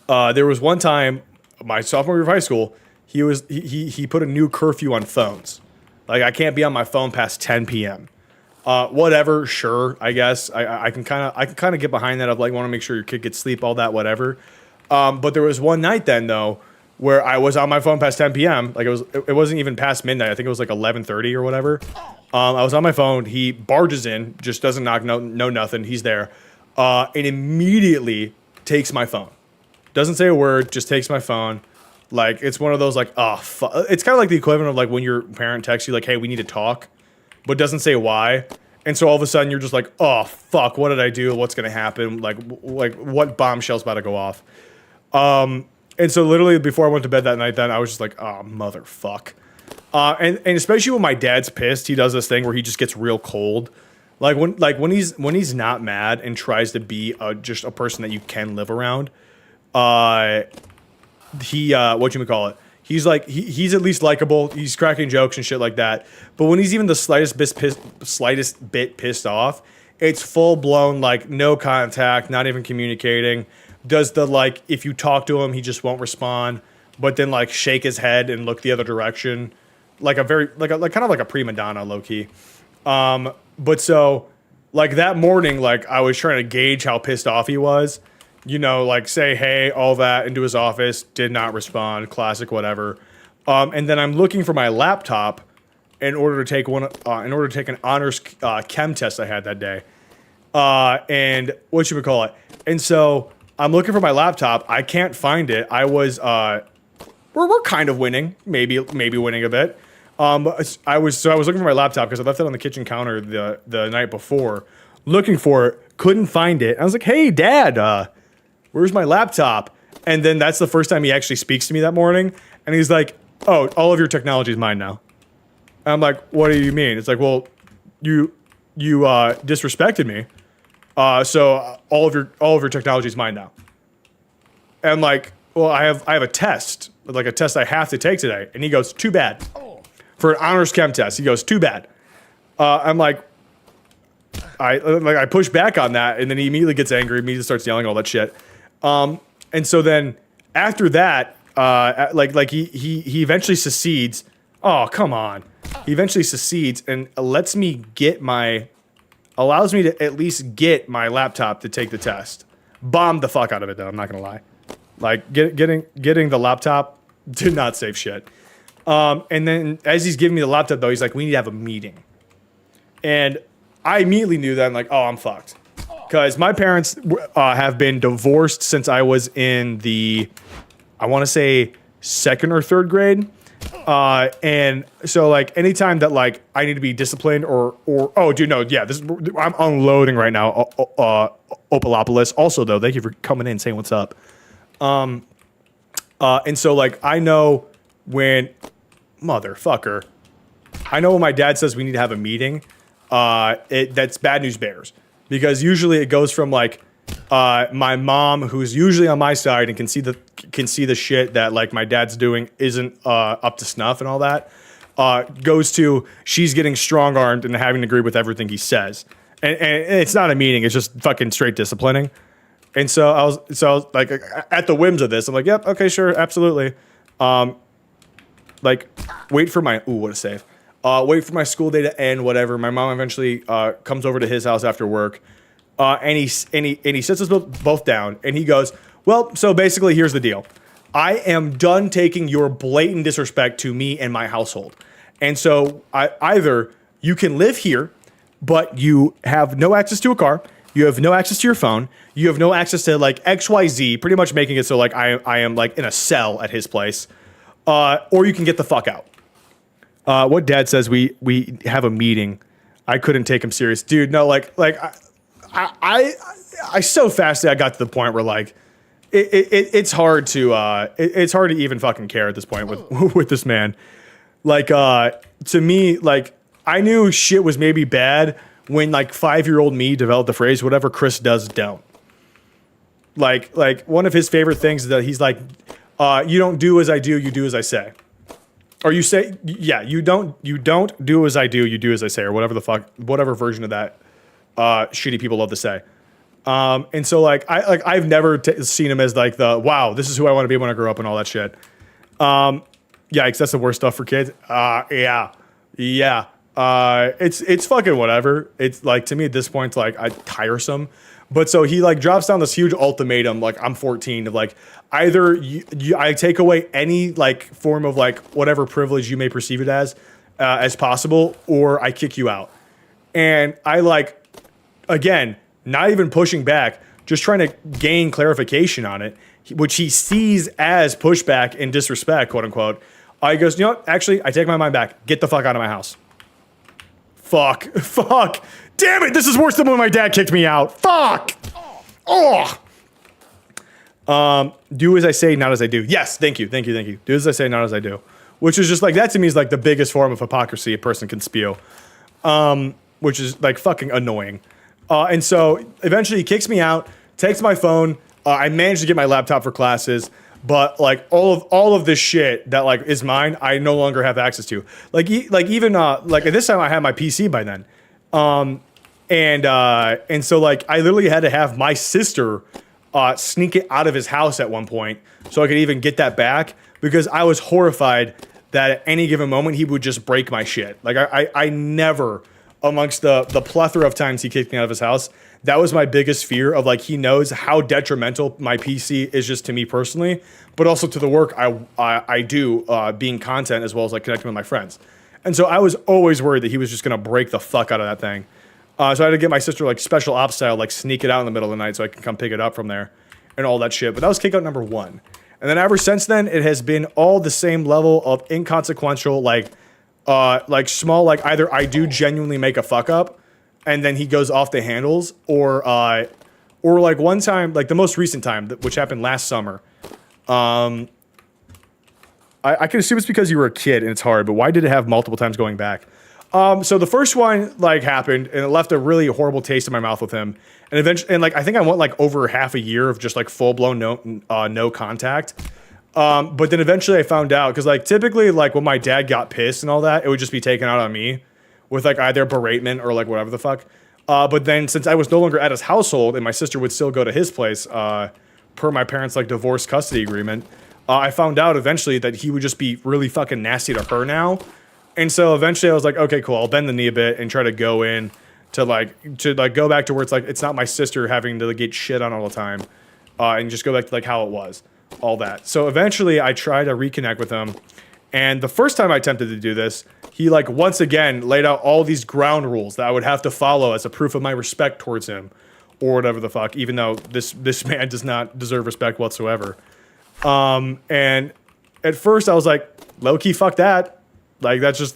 there was one time, my sophomore year of high school, he put a new curfew on phones. Like, I can't be on my phone past 10 p.m. Whatever, sure, I guess. I can kind of get behind that of, like, want to make sure your kid gets sleep, all that, whatever. But there was one night then, though, where I was on my phone past 10 p.m. Like, it wasn't even past midnight. I think it was like 11:30 or whatever. I was on my phone. He barges in, just doesn't knock, no nothing. He's there, and immediately takes my phone. Doesn't say a word, just takes my phone. Like, it's one of those, like, oh, fuck. It's kind of like the equivalent of, like, when your parent texts you, like, hey, we need to talk, but doesn't say why. And so all of a sudden you're just like, oh, fuck, what did I do? What's going to happen? Like, what bombshell's about to go off? And so literally before I went to bed that night, then I was just like, oh, motherfuck. And especially when my dad's pissed, he does this thing where he just gets real cold. When he's not mad and tries to be just a person that you can live around, he's like, he's at least likable. He's cracking jokes and shit like that. But when he's even the slightest bit pissed off, it's full blown, like, no contact, not even communicating. Does the, like, if you talk to him, he just won't respond, but then, like, shake his head and look the other direction, like a very, like kind of like a prima donna, low key. But so, like, that morning, like, I was trying to gauge how pissed off he was. You know, like, say hey, all that, into his office, did not respond, classic, whatever. And then I'm looking for my laptop in order to take an honors chem test I had that day. And and so I'm looking for my laptop. I can't find it. I was we're kind of winning, maybe winning a bit. I was looking for my laptop because I left it on the kitchen counter the night before, looking for it, couldn't find it. I was like, "Hey, Dad, where's my laptop?" And then that's the first time he actually speaks to me that morning, and he's like, "Oh, all of your technology is mine now." And I'm like, "What do you mean?" It's like, "Well, you disrespected me, so all of your technology is mine now." And I'm like, "Well, I have a test, like a test I have to take today." And he goes, "Too bad." For an honors chem test, he goes, "Too bad." I'm like, I push back on that, and then he immediately gets angry, immediately starts yelling all that shit. And so then after that, he eventually secedes. Oh, come on. He eventually secedes and allows me to at least get my laptop to take the test. Bombed the fuck out of it though, I'm not gonna lie. Like getting the laptop did not save shit. And then as he's giving me the laptop though, he's like, "We need to have a meeting." And I immediately knew that I'm like, "Oh, I'm fucked." Because my parents have been divorced since I was in I want to say 2nd or 3rd grade. And so like anytime that like I need to be disciplined or oh dude, no, yeah, I'm unloading right now. Opalopolis. Also though, thank you for coming in and saying what's up. And so like I know when motherfucker, I know when my dad says we need to have a meeting, that's bad news bears. Because usually it goes from like my mom, who's usually on my side and can see the shit that like my dad's doing isn't up to snuff and all that, goes to she's getting strong armed and having to agree with everything he says. And it's not a meeting; it's just fucking straight disciplining. And so I was like at the whims of this. I'm like, "Yep, okay, sure, absolutely." Like wait for my what a save. Wait for my school day to end, whatever. My mom eventually comes over to his house after work, and he sits us both down, and he goes, "Well, so basically, here's the deal. I am done taking your blatant disrespect to me and my household, and so either you can live here, but you have no access to a car, you have no access to your phone, you have no access to like XYZ, pretty much making it so like I am like in a cell at his place, or you can get the fuck out." What Dad says we have a meeting. I couldn't take him serious, dude. No, like I so fast I got to the point where like it's hard to even fucking care at this point with this man. Like to me, like I knew shit was maybe bad when like 5-year-old me developed the phrase "whatever Chris does, don't." Like one of his favorite things is that he's like, "You don't do as I do, you do as I say." Or you say, yeah, you don't do as I do, you do as I say, or whatever version of that shitty people love to say. And so I've never seen him as like wow, this is who I want to be when I grow up and all that shit. Yikes, that's the worst stuff for kids. Yeah. It's fucking whatever. It's like to me at this point, it's like tiresome. But so he like drops down this huge ultimatum, like I'm 14, of like either I take away any like form of like whatever privilege you may perceive it as possible, or I kick you out. And I like, again, not even pushing back, just trying to gain clarification on it, which he sees as pushback and disrespect, quote unquote. He goes, "You know what? Actually, I take my mind back. Get the fuck out of my house." Fuck. Damn it, this is worse than when my dad kicked me out. Fuck. Oh. Do as I say, not as I do. Yes, thank you. Do as I say, not as I do. Which is just like, that to me is like the biggest form of hypocrisy a person can spew. Which is like fucking annoying. And so eventually he kicks me out, takes my phone. I managed to get my laptop for classes. But like all of this shit that like is mine, I no longer have access to. Like even at this time I had my PC by then. And so like I literally had to have my sister sneak it out of his house at one point so I could even get that back, because I was horrified that at any given moment he would just break my shit. Like I never, amongst the plethora of times he kicked me out of his house, that was my biggest fear of like, he knows how detrimental my PC is just to me personally, but also to the work I do being content as well as like connecting with my friends. And so I was always worried that he was just going to break the fuck out of that thing. So I had to get my sister like special ops style, like sneak it out in the middle of the night so I can come pick it up from there. and all that shit. But that was kick out number 1. And then ever since then, it has been all the same level of inconsequential, like small, like either I do genuinely make a fuck up, and then he goes off the handles, or like one time, like the most recent time, which happened last summer. I can assume it's because you were a kid and it's hard, but why did it have multiple times going back? So the first one like happened and it left a really horrible taste in my mouth with him. And eventually, and like I think I went like over half a year of just like full blown no contact. But then eventually I found out, because like typically like when my dad got pissed and all that, it would just be taken out on me with like either beratement or like whatever the fuck. But then since I was no longer at his household and my sister would still go to his place, per my parents' like divorce custody agreement, I found out eventually that he would just be really fucking nasty to her now. And so eventually I was like, okay, cool, I'll bend the knee a bit and try to go in to go back to where it's like, it's not my sister having to like, get shit on all the time, and just go back to like how it was, all that. So eventually I tried to reconnect with him. And the first time I attempted to do this, he like once again laid out all these ground rules that I would have to follow as a proof of my respect towards him, or whatever the fuck, even though this man does not deserve respect whatsoever. And at first I was like, low key, fuck that. Like that's just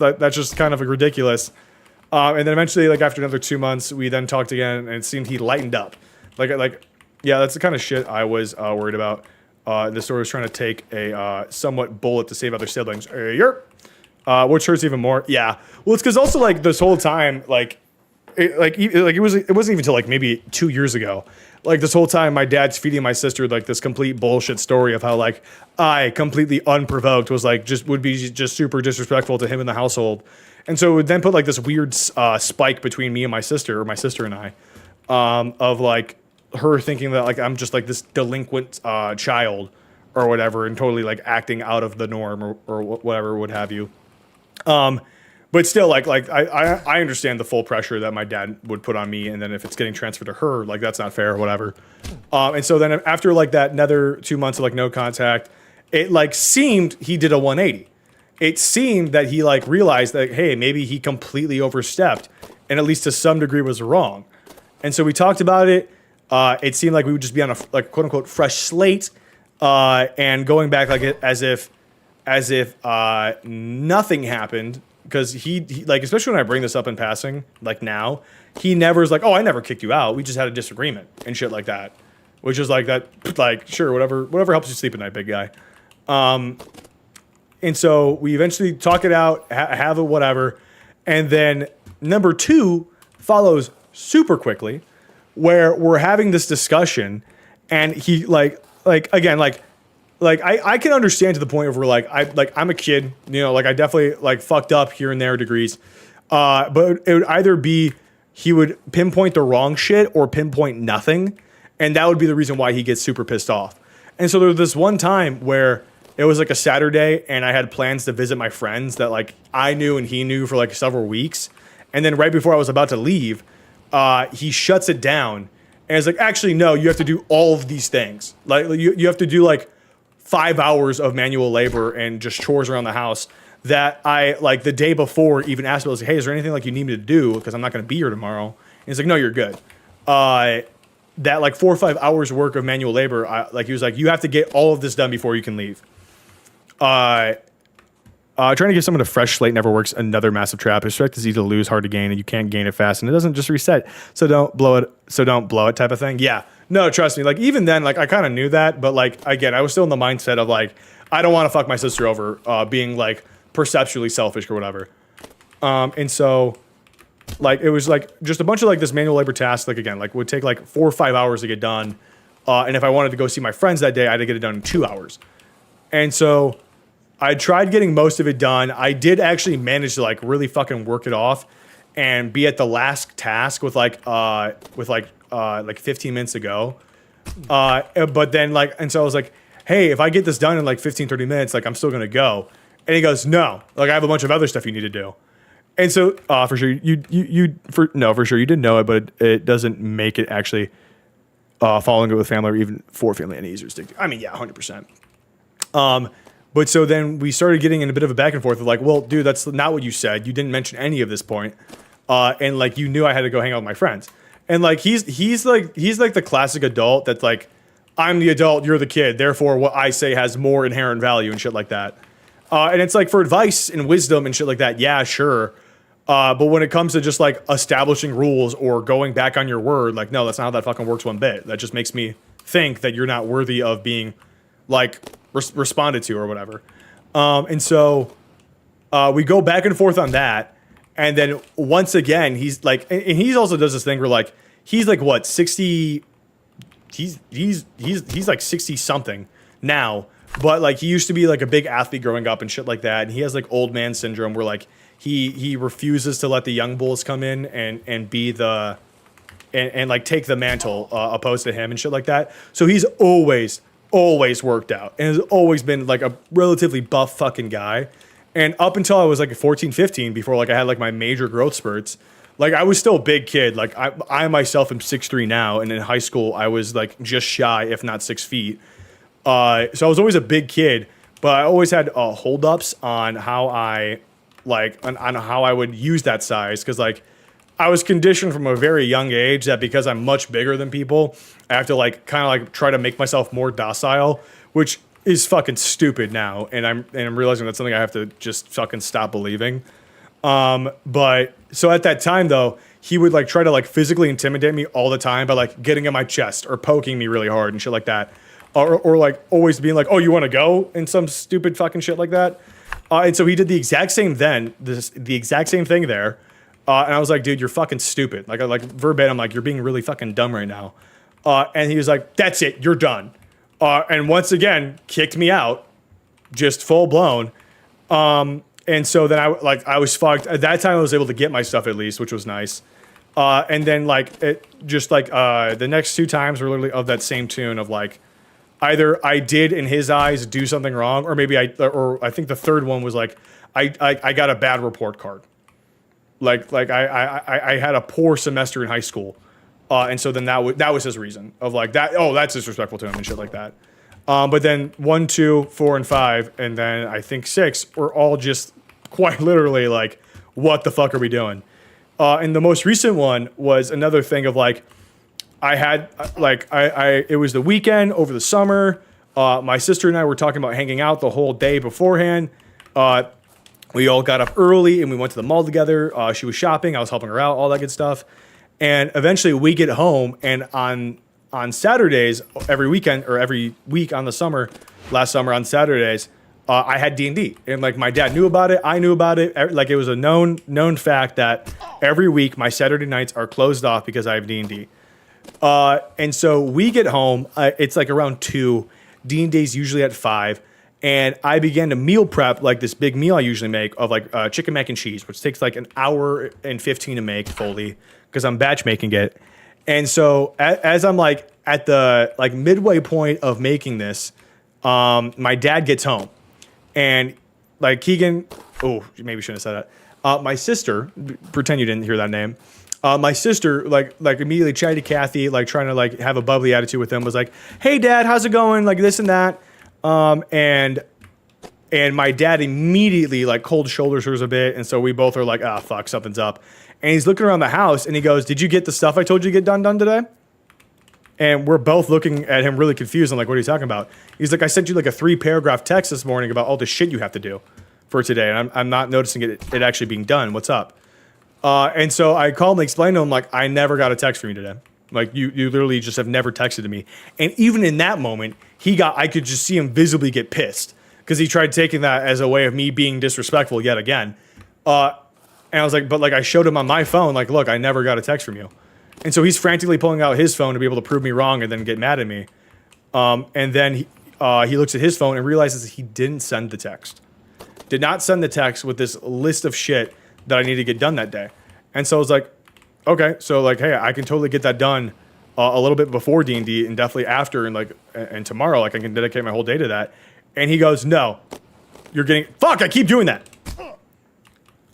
kind of like ridiculous. And then eventually, like after another 2 months, we then talked again, and it seemed he lightened up. Like yeah, that's the kind of shit I was worried about. The story was trying to take a somewhat bullet to save other siblings. Which hurts even more. Yeah. Well, it's because also like this whole time, it wasn't even until like maybe 2 years ago. Like this whole time, my dad's feeding my sister like this complete bullshit story of how like I completely unprovoked was like would be super disrespectful to him in the household, and so it would then put like this weird spike between me and my sister, or my sister and I, of like her thinking that like I'm just like this delinquent child or whatever, and totally like acting out of the norm or whatever would have you. But still, like I understand the full pressure that my dad would put on me, and then if it's getting transferred to her, like that's not fair or whatever. And so then after like that another 2 months of like no contact, it like seemed he did a 180. It seemed that he like realized that, hey, maybe he completely overstepped, and at least to some degree was wrong. And so we talked about it. It seemed like we would just be on a like quote unquote fresh slate, and going back like as if nothing happened. Because he like, especially when I bring this up in passing, like now, he never is like, oh, I never kicked you out. We just had a disagreement and shit like that. Which is like that, like, sure, whatever helps you sleep at night, big guy. And so we eventually talk it out, have it, whatever. And then number 2 follows super quickly, where we're having this discussion, and he like again, like I can understand to the point where like I'm a kid, you know, like I definitely like fucked up here and there degrees, but it would either be he would pinpoint the wrong shit or pinpoint nothing, and that would be the reason why he gets super pissed off. And so there was this one time where it was like a Saturday, and I had plans to visit my friends that like I knew and he knew for like several weeks, and then right before I was about to leave, he shuts it down and is like, actually no, you have to do all of these things, like you have to do like 5 hours of manual labor and just chores around the house that I, like, the day before even asked him, I was like, hey, is there anything, like, you need me to do? Because I'm not going to be here tomorrow. And he's like, no, you're good. That, like, 4 or 5 hours work of manual labor, like, he was like, you have to get all of this done before you can leave. Trying to give someone a fresh slate never works. Another massive trap. Respect is easy to lose, hard to gain, and you can't gain it fast, and it doesn't just reset. So don't blow it type of thing. Yeah. No, trust me. Like, even then, like, I kind of knew that, but, like, again, I was still in the mindset of, like, I don't want to fuck my sister over, being, like, perceptually selfish or whatever. And so, like, it was, like, just a bunch of, like, this manual labor tasks, like, again, like, would take, like, 4 or 5 hours to get done. And if I wanted to go see my friends that day, I had to get it done in 2 hours. And so I tried getting most of it done. I did actually manage to, like, really fucking work it off and be at the last task with, like 15 minutes ago. But then, like, and so I was like, hey, if I get this done in like 15, 30 minutes, like, I'm still going to go. And he goes, no, like, I have a bunch of other stuff you need to do. And so, for sure, for sure, you didn't know it, but it doesn't make it actually, following it with family or even for family any easier to stick to. I mean, yeah, 100%. But so then we started getting in a bit of a back and forth of like, well, dude, that's not what you said. You didn't mention any of this point. And like, you knew I had to go hang out with my friends. And like, he's like the classic adult that's like, I'm the adult, you're the kid. Therefore, what I say has more inherent value and shit like that. And it's like for advice and wisdom and shit like that, yeah, sure. But when it comes to just like establishing rules or going back on your word, like, no, that's not how that fucking works one bit. That just makes me think that you're not worthy of being like responded to or whatever. And so we go back and forth on that. And then once again, he's like, and he also does this thing where like, he's like what, 60, he's like 60 something now, but like he used to be like a big athlete growing up and shit like that. And he has like old man syndrome where like he refuses to let the young bulls come in and be the, and like take the mantle opposed to him and shit like that. So he's always worked out and has always been like a relatively buff fucking guy. And up until I was like 14, 15, before like I had like my major growth spurts, like I was still a big kid. Like I myself am 6'3" now. And in high school, I was like just shy, if not 6 feet. So I was always a big kid, but I always had holdups on how I like, on how I would use that size. Cause like I was conditioned from a very young age that because I'm much bigger than people, I have to like kind of like try to make myself more docile, which is fucking stupid now. And I'm realizing that's something I have to just fucking stop believing. But so at that time though, he would like try to like physically intimidate me all the time by like getting in my chest or poking me really hard and shit like that. Or like always being like, oh, you want to go? And some stupid fucking shit like that. And so he did the exact same the exact same thing there. And I was like, dude, you're fucking stupid. Like verbatim, like you're being really fucking dumb right now. And he was like, that's it, you're done. And once again, kicked me out, just full blown. And so then I was fucked. At that time, I was able to get my stuff at least, which was nice. And then like the next 2 times were literally of that same tune of like, either I did in his eyes do something wrong, or maybe I think the third one was like, I got a bad report card. Like I had a poor semester in high school. And so then that was his reason of like that. Oh, that's disrespectful to him and shit like that. But then 1, 2, 4, and 5, and then I think 6 were all just quite literally like, what the fuck are we doing? And the most recent one was another thing of like, I had like, it was the weekend over the summer. My sister and I were talking about hanging out the whole day beforehand. We all got up early and we went to the mall together. She was shopping. I was helping her out, all that good stuff. And eventually we get home, and on Saturdays, every weekend or every week on the last summer on Saturdays, I had D&D. And like my dad knew about it. I knew about it. Like it was a known fact that every week my Saturday nights are closed off because I have D&D. And so we get home, it's like around 2, D&D's usually at 5. And I began to meal prep like this big meal I usually make of like chicken mac and cheese, which takes like an hour and 15 to make fully because I'm batch making it. And so as I'm like at the like midway point of making this, my dad gets home and like Keegan, oh, maybe shouldn't have said that. My sister, pretend you didn't hear that name. My sister like immediately chatted to Kathy, like trying to like have a bubbly attitude with him, was like, hey dad, how's it going? Like this and that. And my dad immediately like cold shoulders hers a bit. And so we both are like, ah, fuck, something's up. And he's looking around the house and he goes, did you get the stuff I told you to get done today? And we're both looking at him really confused. I'm like, what are you talking about? He's like, I sent you like a 3-paragraph text this morning about all the shit you have to do for today. And I'm not noticing it actually being done. What's up? And so I called and explained to him, like, I never got a text from you today. Like you literally just have never texted to me. And even in that moment, I could just see him visibly get pissed because he tried taking that as a way of me being disrespectful yet again. And I was like, but like I showed him on my phone, like, look, I never got a text from you. And so he's frantically pulling out his phone to be able to prove me wrong and then get mad at me. And then he looks at his phone and realizes he didn't send the text. Did not send the text with this list of shit that I need to get done that day. And so I was like, okay, so like, hey, I can totally get that done a little bit before D&D and definitely after, and tomorrow, like I can dedicate my whole day to that. And he goes, no, I keep doing that.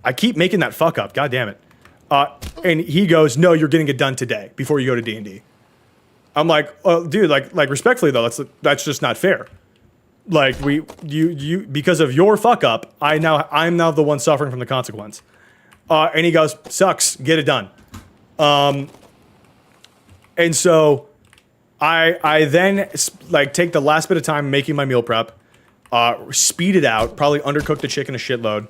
I keep making that fuck up. God damn it. And he goes, no, you're getting it done today before you go to D&D. I'm like, oh, dude, like respectfully though, that's just not fair. Like you because of your fuck up, I'm now the one suffering from the consequence. And he goes, sucks, get it done. And so I then like take the last bit of time making my meal prep, speed it out, probably undercook the chicken a shitload,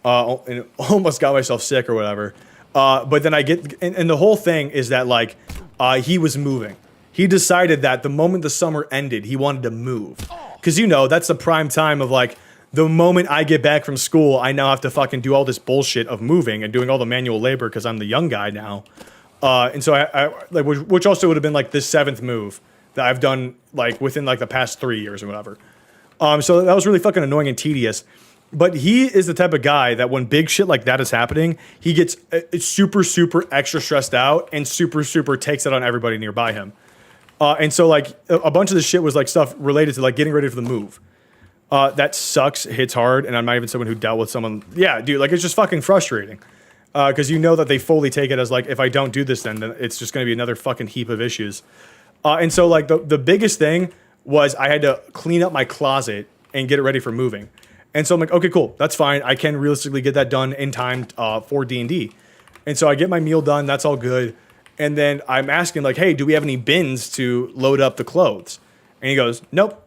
and almost got myself sick or whatever. But then I get, and the whole thing is that like he was moving. He decided that the moment the summer ended, he wanted to move. Because you know, that's the prime time of like, the moment I get back from school, I now have to fucking do all this bullshit of moving and doing all the manual labor because I'm the young guy now. And so I like, which also would have been like the 7th move that I've done like within like the past 3 years or whatever. So that was really fucking annoying and tedious. But he is the type of guy that when big shit like that is happening, he gets super, super extra stressed out and super, super takes it on everybody nearby him. And so like a bunch of this shit was like stuff related to like getting ready for the move. That sucks, hits hard, and I'm not even someone who dealt with someone. Yeah, dude, like it's just fucking frustrating. Because you know that they fully take it as like, if I don't do this, then it's just going to be another fucking heap of issues. And so like the biggest thing was I had to clean up my closet and get it ready for moving. And so I'm like, okay, cool, that's fine. I can realistically get that done in time for D&D. And so I get my meal done, that's all good. And then I'm asking like, hey, do we have any bins to load up the clothes? And he goes, nope.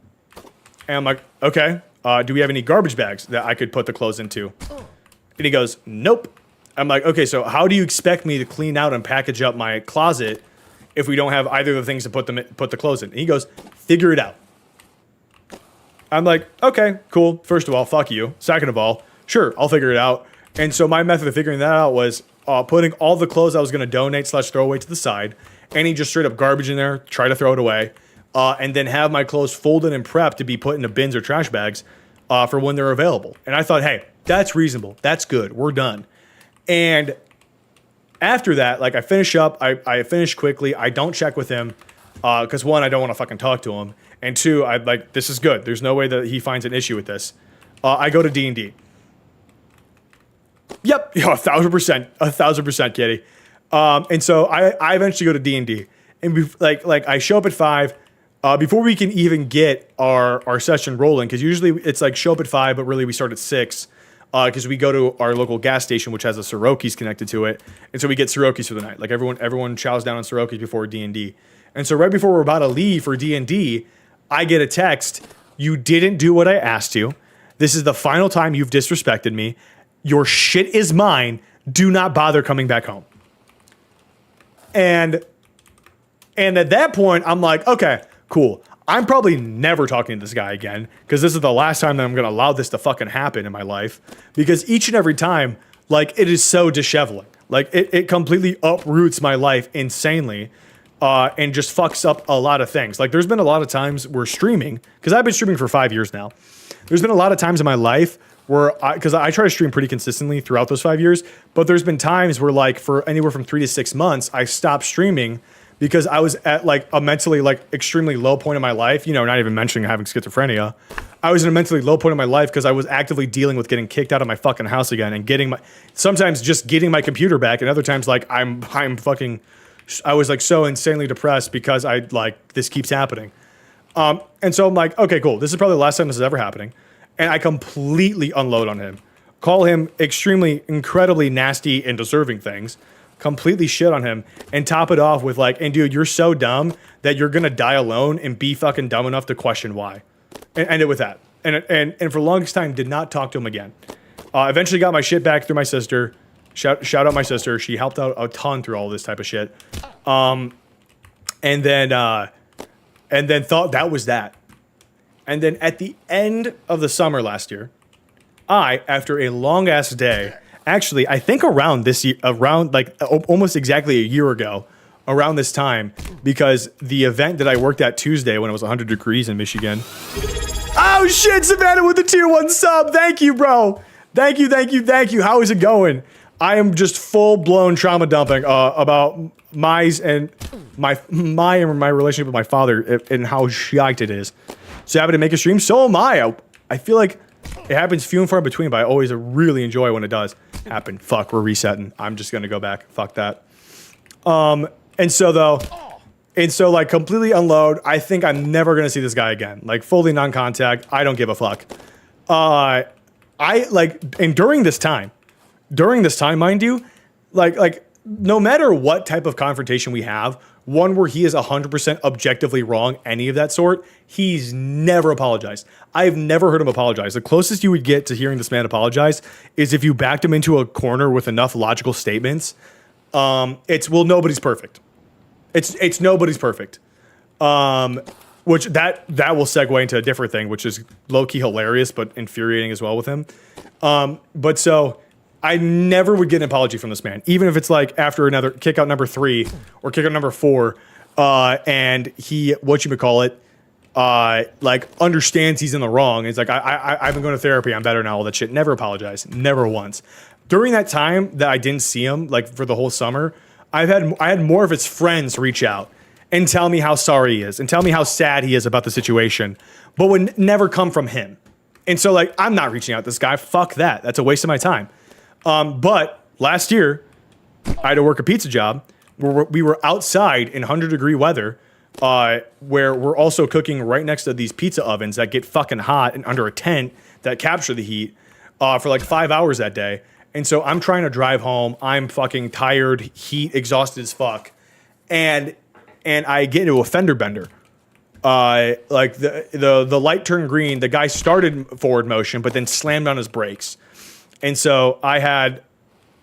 And I'm like, okay, do we have any garbage bags that I could put the clothes into? And he goes, nope. I'm like, okay, so how do you expect me to clean out and package up my closet if we don't have either of the things to put the clothes in? And he goes, figure it out. I'm like, okay, cool. First of all, fuck you. Second of all, sure, I'll figure it out. And so my method of figuring that out was putting all the clothes I was going to donate / throw away to the side, any just straight up garbage in there, try to throw it away, and then have my clothes folded and prepped to be put into bins or trash bags for when they're available. And I thought, hey, that's reasonable. That's good. We're done. And after that, like I finish up, I finish quickly. I don't check with him because one, I don't want to fucking talk to him. And two, I like, this is good. There's no way that he finds an issue with this. I go to D&D. Yep, 1,000%, Kitty. And so I eventually go to D&D. And I show up at 5. Before we can even get our session rolling, because usually it's like show up at 5, but really we start at 6. Because we go to our local gas station, which has a Soroki's connected to it. And so we get Soroki's for the night. Like everyone chows down on Soroki's before D&D. And so right before we're about to leave for D&D, I get a text. You didn't do what I asked you. This is the final time you've disrespected me. Your shit is mine. Do not bother coming back home. And at that point, I'm like, okay, cool. I'm probably never talking to this guy again because this is the last time that I'm going to allow this to fucking happen in my life. Because each and every time, like, it is so disheveling. Like, it completely uproots my life insanely and just fucks up a lot of things. Like, there's been a lot of times where streaming, because I've been streaming for 5 years now. There's been a lot of times in my life where, because I try to stream pretty consistently throughout those 5 years, but there's been times where, like, for anywhere from 3 to 6 months, I stopped streaming because I was at like a mentally like extremely low point in my life, you know, not even mentioning having schizophrenia. I was in a mentally low point in my life because I was actively dealing with getting kicked out of my fucking house again and sometimes just getting my computer back, and other times like I was like so insanely depressed because this keeps happening. And so I'm like, okay, cool. This is probably the last time this is ever happening. And I completely unload on him, call him extremely, incredibly nasty and deserving things, completely shit on him, and top it off with like, and dude, you're so dumb that you're gonna die alone, and be fucking dumb enough to question why. And end it with that. And for the longest time, did not talk to him again. Eventually got my shit back through my sister. Shout out my sister. She helped out a ton through all this type of shit. And then thought that was that. And then at the end of the summer last year, after a long ass day, actually, I think around this year, almost exactly a year ago, around this time, because the event that I worked at Tuesday when it was 100 degrees in Michigan. Oh shit, Savannah with the tier 1 sub. Thank you, bro. Thank you. How is it going? I am just full blown trauma dumping about my relationship with my father and how shite it is. So happy to make a stream. So am I. I feel like it happens few and far between, but I always really enjoy when it does happen. Fuck, we're resetting. I'm just gonna go back. Fuck that. And so like completely unload. I think I'm never gonna see this guy again. Like fully non-contact. I don't give a fuck. And during this time, mind you, like no matter what type of confrontation we have, one where he is 100% objectively wrong, any of that sort, he's never apologized. I've never heard him apologize. The closest you would get to hearing this man apologize is if you backed him into a corner with enough logical statements. It's, well, nobody's perfect. It's nobody's perfect. Which that will segue into a different thing, which is low-key hilarious, but infuriating as well with him. But so I never would get an apology from this man, even if it's like after another kick out number 3 or kick out number 4, and he, like understands he's in the wrong. It's like, I've been going to therapy. I'm better now. All that shit. Never apologize. Never once. During that time that I didn't see him, like for the whole summer, I had more of his friends reach out and tell me how sorry he is and tell me how sad he is about the situation, but would never come from him. And so like, I'm not reaching out to this guy. Fuck that. That's a waste of my time. But last year I had to work a pizza job where we were outside in 100-degree weather, where we're also cooking right next to these pizza ovens that get fucking hot and under a tent that capture the heat, for like 5 hours that day. And so I'm trying to drive home. I'm fucking tired, heat, exhausted as fuck. And I get into a fender bender. Like the light turned green. The guy started forward motion, but then slammed on his brakes. And so I had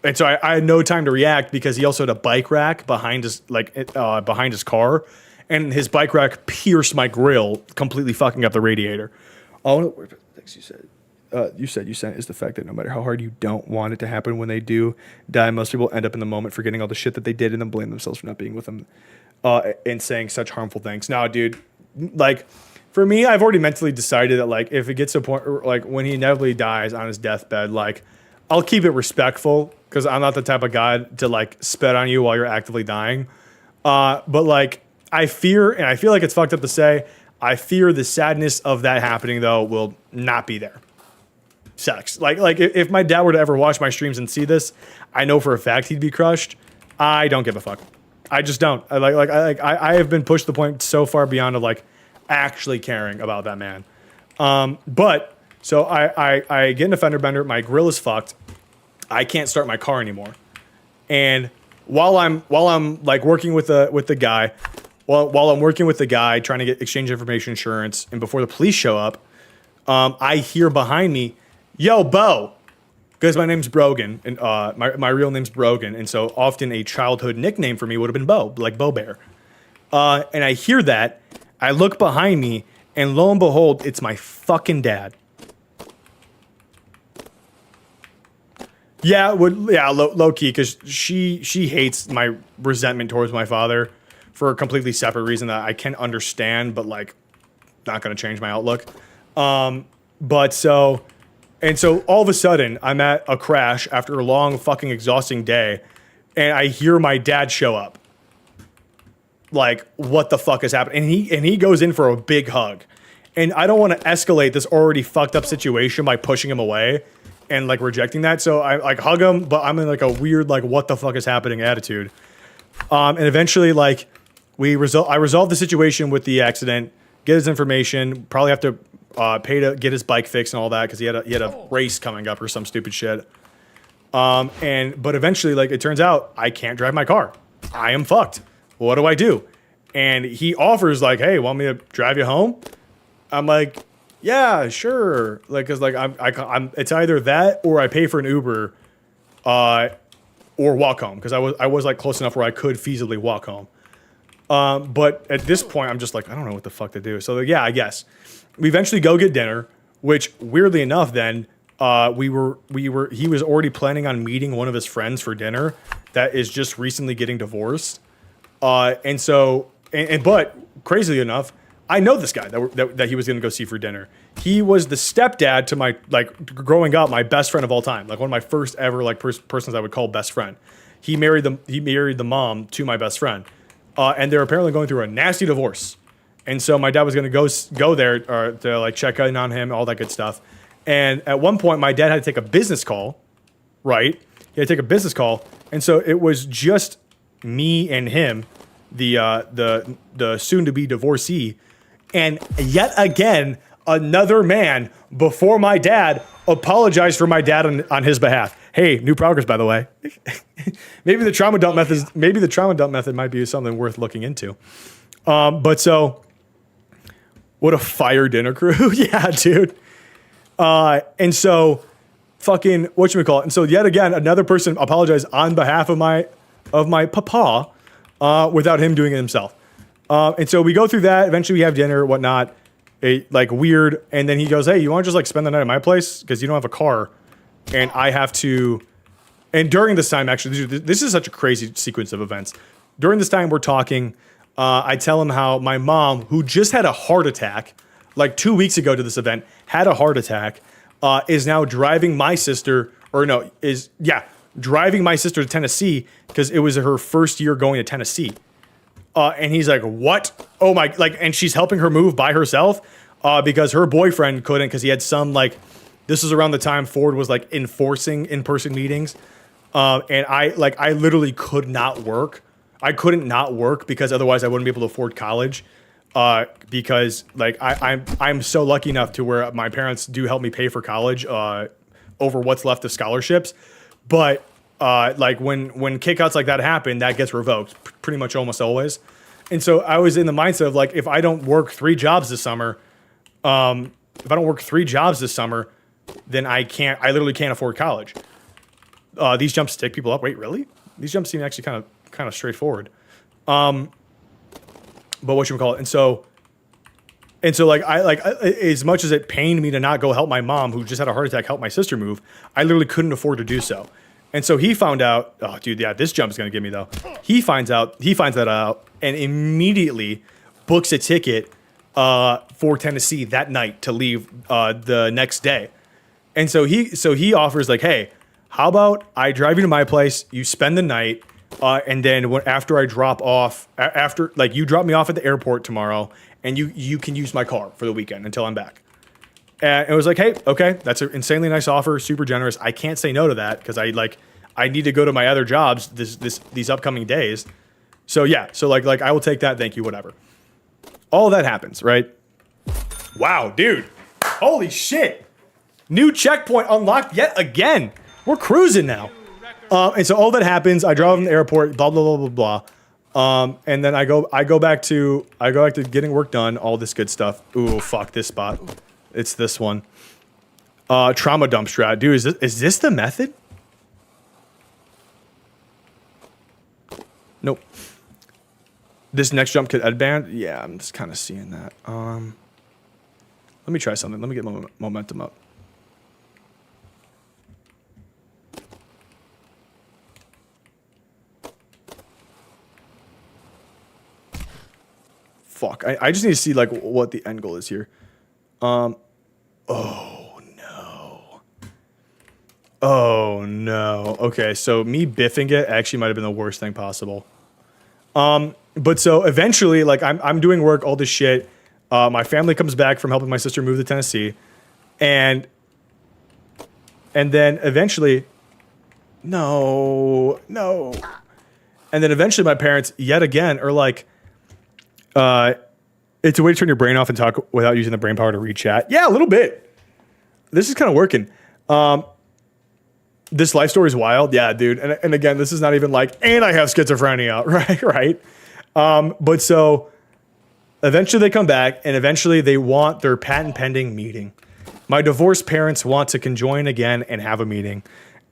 no time to react because he also had a bike rack behind his behind his car, and his bike rack pierced my grill, completely fucking up the radiator. Oh, things you said. You said is the fact that no matter how hard you don't want it to happen, when they do die, most people end up in the moment forgetting all the shit that they did and then blame themselves for not being with them, and saying such harmful things. Now, dude, like for me, I've already mentally decided that like if it gets to a point like when he inevitably dies on his deathbed, like I'll keep it respectful because I'm not the type of guy to like spit on you while you're actively dying. But like I fear, and I feel like it's fucked up to say, I fear the sadness of that happening though will not be there. Sucks. Like if my dad were to ever watch my streams and see this, I know for a fact he'd be crushed. I don't give a fuck. I just don't. I have been pushed to the point so far beyond of like actually caring about that man. But so I get in a fender bender. My grill is fucked. I can't start my car anymore. And while I'm like working with the guy, while I'm working with the guy trying to get exchange information insurance, and before the police show up, I hear behind me, "Yo, Bo," because my name's Brogan, and my real name's Brogan, and so often a childhood nickname for me would have been Bo, like Bo Bear. And I hear that, I look behind me, and lo and behold, it's my fucking dad. Yeah, low key, because she hates my resentment towards my father for a completely separate reason that I can understand, but like not gonna change my outlook. And so all of a sudden, I'm at a crash after a long, fucking exhausting day, and I hear my dad show up. Like, what the fuck is happening? And he goes in for a big hug. And I don't want to escalate this already fucked up situation by pushing him away and like rejecting that. So I like hug him, but I'm in like a weird, like, what the fuck is happening attitude. And eventually, like, I resolved the situation with the accident, get his information, probably have to pay to get his bike fixed and all that because he had a race coming up or some stupid shit. But eventually, like, it turns out I can't drive my car. I am fucked. What do I do? And he offers like, "Hey, want me to drive you home?" I'm like, "Yeah, sure." Like, cause like I'm it's either that or I pay for an Uber, or walk home because I was like close enough where I could feasibly walk home. But at this point, I'm just like, I don't know what the fuck to do. So yeah, I guess we eventually go get dinner, which weirdly enough, then he was already planning on meeting one of his friends for dinner that is just recently getting divorced. But crazily enough, I know this guy that he was going to go see for dinner. He was the stepdad to my, like, growing up, my best friend of all time. Like, one of my first ever, like, persons I would call best friend. He married the mom to my best friend. And they're apparently going through a nasty divorce. And so my dad was going to go there to, like, check in on him, all that good stuff. And at one point, my dad had to take a business call, right? He had to take a business call. And so it was just me and him, the soon-to-be divorcee. And yet again, another man before my dad apologized for my dad on his behalf. Hey, new progress, by the way. Maybe the trauma dump method might be something worth looking into. But so, what a fire dinner crew. Yeah, dude. And so, fucking, whatchamacallit. And so, yet again, another person apologized on behalf of my papa without him doing it himself. And so, we go through that. Eventually, we have dinner, whatnot. Like, weird. And then he goes, hey, you want to just, like, spend the night at my place? Because you don't have a car. And I have to... And during this time, actually, this is such a crazy sequence of events. During this time, we're talking... I tell him how my mom, who just had a heart attack, like 2 weeks ago to this event, had a heart attack, is now driving my sister, driving my sister to Tennessee because it was her first year going to Tennessee. And he's like, what? Oh my, like, and she's helping her move by herself because her boyfriend couldn't because he had some, like, this was around the time Ford was, like, enforcing in-person meetings. And I literally could not work. I couldn't not work because otherwise I wouldn't be able to afford college. Because like I'm so lucky enough to where my parents do help me pay for college over what's left of scholarships. But like when kickouts like that happen, that gets revoked pretty much almost always. And so I was in the mindset of like, if I don't work 3 jobs this summer, then I literally can't afford college. These jumps take people up. Wait, really? These jumps seem actually kind of straightforward. But whatchamacallit. And so like as much as it pained me to not go help my mom who just had a heart attack help my sister move, I literally couldn't afford to do so. And so he found out, oh dude, yeah, this jump's gonna get me though. He finds that out and immediately books a ticket for Tennessee that night to leave the next day. And so he offers like, hey, how about I drive you to my place, you spend the night, and then after I drop off, you drop me off at the airport tomorrow, and you can use my car for the weekend until I'm back. And it was like, hey, okay, that's an insanely nice offer, super generous. I can't say no to that because I need to go to my other jobs these upcoming days. So yeah, so like I will take that, thank you, whatever. All that happens, right? Wow, dude, holy shit! New checkpoint unlocked yet again. We're cruising now. And so all that happens, I drive from the airport, blah, blah, blah, blah, blah. And then I go back to getting work done, all this good stuff. Ooh, fuck this spot. It's this one. Trauma dump strat. Dude, is this the method? Nope. This next jump could headband? Yeah, I'm just kind of seeing that. Let me try something. Let me get my momentum up. Fuck. I just need to see like what the end goal is here. Oh no. Okay, so me biffing it actually might have been the worst thing possible. But so eventually, like I'm doing work, all this shit. My family comes back from helping my sister move to Tennessee, and then eventually, no. And then eventually, my parents yet again are like, it's a way to turn your brain off and talk without using the brain power to read chat. Yeah, a little bit. This is kind of working. This life story is wild. Yeah, dude. And again, this is not even like, and I have schizophrenia, right? But so eventually they come back and eventually they want their patent pending meeting. My divorced parents want to conjoin again and have a meeting.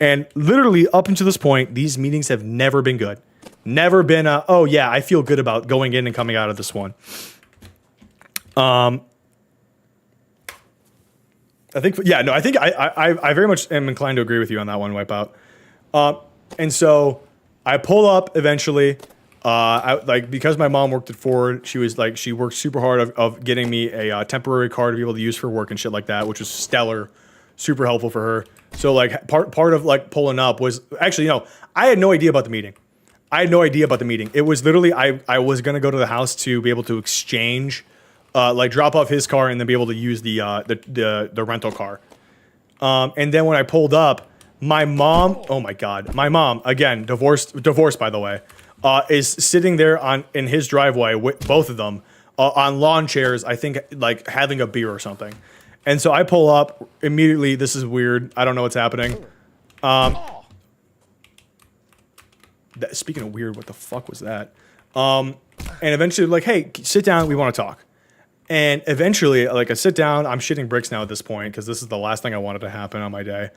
And literally up until this point, these meetings have never been good. Never been oh yeah, I feel good about going in and coming out of this one. I think I very much am inclined to agree with you on that one, Wipeout. And so I pull up eventually. Because my mom worked at Ford, she worked super hard of getting me a temporary car to be able to use for work and shit like that, which was stellar, super helpful for her. So like part of like pulling up was actually, I had no idea about the meeting. It was literally I was gonna go to the house to be able to exchange, drop off his car and then be able to use the rental car. And then when I pulled up, my mom, oh my god, my mom again divorced by the way, is sitting there in his driveway with both of them on lawn chairs. I think like having a beer or something. And so I pull up immediately. This is weird. I don't know what's happening. speaking of weird, what the fuck was that? And eventually, like, hey, sit down. We want to talk. And eventually, like, I sit down. I'm shitting bricks now at this point because this is the last thing I wanted to happen on my day.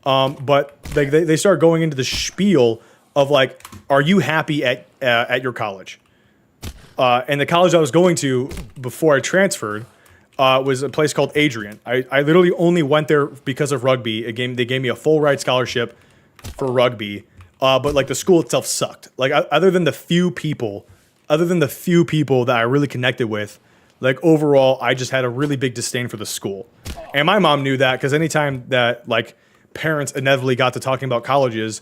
But they start going into the spiel of like, are you happy at your college? And the college I was going to before I transferred was a place called Adrian. I literally only went there because of rugby. They gave me a full ride scholarship for rugby. But like the school itself sucked. Like other than the few people that I really connected with, like overall, I just had a really big disdain for the school. And my mom knew that because anytime that like parents inevitably got to talking about colleges,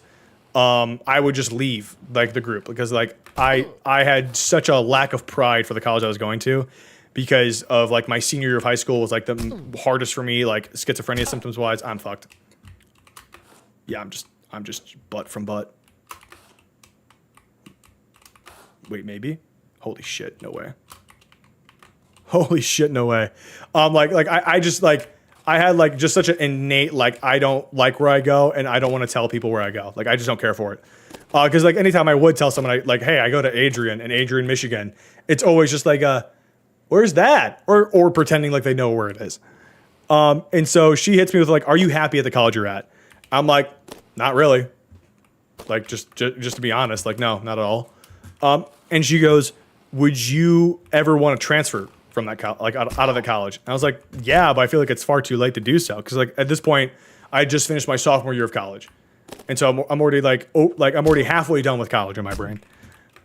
I would just leave like the group because like I had such a lack of pride for the college I was going to because of like my senior year of high school was like the hardest for me, like schizophrenia symptoms wise. I'm fucked. Yeah, I'm just butt from butt. Wait, maybe? Holy shit, no way. Holy shit, no way. I just like I had like just such an innate like I don't like where I go and I don't want to tell people where I go. Like I just don't care for it. Because like anytime I would tell someone like hey I go to Adrian in Adrian, Michigan, it's always just like where's that? Or pretending like they know where it is. And so she hits me with like, are you happy at the college you're at? I'm like, not really. Like just to be honest, like no, not at all. And she goes, would you ever want to transfer from that out of the college? And I was like, yeah, but I feel like it's far too late to do so because like at this point, I just finished my sophomore year of college, and so I'm already I'm already halfway done with college in my brain.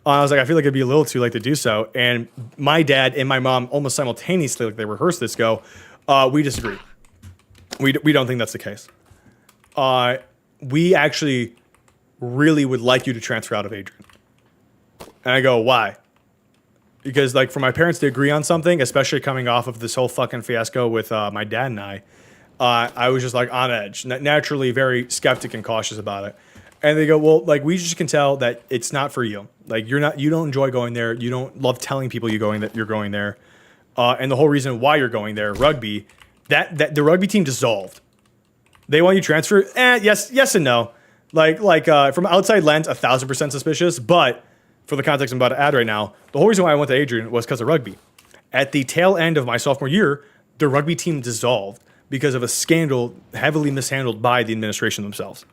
I was like, I feel like it'd be a little too late to do so. And my dad and my mom almost simultaneously, like they rehearsed this, we disagree. We don't think that's the case. We actually really would like you to transfer out of Adrian. And I go, why? Because like for my parents to agree on something, especially coming off of this whole fucking fiasco with my dad and I was just like on edge, naturally very skeptic and cautious about it. And they go, well, like we just can tell that it's not for you. Like you don't enjoy going there. You don't love telling people you're going there. And the whole reason why you're going there, rugby, that the rugby team dissolved. They want you to transfer? Yes and no. Like from outside lens, 1,000% suspicious, but for the context I'm about to add right now, the whole reason why I went to Adrian was because of rugby. At the tail end of my sophomore year, the rugby team dissolved because of a scandal heavily mishandled by the administration themselves.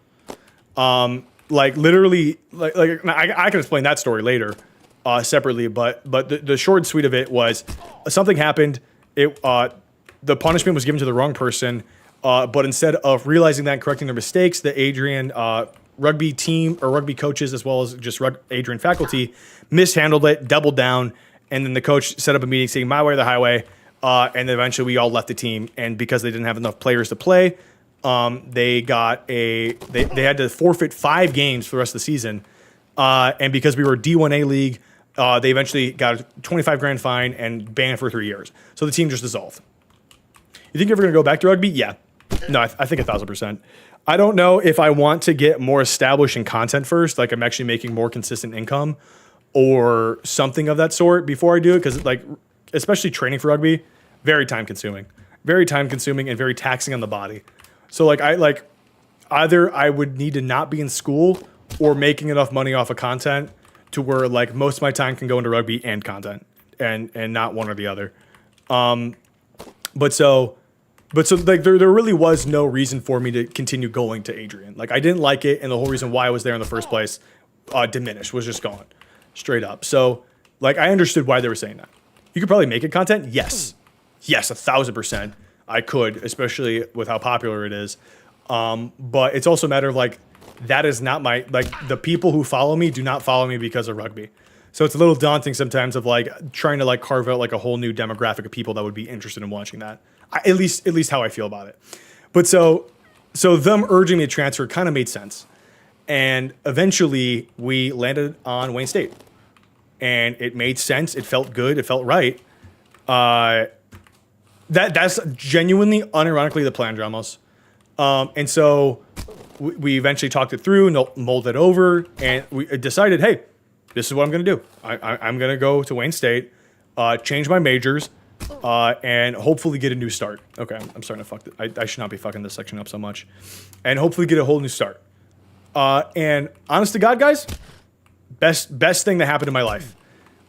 Like literally, I can explain that story later, separately. But the short and sweet of it was something happened. The punishment was given to the wrong person. But instead of realizing that and correcting their mistakes, the Adrian rugby team or rugby coaches, as well as just Adrian faculty, mishandled it, doubled down, and then the coach set up a meeting saying, my way or the highway, and then eventually we all left the team, and because they didn't have enough players to play, they had to forfeit 5 games for the rest of the season, and because we were a D1A league, they eventually got a $25,000 fine and banned for 3 years. So the team just dissolved. You think you're ever going to go back to rugby? Yeah. No, I think 1,000%. I don't know if I want to get more established in content first, like I'm actually making more consistent income or something of that sort before I do it. Because like, especially training for rugby, very time consuming and very taxing on the body. So like either I would need to not be in school or making enough money off of content to where like most of my time can go into rugby and content and not one or the other. But so like there really was no reason for me to continue going to Adrian. Like I didn't like it, and the whole reason why I was there in the first place diminished, was just gone, straight up. So like I understood why they were saying that. You could probably make it content, yes, 1,000%. I could, especially with how popular it is. But it's also a matter of like that is not my the people who follow me do not follow me because of rugby. So it's a little daunting sometimes of like trying to like carve out like a whole new demographic of people that would be interested in watching that. At least how I feel about it. But so them urging me to transfer kind of made sense. And eventually we landed on Wayne State. And it made sense. It felt good. It felt right. That's genuinely, unironically the plan, Dramos. And so we eventually talked it through, molded it over, and we decided, hey, this is what I'm going to do. I'm going to go to Wayne State, change my majors, and hopefully get a new start. Okay, I'm starting to fuck this. I should not be fucking this section up so much. And hopefully get a whole new start. And honest to God, guys, best thing that happened in my life.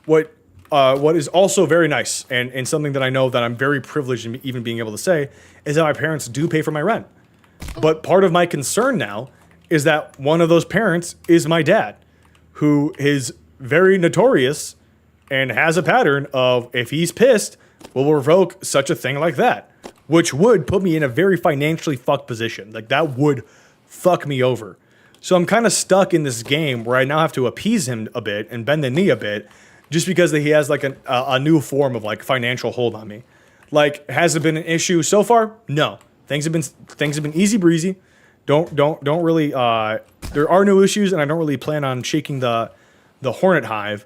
What is also very nice and something that I know that I'm very privileged in even being able to say is that my parents do pay for my rent. But part of my concern now is that one of those parents is my dad, who is very notorious and has a pattern of, if he's pissed, will revoke such a thing like that, which would put me in a very financially fucked position. Like, that would fuck me over. So I'm kind of stuck in this game where I now have to appease him a bit and bend the knee a bit, just because he has like a new form of like financial hold on me. Like, has it been an issue so far? No. Things have been easy breezy. Don't really. There are no issues, and I don't really plan on shaking the hornet hive.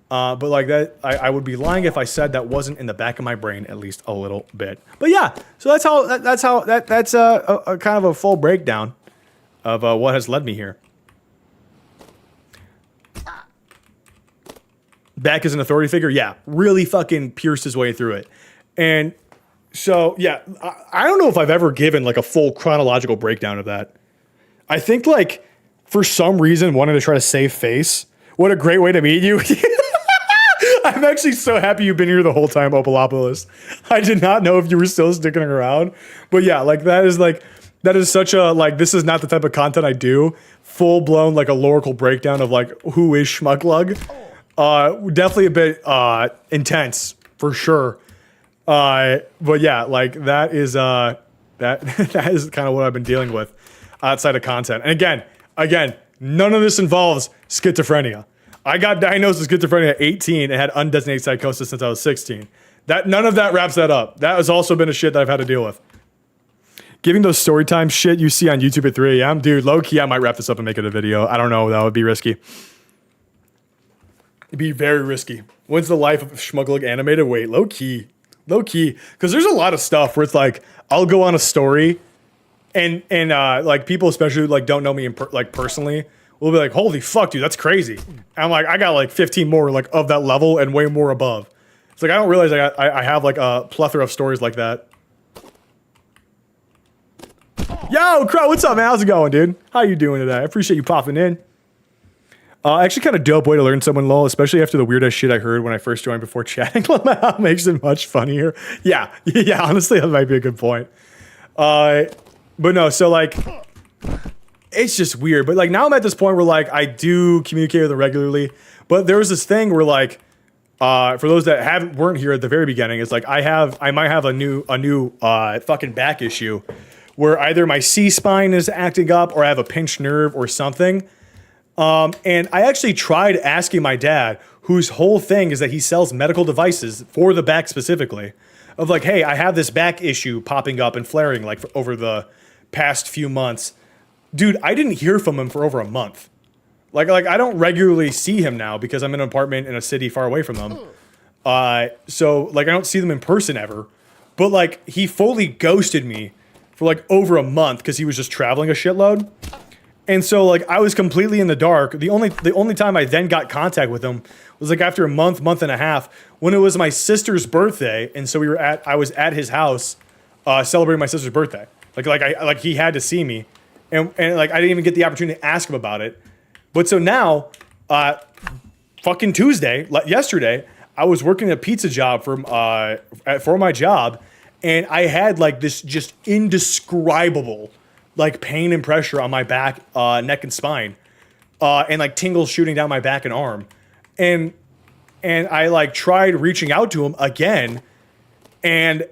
But like that, I would be lying if I said that wasn't in the back of my brain at least a little bit. But yeah, so that's a kind of a full breakdown of what has led me here. Back as an authority figure, yeah, really fucking pierced his way through it. And so, yeah, I don't know if I've ever given like a full chronological breakdown of that. I think like for some reason wanted to try to save face. What a great way to meet you. I'm actually so happy you've been here the whole time, Opalopoulos. I did not know if you were still sticking around. But yeah, like that is such a, like, this is not the type of content I do. Full blown like a lyrical breakdown of like who is Schmucklug. Definitely a bit intense for sure. But yeah, like that is that is kind of what I've been dealing with outside of content. And again, none of this involves schizophrenia. I got diagnosed with schizophrenia at 18 and had undesignated psychosis since I was 16. None of that wraps that up. That has also been a shit that I've had to deal with. Giving those story time shit you see on YouTube at 3 a.m. Dude, low key, I might wrap this up and make it a video. I don't know. That would be risky. It'd be very risky. When's the life of Schmucklug animated? Wait, low key. Because there's a lot of stuff where it's like, I'll go on a story and like people especially like don't know me personally will be like, holy fuck, dude, that's crazy. And I'm like, I got like 15 more like of that level and way more above. It's like, I don't realize I have like a plethora of stories like that. Yo, Crow, what's up, man? How's it going, dude? How you doing today? I appreciate you popping in. Actually kind of dope way to learn someone, lol, especially after the weird ass shit I heard when I first joined before chatting. Makes it much funnier. Yeah, honestly, that might be a good point. But no, so like, it's just weird. But like now I'm at this point where like I do communicate with them regularly. But there was this thing where like, for those that weren't here at the very beginning, it's like I might have a new fucking back issue where either my C-spine is acting up or I have a pinched nerve or something. And I actually tried asking my dad, whose whole thing is that he sells medical devices for the back specifically, of like, hey, I have this back issue popping up and flaring like over the past few months. Dude, I didn't hear from him for over a month. Like I don't regularly see him now because I'm in an apartment in a city far away from them. So like I don't see them in person ever. But like he fully ghosted me for like over a month because he was just traveling a shitload. And so like I was completely in the dark. The only time I then got contact with him was like after a month and a half when it was my sister's birthday, and so I was at his house celebrating my sister's birthday. Like he had to see me, and like I didn't even get the opportunity to ask him about it. But so now, fucking Tuesday, yesterday, I was working a pizza job for my job, and I had like this just indescribable like pain and pressure on my back, neck and spine, and like tingles shooting down my back and arm. And I like tried reaching out to him again, and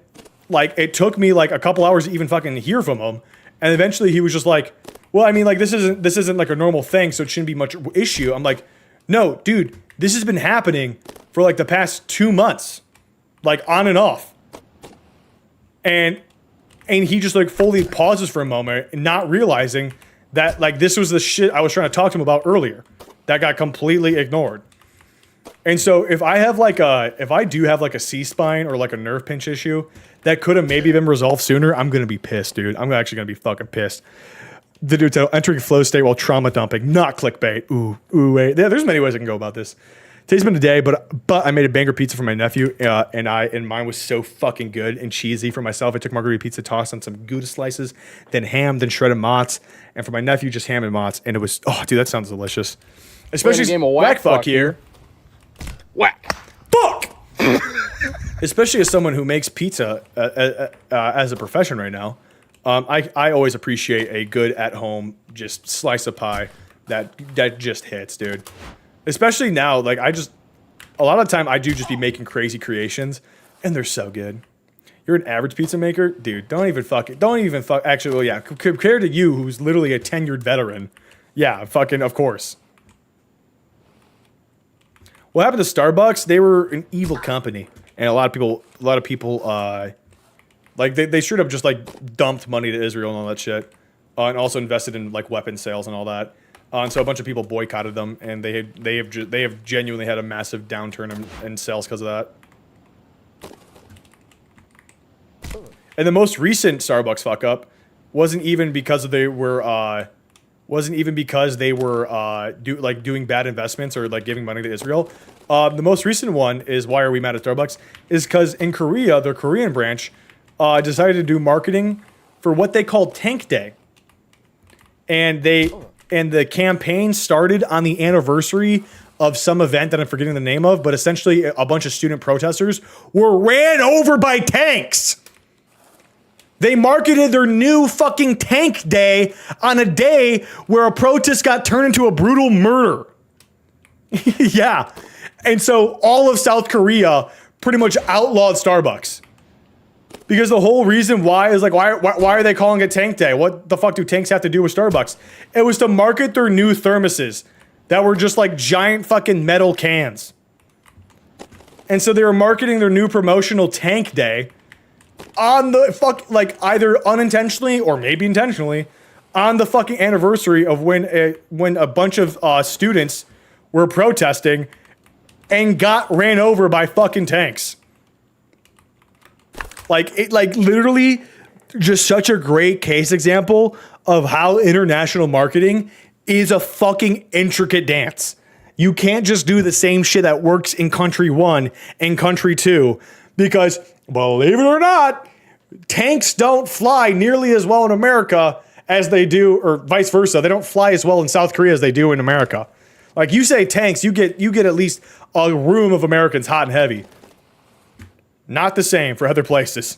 like it took me like a couple hours to even fucking hear from him. And eventually he was just like, well, I mean, like this isn't like a normal thing, so it shouldn't be much issue. I'm like, no, dude, this has been happening for like the past 2 months, like on and off. And he just like fully pauses for a moment, not realizing that like this was the shit I was trying to talk to him about earlier that got completely ignored. And so if I do have like a C-spine or like a nerve pinch issue that could have maybe been resolved sooner, I'm gonna be pissed, dude. I'm actually gonna be fucking pissed. The dude entering flow state while trauma dumping, not clickbait. Ooh, wait. There's many ways I can go about this. Today's been a day, but I made a banger pizza for my nephew, and mine was so fucking good and cheesy for myself. I took margarita pizza, tossed on some Gouda slices, then ham, then shredded mozz, and for my nephew, just ham and mozz, and it was, oh, dude, that sounds delicious. Especially game of whack whack fuck fuck here. Whack. Fuck! Especially as someone who makes pizza as a profession right now, I always appreciate a good at-home just slice of pie that just hits, dude. Especially now, like a lot of the time I do just be making crazy creations, and they're so good. You're an average pizza maker, dude. Don't even fuck. Actually, well, yeah. Compared to you, who's literally a tenured veteran, yeah, fucking of course. What happened to Starbucks? They were an evil company, and a lot of people, like they straight up just like dumped money to Israel and all that shit, and also invested in like weapon sales and all that. And so a bunch of people boycotted them, and they have genuinely had a massive downturn in sales because of that. And the most recent Starbucks fuck up wasn't even because they were doing bad investments or like giving money to Israel. The most recent one is why are we mad at Starbucks? Is because in Korea, the Korean branch decided to do marketing for what they called Tank Day, and the campaign started on the anniversary of some event that I'm forgetting the name of, but essentially a bunch of student protesters were ran over by tanks. They marketed their new fucking Tank Day on a day where a protest got turned into a brutal murder. Yeah. And so all of South Korea pretty much outlawed Starbucks. Because the whole reason why is like, why are they calling it Tank Day? What the fuck do tanks have to do with Starbucks? It was to market their new thermoses that were just like giant fucking metal cans. And so they were marketing their new promotional Tank Day on the like either unintentionally or maybe intentionally on the fucking anniversary of when a bunch of students were protesting and got ran over by fucking tanks. Like literally just such a great case example of how international marketing is a fucking intricate dance. You can't just do the same shit that works in country 1 and country 2 because believe it or not, tanks don't fly nearly as well in America as they do, or vice versa. They don't fly as well in South Korea as they do in America. Like you say tanks, you get at least a room of Americans hot and heavy. Not the same for other places.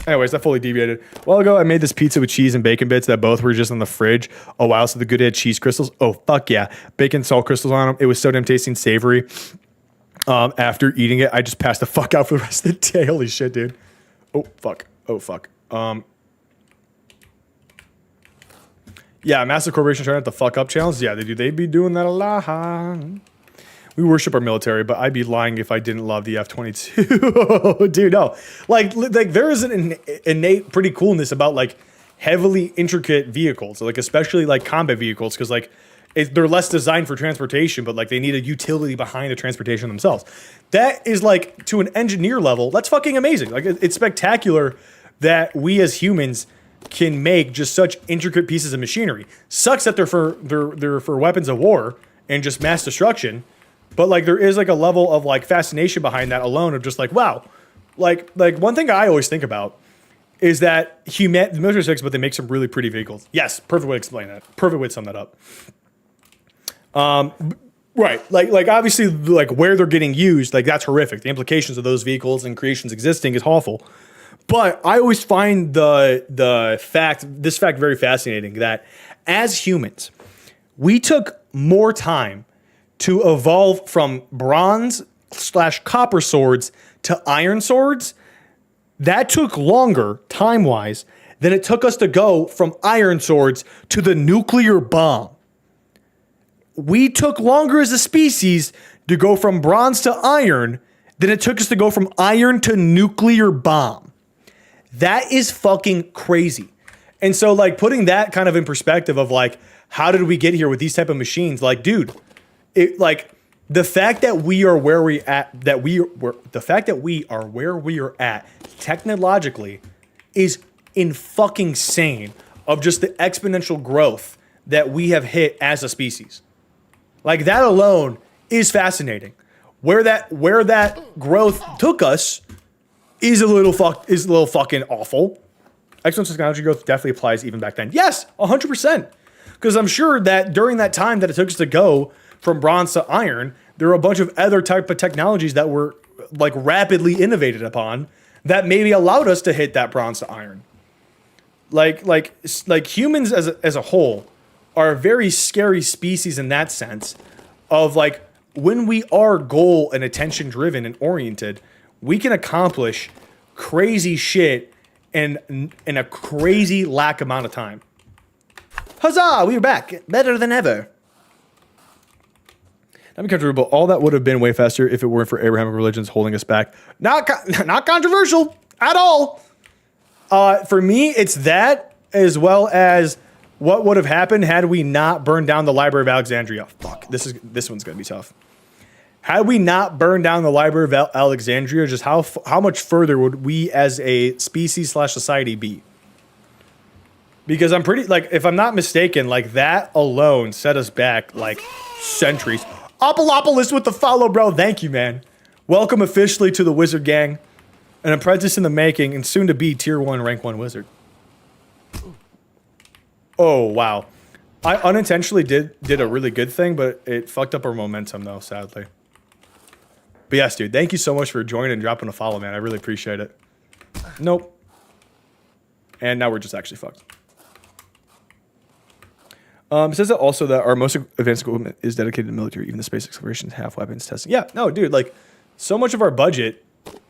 Anyways, that fully deviated. A while ago, I made this pizza with cheese and bacon bits that both were just in the fridge a while, so the good had cheese crystals. Oh, fuck yeah. Bacon salt crystals on them. It was so damn tasty and savory. After eating it, I just passed the fuck out for the rest of the day. Holy shit, dude. Oh, fuck. Oh, fuck. Yeah, massive corporations trying to fuck up challenge. Yeah, they do. They be doing that a lot. We worship our military, but I'd be lying if I didn't love the F-22. Dude, no. Like there is an innate pretty coolness about like heavily intricate vehicles, like especially like combat vehicles, because like they're less designed for transportation, but like they need a utility behind the transportation themselves. That is like to an engineer level, that's fucking amazing. Like it's spectacular that we as humans can make just such intricate pieces of machinery. Sucks that they're for weapons of war and just mass destruction. But like there is like a level of like fascination behind that alone of just like, wow. Like one thing I always think about is that the military sucks, but they make some really pretty vehicles. Yes, perfect way to explain that. Perfect way to sum that up. Right. Like obviously like where they're getting used, like that's horrific. The implications of those vehicles and creations existing is awful. But I always find this fact very fascinating that as humans, we took more time to evolve from bronze/copper swords to iron swords. That took longer, time-wise, than it took us to go from iron swords to the nuclear bomb. We took longer as a species to go from bronze to iron than it took us to go from iron to nuclear bomb. That is fucking crazy. And so, like, putting that kind of in perspective of, like, how did we get here with these type of machines? Like, dude, the fact that we are where we are at technologically is in fucking sane of just the exponential growth that we have hit as a species. Like that alone is fascinating. Where that growth took us is a little fucking awful. exponential technology growth definitely applies even back then. Yes, 100%. Because I'm sure that during that time that it took us to go from bronze to iron, there were a bunch of other type of technologies that were like rapidly innovated upon that maybe allowed us to hit that bronze to iron. Like humans as a whole are a very scary species in that sense of like when we are goal and attention driven and oriented, we can accomplish crazy shit in a crazy lack amount of time. Huzzah! We are back, better than ever. Not controversial, but all that would have been way faster if it weren't for Abrahamic religions holding us back. Not controversial at all. For me, it's that as well as what would have happened had we not burned down the Library of Alexandria. Fuck, this one's gonna be tough. Had we not burned down the Library of Alexandria, just how much further would we as a species/society be? Because I'm pretty, like, if I'm not mistaken, like, that alone set us back, like, centuries. Apollopolis with the follow, bro. Thank you, man. Welcome officially to the Wizard Gang. An apprentice in the making and soon to be tier 1, rank 1 wizard. Oh, wow. I unintentionally did a really good thing, but it fucked up our momentum, though, sadly. But yes, dude, thank you so much for joining and dropping a follow, man. I really appreciate it. Nope. And now we're just actually fucked. It says that also that our most advanced equipment is dedicated to the military. Even the space explorations have weapons testing. Yeah, no, dude, like, so much of our budget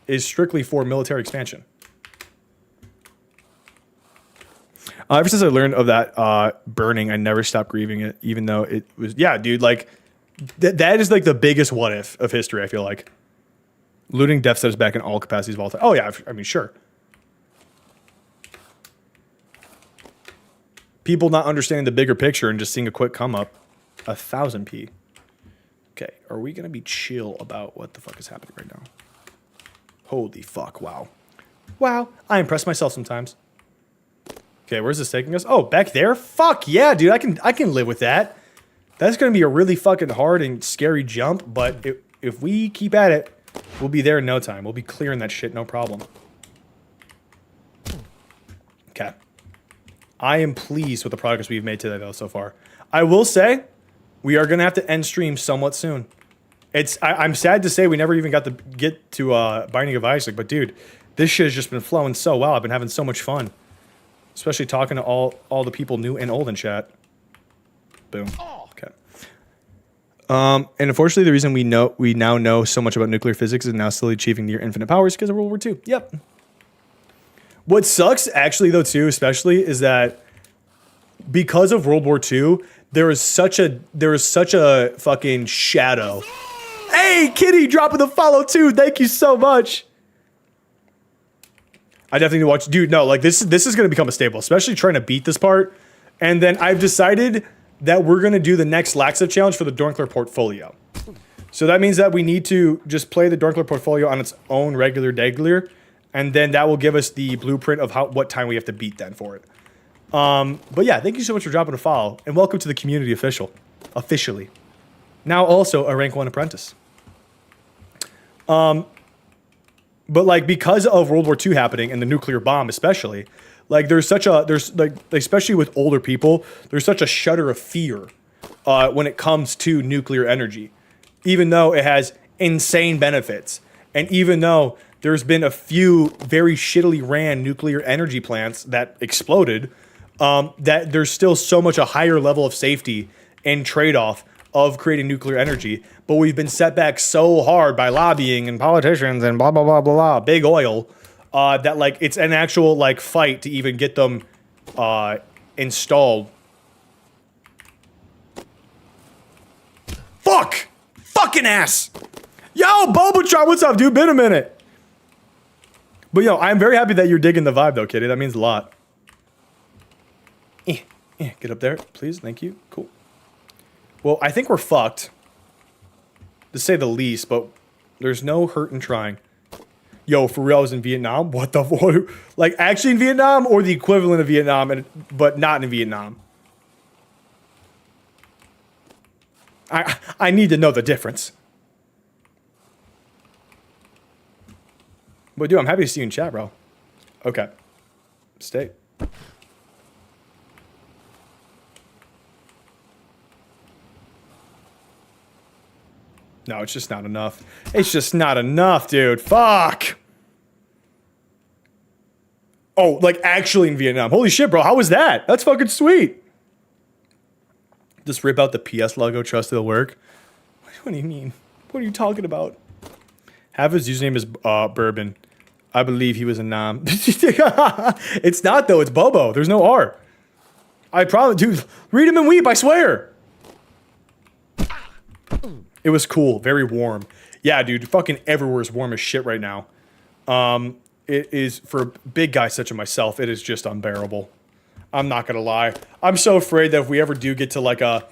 is strictly for military expansion. Ever since I learned of that burning, I never stopped grieving it, even though it was, yeah, dude, like, that is like the biggest what if of history, I feel like. Looting death set us back in all capacities of all time. Oh, yeah, I mean, sure. People not understanding the bigger picture and just seeing a quick come up. 1000p. Okay, are we going to be chill about what the fuck is happening right now? Holy fuck, wow. Wow, I impress myself sometimes. Okay, where's this taking us? Oh, back there? Fuck yeah, dude, I can live with that. That's going to be a really fucking hard and scary jump, but if we keep at it, we'll be there in no time. We'll be clearing that shit, no problem. Okay. I am pleased with the progress we've made today, though, so far. I will say, we are going to have to end stream somewhat soon. I'm sad to say we never even got to get to Binding of Isaac, but dude, this shit has just been flowing so well. I've been having so much fun. Especially talking to all the people new and old in chat. Boom. Okay. And unfortunately, the reason we now know so much about nuclear physics and now still achieving near infinite powers because of World War II. Yep. What sucks, actually, though, too, especially, is that because of World War II, there is such a fucking shadow. Hey, Kitty, dropping the follow, too. Thank you so much. I definitely need to watch. Dude, no, like, this is going to become a staple, especially trying to beat this part. And then I've decided that we're going to do the next Laxative challenge for the Doinkler portfolio. So that means that we need to just play the Doinkler portfolio on its own regular degler. And then that will give us the blueprint of what time we have to beat then for it. But yeah, thank you so much for dropping a follow. And welcome to the community officially. Now also a rank 1 apprentice. But like because of World War II happening and the nuclear bomb especially, like there's especially with older people, there's such a shudder of fear when it comes to nuclear energy. Even though it has insane benefits. And even though there's been a few very shittily ran nuclear energy plants that exploded, that there's still so much a higher level of safety and trade-off of creating nuclear energy. But we've been set back so hard by lobbying and politicians and blah, blah, blah, blah, blah, big oil, that like it's an actual like fight to even get them installed. Fuck! Fucking ass! Yo, Bulbatron, what's up, dude? Been a minute. But yo, I'm very happy that you're digging the vibe, though, Kitty. That means a lot. Get up there, please. Thank you. Cool. Well, I think we're fucked, to say the least, but there's no hurt in trying. Yo, for real, I was in Vietnam? What the fuck? Like, actually in Vietnam or the equivalent of Vietnam, but not in Vietnam? I need to know the difference. But dude, I'm happy to see you in chat, bro. Okay. Stay. No, it's just not enough. It's just not enough, dude. Fuck. Oh, like actually in Vietnam. Holy shit, bro. How was that? That's fucking sweet. Just rip out the PS logo, trust it'll work. What do you mean? What are you talking about? Have his username is Bourbon. I believe he was a Nam. It's not though, it's Bobo. There's no R. I promise, dude. Read him and weep, I swear. It was cool, very warm. Yeah, dude, fucking everywhere's warm as shit right now. It is, for a big guy such as myself, it is just unbearable. I'm not gonna lie. I'm so afraid that if we ever do get to like a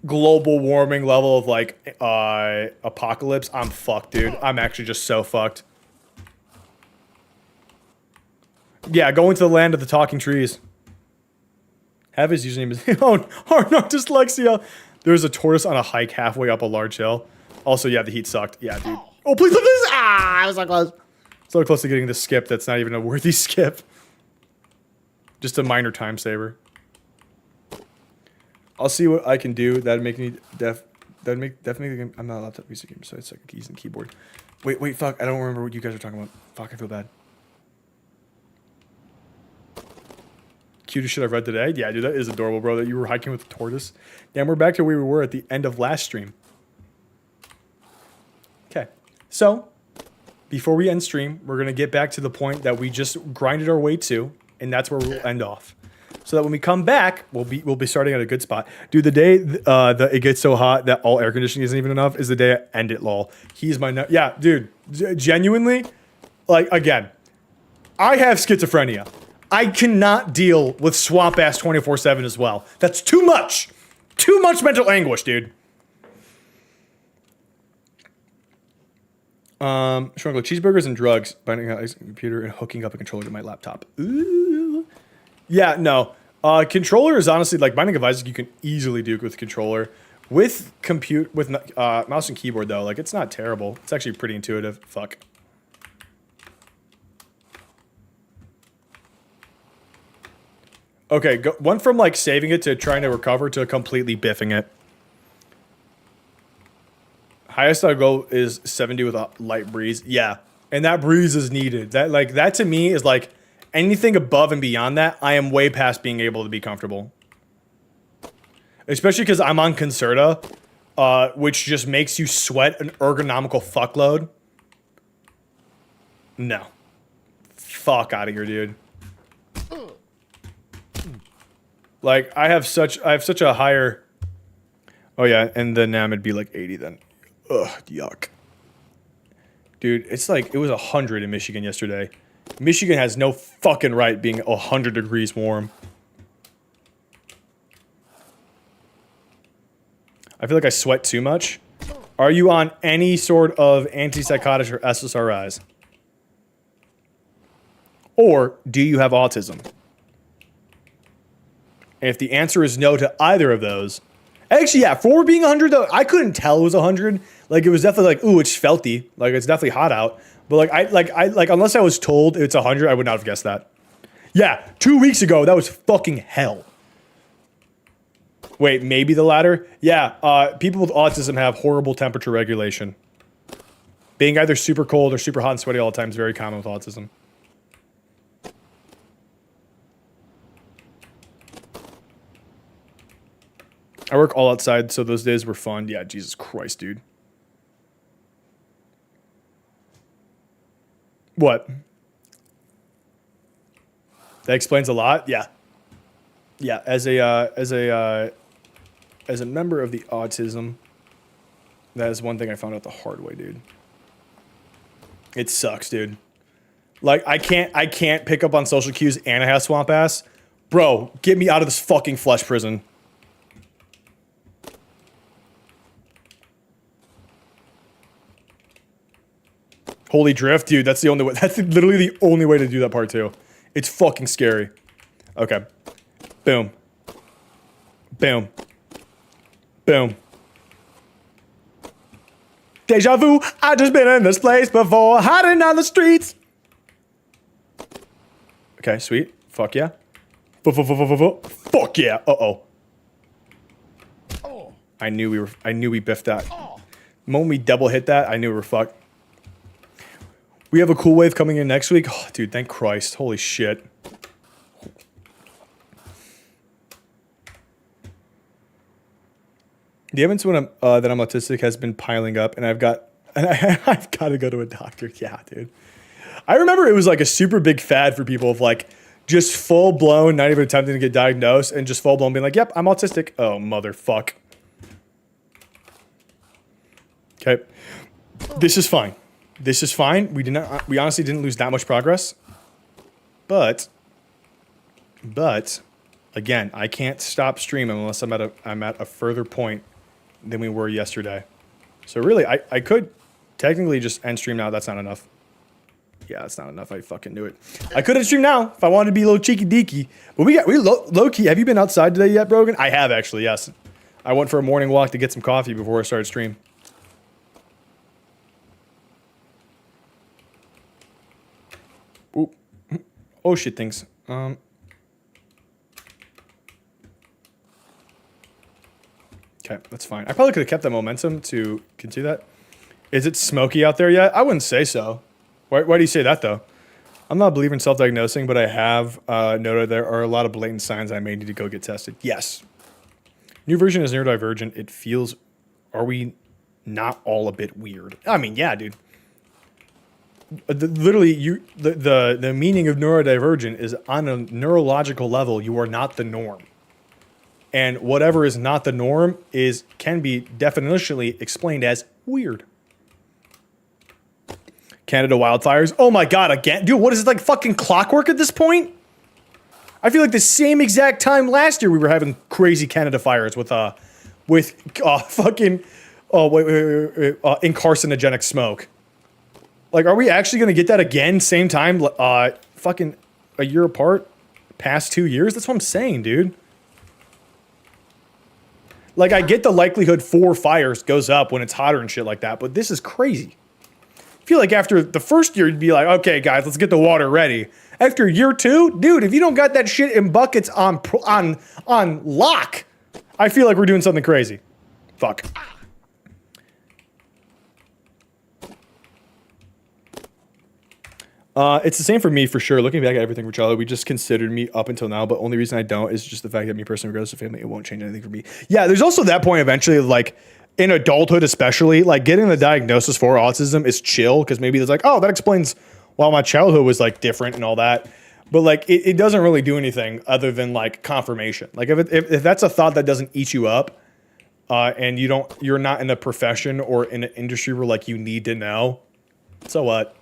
global warming level of like apocalypse, I'm fucked, dude. I'm actually just so fucked. Yeah, going to the land of the talking trees. Have his username is oh no, dyslexia. There's a tortoise on a hike halfway up a large hill. Also, yeah, the heat sucked. Yeah, dude. Oh, please, please. Ah, I was so close. So close to getting the skip that's not even a worthy skip. Just a minor time saver. I'll see what I can do. That'd make me definitely. I'm not allowed to music game, so it's like keys and keyboard. Wait, fuck. I don't remember what you guys are talking about. Fuck, I feel bad. Cutest shit I've read today. Yeah, dude, that is adorable, bro. That you were hiking with a tortoise. Damn, we're back to where we were at the end of last stream. Okay, so before we end stream, we're gonna get back to the point that we just grinded our way to, and that's where we'll end off. So that when we come back, we'll be starting at a good spot. Dude, the day that it gets so hot that all air conditioning isn't even enough is the day I end it, lol. He's my yeah, dude. Genuinely, like again, I have schizophrenia. I cannot deal with swamp ass 24/7 as well. That's too much. Too much mental anguish, dude. Shrunk cheeseburgers and drugs, binding out a computer and hooking up a controller to my laptop. Ooh. Yeah, no. Controller is honestly like binding of Isaac you can easily do with controller. With mouse and keyboard though, like it's not terrible. It's actually pretty intuitive. Fuck. Okay, one from like saving it to trying to recover to completely biffing it. Highest I'll go is 70 with a light breeze. Yeah, and that breeze is needed. That to me is like anything above and beyond that, I am way past being able to be comfortable. Especially because I'm on Concerta, which just makes you sweat an ergonomical fuckload. No. Fuck out of here, dude. Like, I have such a higher... Oh, yeah, and the NAM would be like 80 then. Ugh, yuck. Dude, it's like, it was 100 in Michigan yesterday. Michigan has no fucking right being 100 degrees warm. I feel like I sweat too much. Are you on any sort of antipsychotics or SSRIs? Or do you have autism? And if the answer is no to either of those, actually, yeah, for being 100 though, I couldn't tell it was 100. Like it was definitely like, ooh, it's felty. Like it's definitely hot out. But like unless I was told it's 100, I would not have guessed that. Yeah, 2 weeks ago, that was fucking hell. Wait, maybe the latter? Yeah, people with autism have horrible temperature regulation. Being either super cold or super hot and sweaty all the time is very common with autism. I work all outside, so those days were fun. Yeah, Jesus Christ, dude. What? That explains a lot? Yeah. Yeah, as a member of the autism, that is one thing I found out the hard way, dude. It sucks, dude. Like, I can't pick up on social cues and I have swamp ass. Bro, get me out of this fucking flesh prison. Holy drift, dude, that's the only way. That's literally the only way to do that part too. It's fucking scary. Okay. Boom. Boom. Boom. Deja vu, I just been in this place before, hiding on the streets. Okay, sweet. Fuck yeah. Fuck yeah. Uh-oh. Oh. I knew we biffed that. The moment we double hit that, I knew we were fucked. We have a cool wave coming in next week. Oh, dude, thank Christ. Holy shit. The evidence that I'm autistic has been piling up, and I've got to go to a doctor. Yeah, dude. I remember it was like a super big fad for people of like just full blown, not even attempting to get diagnosed, and just full blown being like, "Yep, I'm autistic." Oh, motherfuck. Okay, this is fine. This is fine. We honestly didn't lose that much progress, but again, I can't stop streaming unless I'm at a further point than we were yesterday. So really, I could technically just end stream now. That's not enough. Yeah, that's not enough. I fucking knew it. I could end stream now if I wanted to be a little cheeky deaky. But we low key. Have you been outside today yet, Brogan? I have actually. Yes, I went for a morning walk to get some coffee before I started stream. Oop. Oh shit, things. Okay, that's fine. I probably could have kept that momentum to continue that. Is it smoky out there yet? I wouldn't say so. Why do you say that, though? I'm not a believer in self-diagnosing, but I have noted there are a lot of blatant signs I may need to go get tested. Yes. New version is neurodivergent. It feels... Are we not all a bit weird? I mean, yeah, dude. Literally, the meaning of neurodivergent is on a neurological level, you are not the norm. And whatever is not the norm can be definitionally explained as weird. Canada wildfires. Oh my god, again? Dude, what is it, like fucking clockwork at this point? I feel like the same exact time last year we were having crazy Canada fires with fucking incarcinogenic smoke. Like, are we actually going to get that again, same time, fucking a year apart, past 2 years? That's what I'm saying, dude. Like, I get the likelihood for fires goes up when it's hotter and shit like that, but this is crazy. I feel like after the first year, you'd be like, okay, guys, let's get the water ready. After year 2, dude, if you don't got that shit in buckets on lock, I feel like we're doing something crazy. Fuck. It's the same for me, for sure. Looking back at everything for Charlie, we just considered me up until now, but only reason I don't is just the fact that me personally, regardless of family, it won't change anything for me. Yeah, there's also that point eventually, like, in adulthood especially, like, getting the diagnosis for autism is chill, because maybe it's like, oh, that explains why my childhood was, like, different and all that. But, like, it doesn't really do anything other than, like, confirmation. Like, if that's a thought that doesn't eat you up, and you're not in a profession or in an industry where, like, you need to know, so what?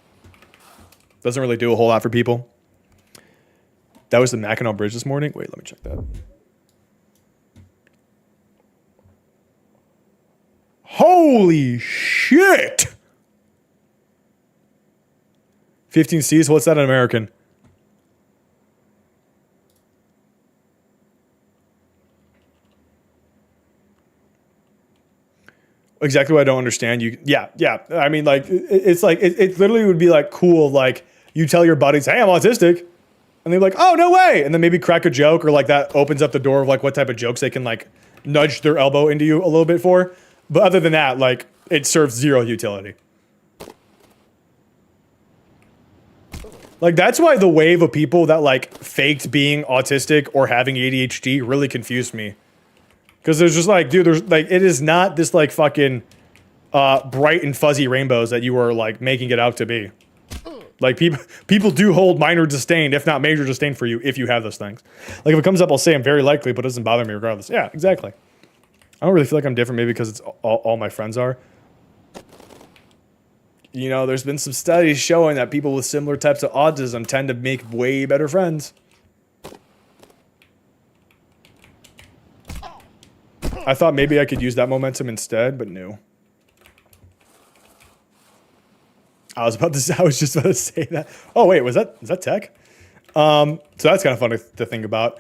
Doesn't really do a whole lot for people. That was the Mackinac Bridge this morning. Wait, let me check that. Holy shit! 15 C's? What's that in American? Exactly what I don't understand. Yeah. I mean, like, it's like, it literally would be like cool. Like, you tell your buddies, hey, I'm autistic. And they're like, oh, no way. And then maybe crack a joke, or like that opens up the door of like what type of jokes they can like nudge their elbow into you a little bit for. But other than that, like, it serves zero utility. Like, that's why the wave of people that like faked being autistic or having ADHD really confused me. Because there's just like, dude, there's like, it is not this like fucking bright and fuzzy rainbows that you are like making it out to be. Like, people do hold minor disdain, if not major disdain for you if you have those things. Like, if it comes up, I'll say I'm very likely, but it doesn't bother me regardless. Yeah, exactly. I don't really feel like I'm different, maybe because it's all my friends are. You know, there's been some studies showing that people with similar types of autism tend to make way better friends. I thought maybe I could use that momentum instead, but no. I was just about to say that. Oh wait, is that tech? So that's kind of fun to think about.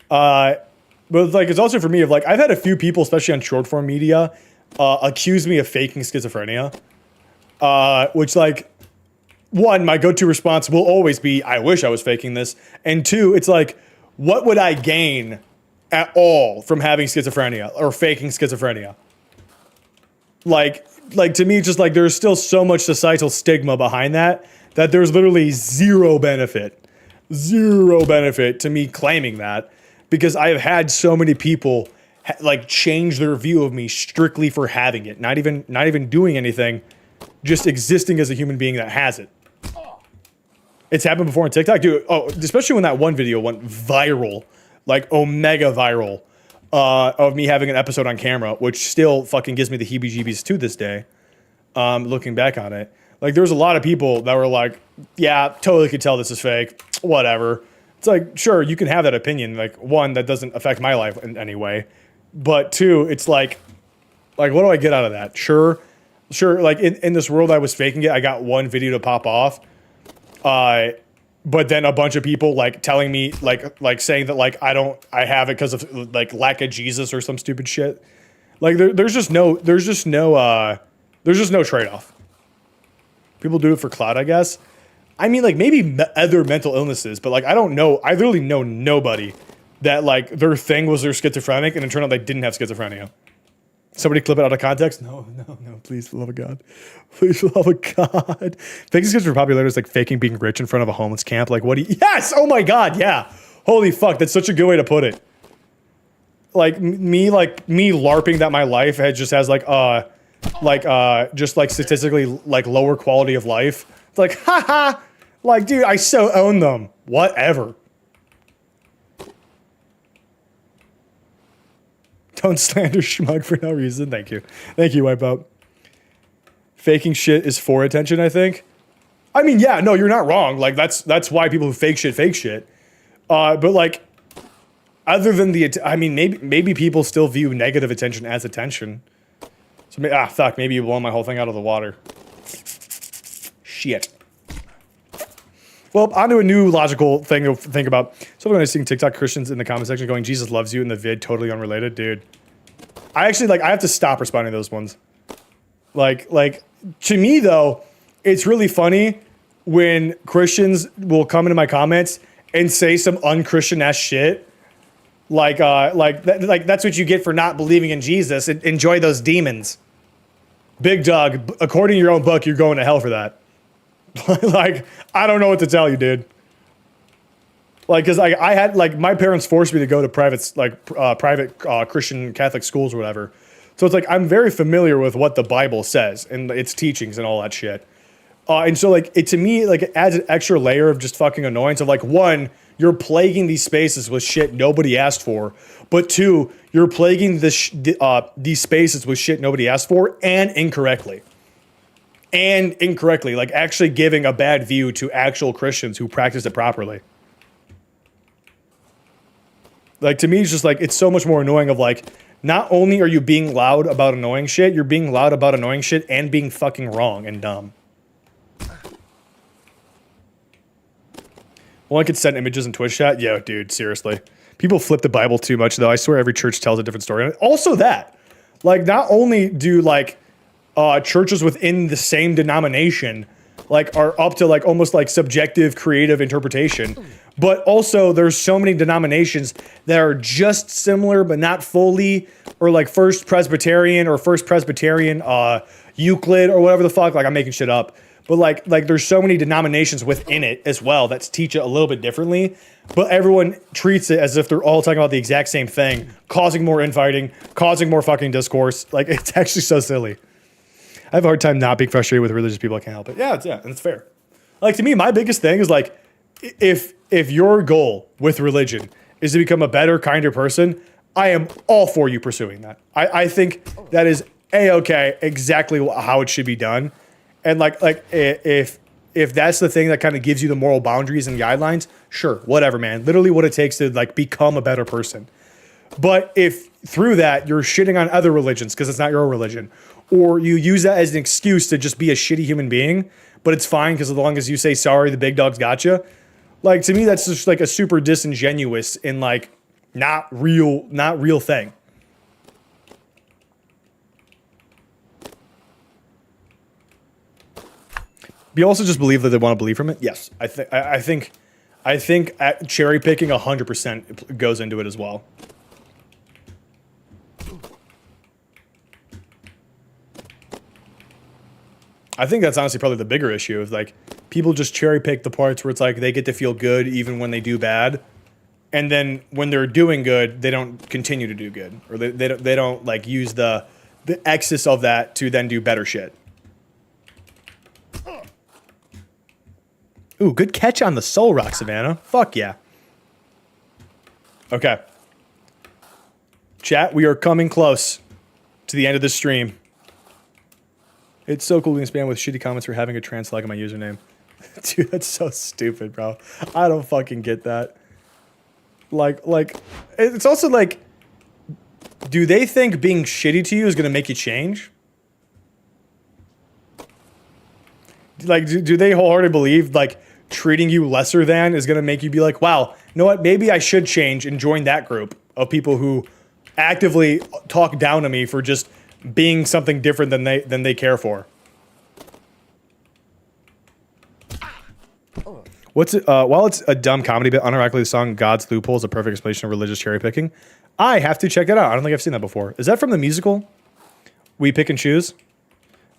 But like, it's also for me of like, I've had a few people, especially on short form media, accuse me of faking schizophrenia. Which, like, one, my go-to response will always be, I wish I was faking this. And two, it's like, what would I gain at all from having schizophrenia or faking schizophrenia? Like to me, just like there's still so much societal stigma behind that there's literally zero benefit to me claiming that, because I have had so many people like change their view of me strictly for having it, not even doing anything, just existing as a human being that has it. It's happened before on TikTok, dude. Oh, especially when that one video went viral, like omega viral, of me having an episode on camera, which still fucking gives me the heebie-jeebies to this day. Looking back on it, like there was a lot of people that were like, "Yeah, totally could tell this is fake. Whatever." It's like, sure, you can have that opinion. Like, one, that doesn't affect my life in any way, but two, it's like what do I get out of that? Sure. Like in this world, I was faking it. I got one video to pop off. But then a bunch of people like telling me like saying that like I have it because of like lack of Jesus or some stupid shit. Like there's just no trade-off. People do it for clout, I guess. I mean, like maybe other mental illnesses, but like I don't know. I literally know nobody that like their thing was they're schizophrenic and it turned out they didn't have schizophrenia. Somebody clip it out of context? No, please, for the love of God. Please, for the love of God. Faking schizophrenia for popularity is like faking being rich in front of a homeless camp. Like, what do you... Yes! Oh my God, yeah. Holy fuck, that's such a good way to put it. Like, me LARPing that my life just has just like statistically like lower quality of life. It's like, haha! Like, dude, I so own them. Whatever. Don't slander Schmug for no reason. Thank you. Thank you, Wipeout. Faking shit is for attention, I think. I mean, yeah, no, you're not wrong. Like, that's why people who fake shit. But like, other than I mean, maybe people still view negative attention as attention. So, fuck, maybe you blow my whole thing out of the water. Shit. Well, onto a new logical thing to think about. So when I seeing TikTok Christians in the comment section going, Jesus loves you in the vid, totally unrelated, dude. I actually, I have to stop responding to those ones. Like, to me, though, it's really funny when Christians will come into my comments and say some unchristian-ass shit. Like that's what you get for not believing in Jesus. Enjoy those demons. Big dog, according to your own book, you're going to hell for that. Like, I don't know what to tell you, dude. Like, because I had, like, my parents forced me to go to private Christian Catholic schools or whatever. So it's like, I'm very familiar with what the Bible says and its teachings and all that shit. And so, like, to me, like, it adds an extra layer of just fucking annoyance of, like, one, you're plaguing these spaces with shit nobody asked for. But two, you're plaguing these spaces with shit nobody asked for and incorrectly. Like actually giving a bad view to actual Christians who practice it properly. Like, to me, it's just like, it's so much more annoying of like, not only are you being loud about annoying shit, you're being loud about annoying shit and being fucking wrong and dumb. Well, I could send images in Twitch chat. Yeah, dude, seriously. People flip the Bible too much, though. I swear every church tells a different story. And also that, like, not only do like churches within the same denomination like are up to like almost like subjective creative interpretation, but also there's so many denominations that are just similar but not fully, or like First Presbyterian Euclid or whatever the fuck. Like, I'm making shit up, but like there's so many denominations within it as well that teach it a little bit differently, but everyone treats it as if they're all talking about the exact same thing, causing more infighting, causing more fucking discourse. Like, it's actually so silly. I have a hard time not being frustrated with religious people. I can't help it. Yeah, and it's fair. Like, to me, my biggest thing is like, if your goal with religion is to become a better, kinder person, I am all for you pursuing that. I think that is A-okay, exactly how it should be done. And like if that's the thing that kind of gives you the moral boundaries and guidelines, sure, whatever, man. Literally what it takes to like become a better person. But if through that you're shitting on other religions because it's not your religion, or you use that as an excuse to just be a shitty human being, but it's fine because as long as you say sorry, the big dog's got you. Like, to me, that's just like a super disingenuous and like not real thing. You also just believe that they want to believe from it. Yes, I think I think cherry picking 100% goes into it as well. I think that's honestly probably the bigger issue is like people just cherry pick the parts where it's like they get to feel good even when they do bad. And then when they're doing good, they don't continue to do good, or they don't like use the excess of that to then do better shit. Ooh, good catch on the soul rock, Savannah. Fuck yeah. Okay. Chat, we are coming close to the end of the stream. It's so cool being spammed with shitty comments for having a trans flag in my username. Dude, that's so stupid, bro. I don't fucking get that. Like, it's also like, do they think being shitty to you is gonna make you change? Like, do they wholeheartedly believe, like, treating you lesser than is gonna make you be like, wow, you know what, maybe I should change and join that group of people who actively talk down to me for just being something different than they care for? What's it? While it's a dumb comedy bit, unironically the song "God's Loophole" is a perfect explanation of religious cherry picking. I have to check that out. I don't think I've seen that before. Is that from the musical We Pick and Choose?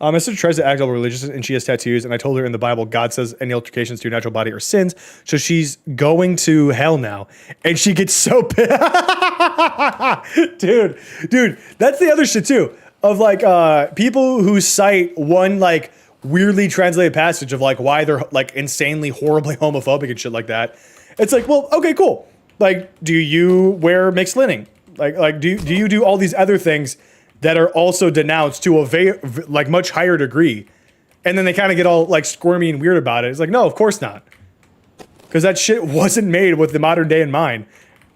My sister tries to act all religious and she has tattoos, and I told her in the Bible God says any altercations to your natural body are sins, so she's going to hell now, and she gets so pissed. dude, that's the other shit too of like people who cite one like weirdly translated passage of like why they're like insanely horribly homophobic and shit like that. It's like, well, okay, cool. Like, do you wear mixed linen? Like do you do all these other things that are also denounced to a like much higher degree? And then they kind of get all like squirmy and weird about it. It's like, no, of course not. Because that shit wasn't made with the modern day in mind.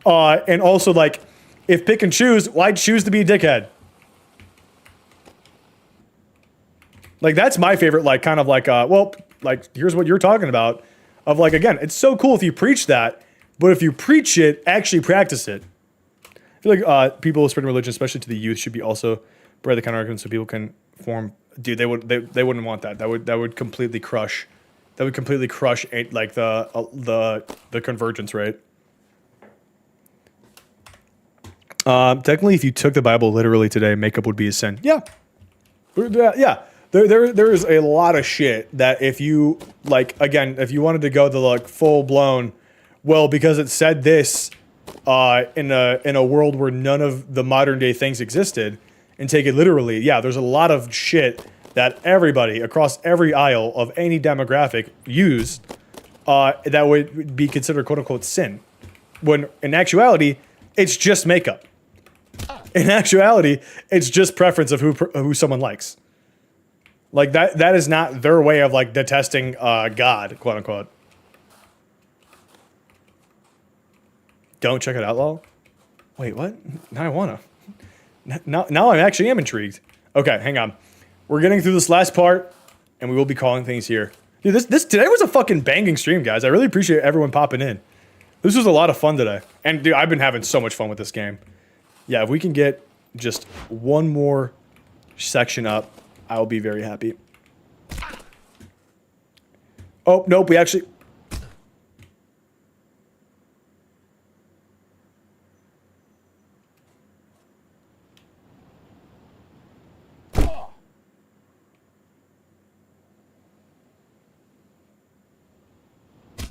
And also like, if pick and choose, why choose to be a dickhead? Like, that's my favorite, like, kind of like, well, like, here's what you're talking about. Of, like, again, it's so cool if you preach that, but if you preach it, actually practice it. I feel like people spreading religion, especially to the youth, should be also bred the counter argument so people can form. Dude, they wouldn't want that. That would completely crush. That would completely crush like the convergence rate. Technically, if you took the Bible literally today, makeup would be a sin. Yeah. Yeah. There is a lot of shit that if you, like, again, if you wanted to go the, like, full-blown, well, because it said this in a world where none of the modern-day things existed, and take it literally, yeah, there's a lot of shit that everybody across every aisle of any demographic used that would be considered quote-unquote sin. When, in actuality, it's just makeup. In actuality, it's just preference of who someone likes. Like, that is not their way of, like, detesting God, quote unquote. Don't check it out, lol. Wait, what? Now I wanna. Now I actually am intrigued. Okay, hang on. We're getting through this last part, and we will be calling things here. Dude, this today was a fucking banging stream, guys. I really appreciate everyone popping in. This was a lot of fun today. And, dude, I've been having so much fun with this game. Yeah, if we can get just one more section up, I'll be very happy. Oh, nope, we actually...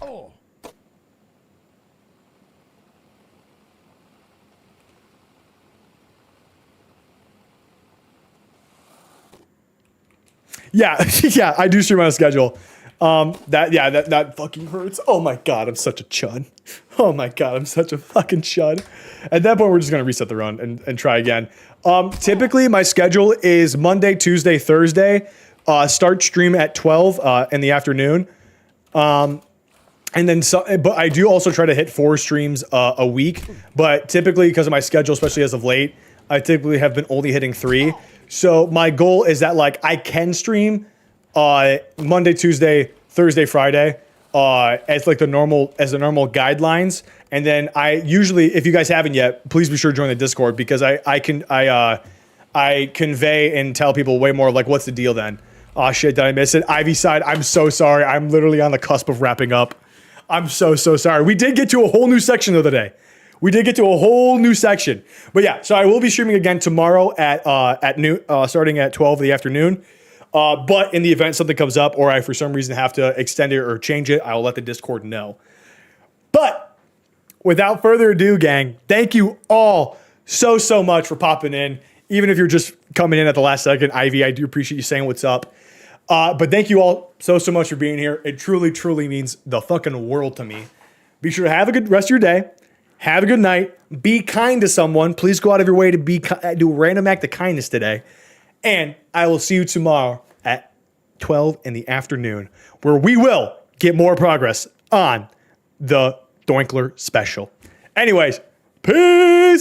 Oh. Yeah, yeah, I do stream on a schedule. That fucking hurts. Oh my god, I'm such a chud. Oh my god, I'm such a fucking chud. At that point, we're just gonna reset the run and try again. Typically, my schedule is Monday, Tuesday, Thursday. Start stream at 12 in the afternoon. And then, but I do also try to hit 4 streams a week. But typically, because of my schedule, especially as of late, I typically have been only hitting 3. So my goal is that, like, I can stream Monday, Tuesday, Thursday, Friday as like the normal guidelines. And then I usually, if you guys haven't yet, please be sure to join the Discord, because I convey and tell people way more of like, what's the deal then? Oh shit, did I miss it? Ivy side, I'm so sorry. I'm literally on the cusp of wrapping up. I'm so sorry. We did get to a whole new section the other day. We did get to a whole new section. But yeah, so I will be streaming again tomorrow at noon, starting at 12 in the afternoon. But in the event something comes up or I for some reason have to extend it or change it, I will let the Discord know. But without further ado, gang, thank you all so much for popping in. Even if you're just coming in at the last second, Ivy, I do appreciate you saying what's up. But thank you all so much for being here. It truly means the fucking world to me. Be sure to have a good rest of your day. Have a good night. Be kind to someone. Please go out of your way to do a random act of kindness today. And I will see you tomorrow at 12 in the afternoon, where we will get more progress on the Doinkler special. Anyways, peace.